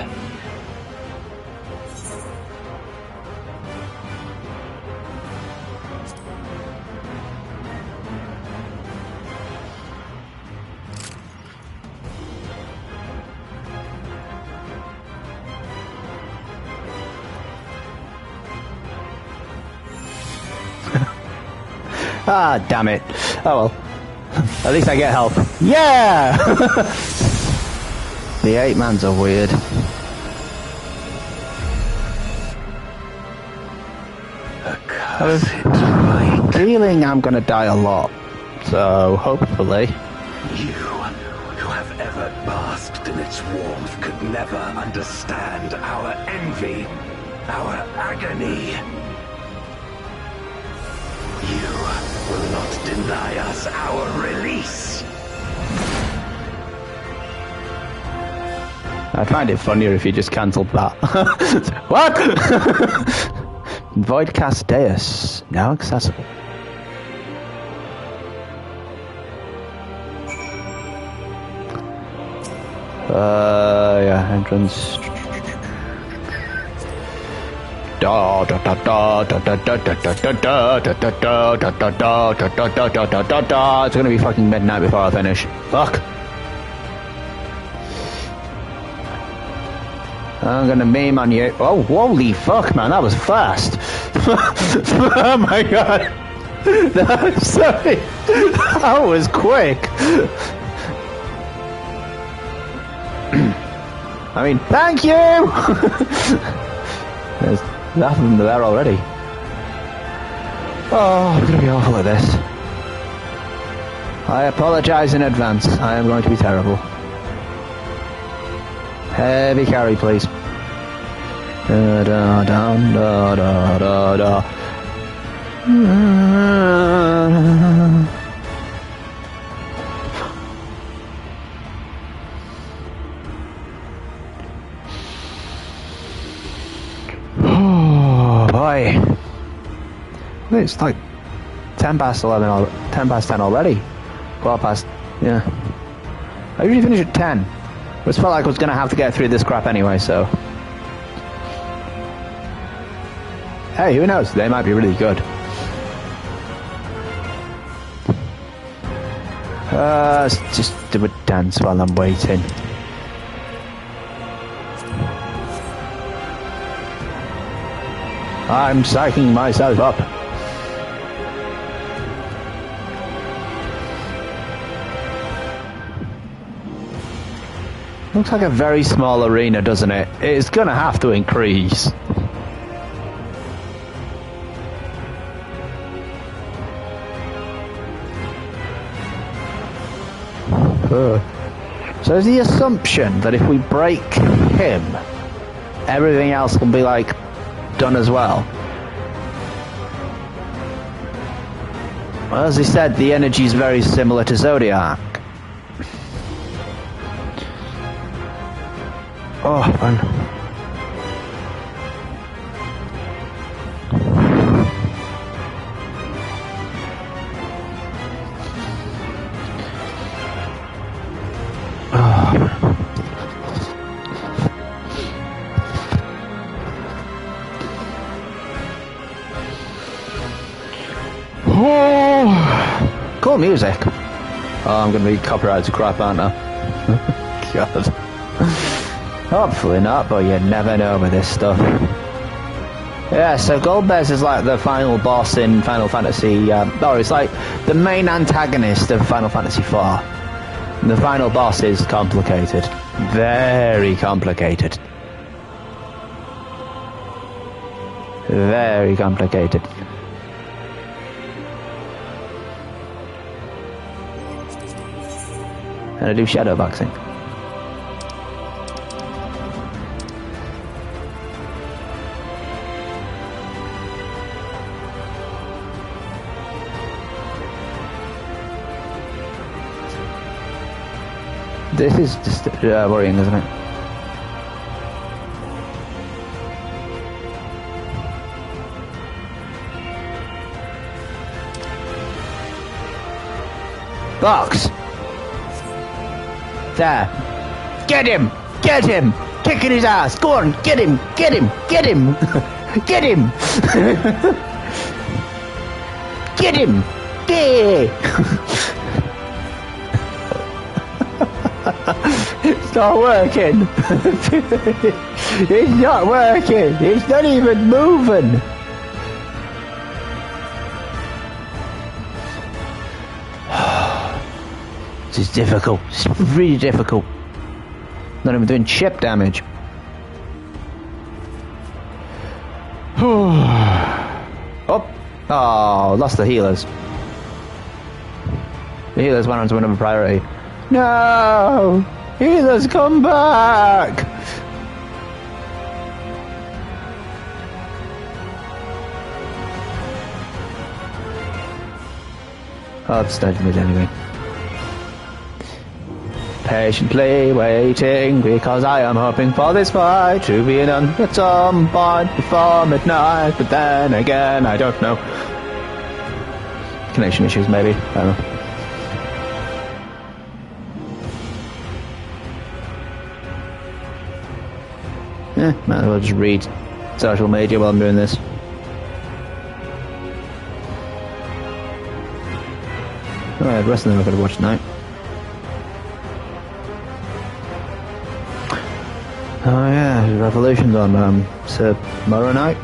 Ah, damn it. Oh well. At least I get help. Yeah! The 8-mans are weird. I have a feeling I'm gonna die a lot. So, hopefully. You, who have ever basked in its warmth, could never understand our envy, our agony. You will not deny us our release. I'd find it funnier if you just cancelled that. What? Voidcast Deus, now accessible. Yeah, entrance. Da da da da da da da da da da da da da da da da da da da da. It's gonna be fucking midnight before I finish. Fuck. I'm gonna meme on you. Oh, holy fuck, man, that was fast. Oh my god. No, sorry. That was quick. I mean, thank you! There's half of them there already. Oh, I'm gonna be awful at this. I apologize in advance. I am going to be terrible. Heavy carry, please. Da da da da da da da. Oh boy. It's like 10 past 11 or 10 past 10 already. 12 past, yeah. I usually finish at 10. I just felt like I was going to have to get through this crap anyway, so. Hey, who knows? They might be really good. Let's just do a dance while I'm waiting. I'm psyching myself up. Looks like a very small arena, doesn't it? It's gonna have to increase. So is the assumption that if we break him, everything else will be like done as well? Well, as he said, the energy is very similar to Zodiac. Oh, man. Oh, cool music. Oh, I'm gonna be copyrighted crap, aren't I? God. Hopefully not, but you never know with this stuff. Yeah, so Goldbears is like the final boss in Final Fantasy, or it's like the main antagonist of Final Fantasy IV. The final boss is complicated. Very complicated. Very complicated. And I do shadow boxing. This is just worrying, isn't it? Box! There. Get him! Get him! Kicking his ass! Go on! Get him! Get him! Get him! Get him! Get him! Yeah! It's not working. It's not working. It's not even moving. This is difficult. It's really difficult. Not even doing chip damage. Oh, lost the healers. The healers went on to another priority. No! Healers, come back! Oh, it's starting to anyway. Patiently waiting because I am hoping for this fight to be done at some point before midnight, but then again, I don't know. Connection issues, maybe. I don't know. Might as well just read social media while I'm doing this. Alright, the rest of them I've got to watch tonight. Oh yeah, Revolution's on tomorrow night.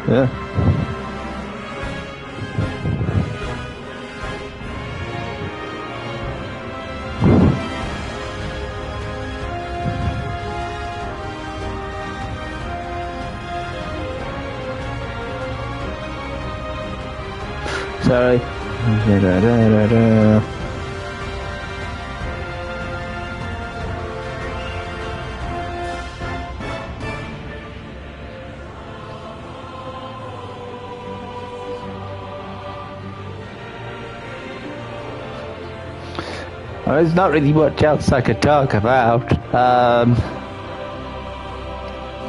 Yeah. Sorry. Well, there's not really much else I could talk about.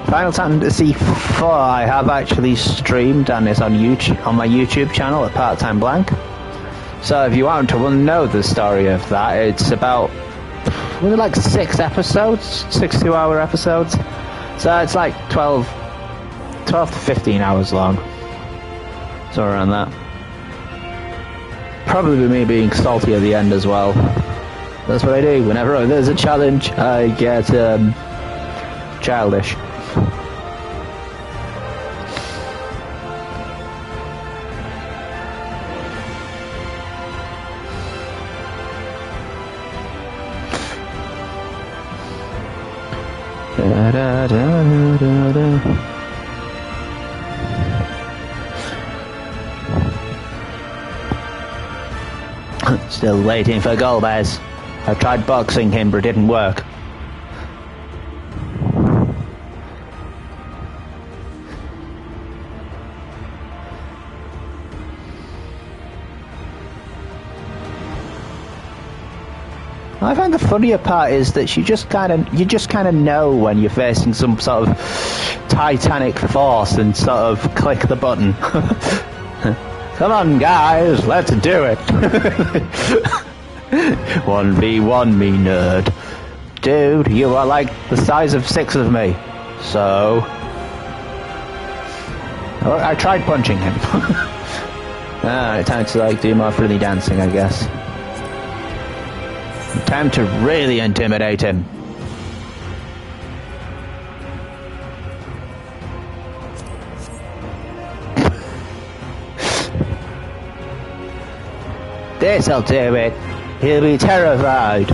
Final Fantasy IV I have actually streamed and it's on YouTube, on my YouTube channel at Part-Time Blank. So if you want to know the story of that, it's about, was it like 6 episodes? 6 2-hour episodes? So it's like 12 to 15 hours long. So around that. Probably me being salty at the end as well. That's what I do. Whenever there's a challenge, I get childish. Da, da, da, da, da. Still waiting for Golbez. I tried boxing him, but it didn't work. I find the funnier part is that you just kind of know when you're facing some sort of titanic force and sort of click the button. Come on, guys, let's do it. 1v1 me, nerd. Dude, you are like the size of 6 of me. So... Oh, I tried punching him. Alright, time to like do more frilly dancing, I guess. Time to really intimidate him. This'll do it. He'll be terrified.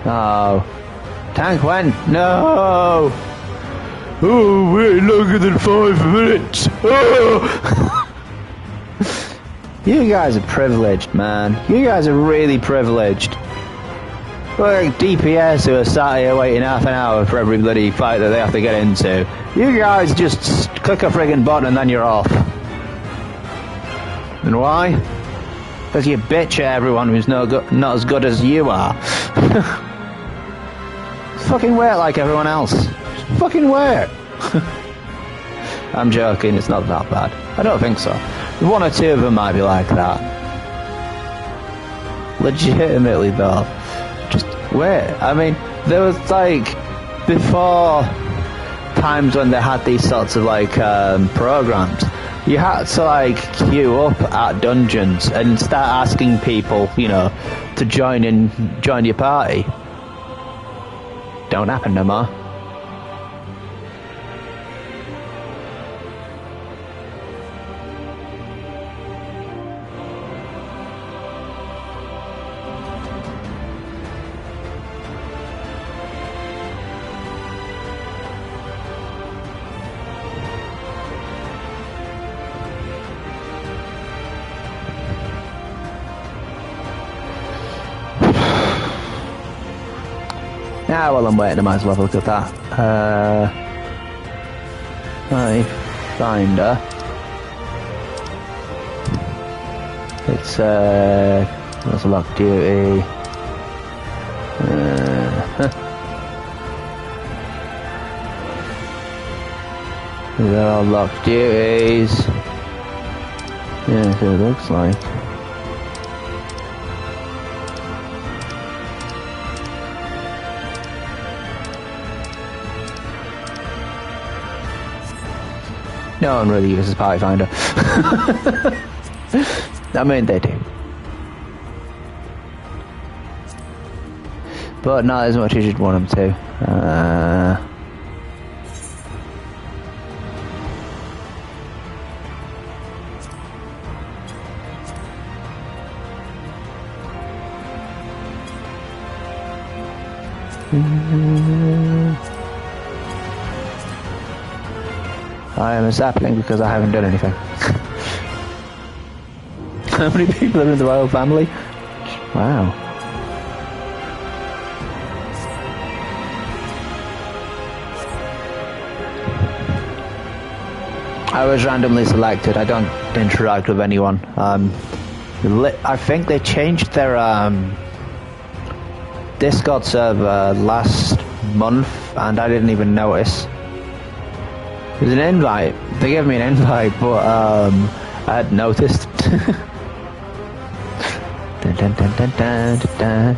Oh. Tank went. No! Oh, wait longer than 5 minutes. Oh! You guys are privileged, man. You guys are really privileged. We're like DPS who are sat here waiting half an hour for every bloody fight that they have to get into. You guys just click a friggin' button and then you're off. And why? Because you bitch at everyone who's not as good as you are. Fucking wear it like everyone else. Just fucking wear it. I'm joking, it's not that bad. I don't think so. 1 or 2 of them might be like that. Legitimately though. Just wear it. I mean, there was like, before times when they had these sorts of like programs, you had to like queue up at dungeons and start asking people, you know, to join your party. Don't happen no more. Now, while I'm waiting, I might as well look at that. I find her. It's that's a lock duty. These are all locked duties. Yeah, so it looks like. No one really uses Party Finder. I mean, they do. But not as much as you'd want them to. I am a sapling because I haven't done anything. How many people are in the royal family? Wow. I was randomly selected. I don't interact with anyone. I think they changed their Discord server last month, and I didn't even notice. There's an invite. They gave me an invite, but I hadn't noticed. Dun, dun, dun, dun, dun, dun.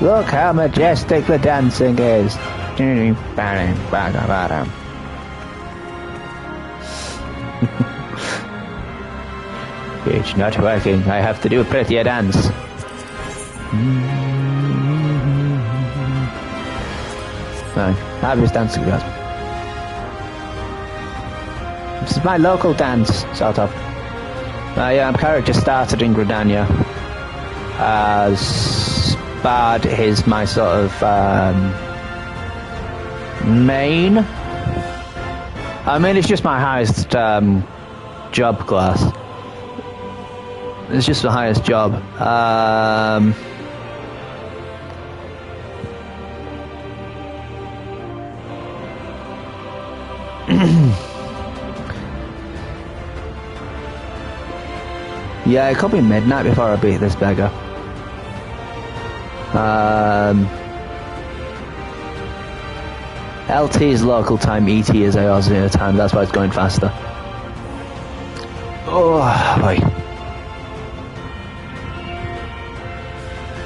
Look how majestic the dancing is. It's not working. I have to do a prettier dance. No, have this dancing class. This is my local dance, sort of. My character started in Gridania as Bard is my sort of main. I mean, it's just my highest job class. It's just the highest job. Yeah, it could be midnight before I beat this beggar. LT is local time, ET is Aussie time, that's why it's going faster. Oh, boy.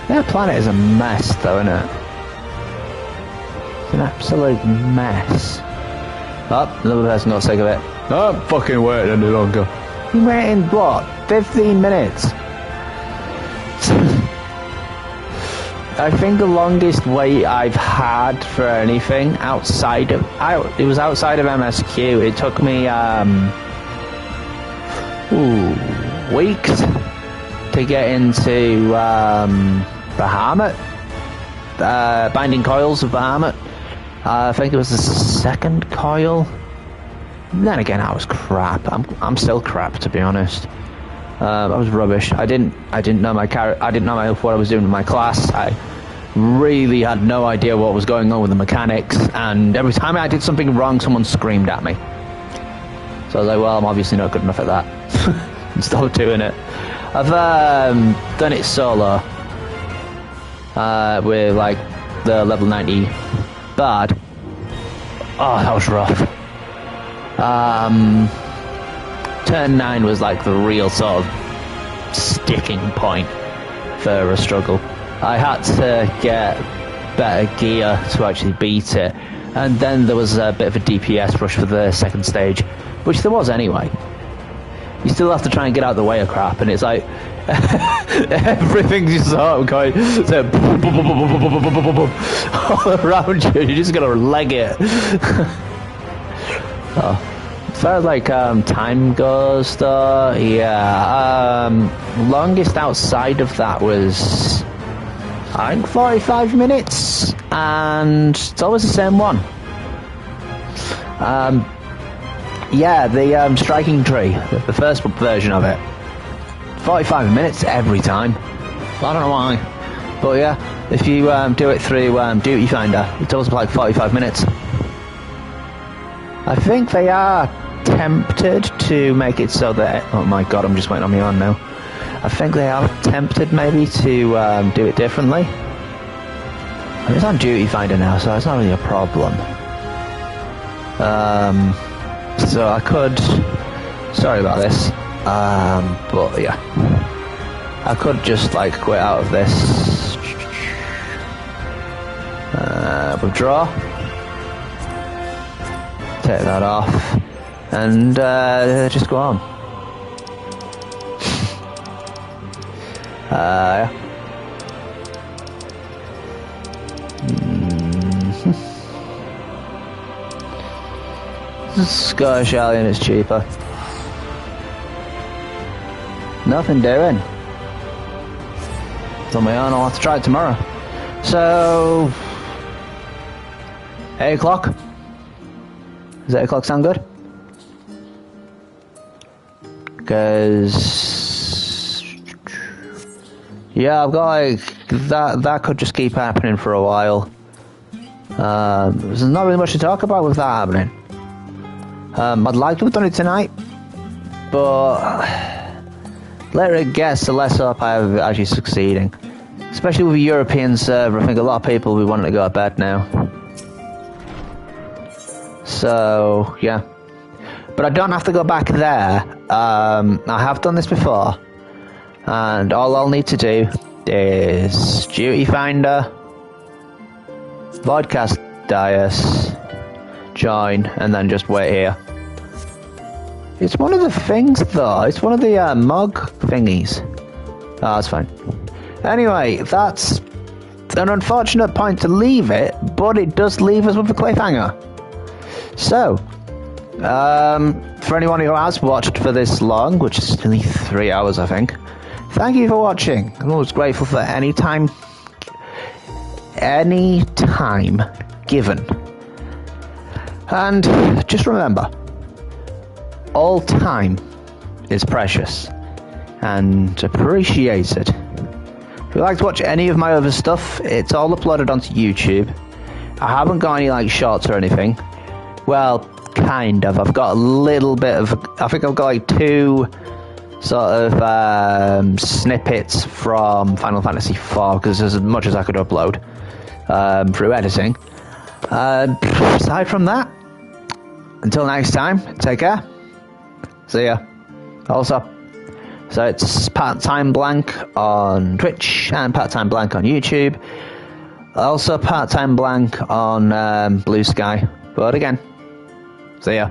Their planet is a mess, though, isn't it? It's an absolute mess. Oh, another person got sick of it. I'm fucking waiting any longer. You waiting, what, 15 minutes? I think the longest wait I've had for anything outside of... it was outside of MSQ. It took me, weeks to get into, Bahamut. Binding Coils of Bahamut. I think it was the second coil. Then again, I was crap. I'm still crap, to be honest. I was rubbish. I didn't know my character. I didn't know what I was doing with my class. I really had no idea what was going on with the mechanics. And every time I did something wrong, someone screamed at me. So I was like, well, I'm obviously not good enough at that. And stopped doing it. I've done it solo with like the level 90 Bard. Oh, that was rough. Turn 9 was like the real sort of sticking point for a struggle. I had to get better gear to actually beat it, and then there was a bit of a DPS rush for the second stage, which there was anyway. You still have to try and get out of the way of crap, and it's like everything's just sort of going so all around you. You just gotta leg it. Oh. As far as like time goes though, yeah, longest outside of that was I think 45 minutes, and it's always the same one. Yeah, the striking tree, the first version of it, 45 minutes every time. I don't know why, but yeah, if you do it through Duty Finder, it's always like 45 minutes. I think they are tempted to make it so that... Oh my god, I'm just waiting on my own now. I think they are tempted maybe to do it differently. It's on Duty Finder now, so it's not really a problem. So I could... Sorry about this. But yeah. I could just like quit out of this. Withdraw. Take that off. And just go on. Yeah. Scottish Alien is cheaper. Nothing doing. It's on my own, I'll have to try it tomorrow. So... 8 o'clock? Does 8 o'clock sound good? Because... yeah, I've got like... That could just keep happening for a while. There's not really much to talk about with that happening. I'd like to have done it tonight, but later it gets, the less up I have actually succeeding. Especially with a European server, I think a lot of people will be wanting to go to bed now. So, yeah. But I don't have to go back there. I have done this before. And all I'll need to do is Duty Finder, Vodcast Dias, join, and then just wait here. It's one of the things though, it's one of the mug thingies. Oh, that's fine. Anyway, that's an unfortunate point to leave it, but it does leave us with a cliffhanger. So, for anyone who has watched for this long, which is nearly 3 hours I think, thank you for watching. I'm always grateful for any time given. And just remember, all time is precious and appreciated. If you'd like to watch any of my other stuff, it's all uploaded onto YouTube. I haven't got any like shorts or anything. Well, kind of. I've got a little bit of, I think I've got like 2 sort of snippets from Final Fantasy IV, because there's as much as I could upload through editing. Aside from that, until next time, take care. See ya. Also, so it's Part-Time Blank on Twitch and Part-Time Blank on YouTube. Also Part-Time Blank on Blue Sky. But again, see ya.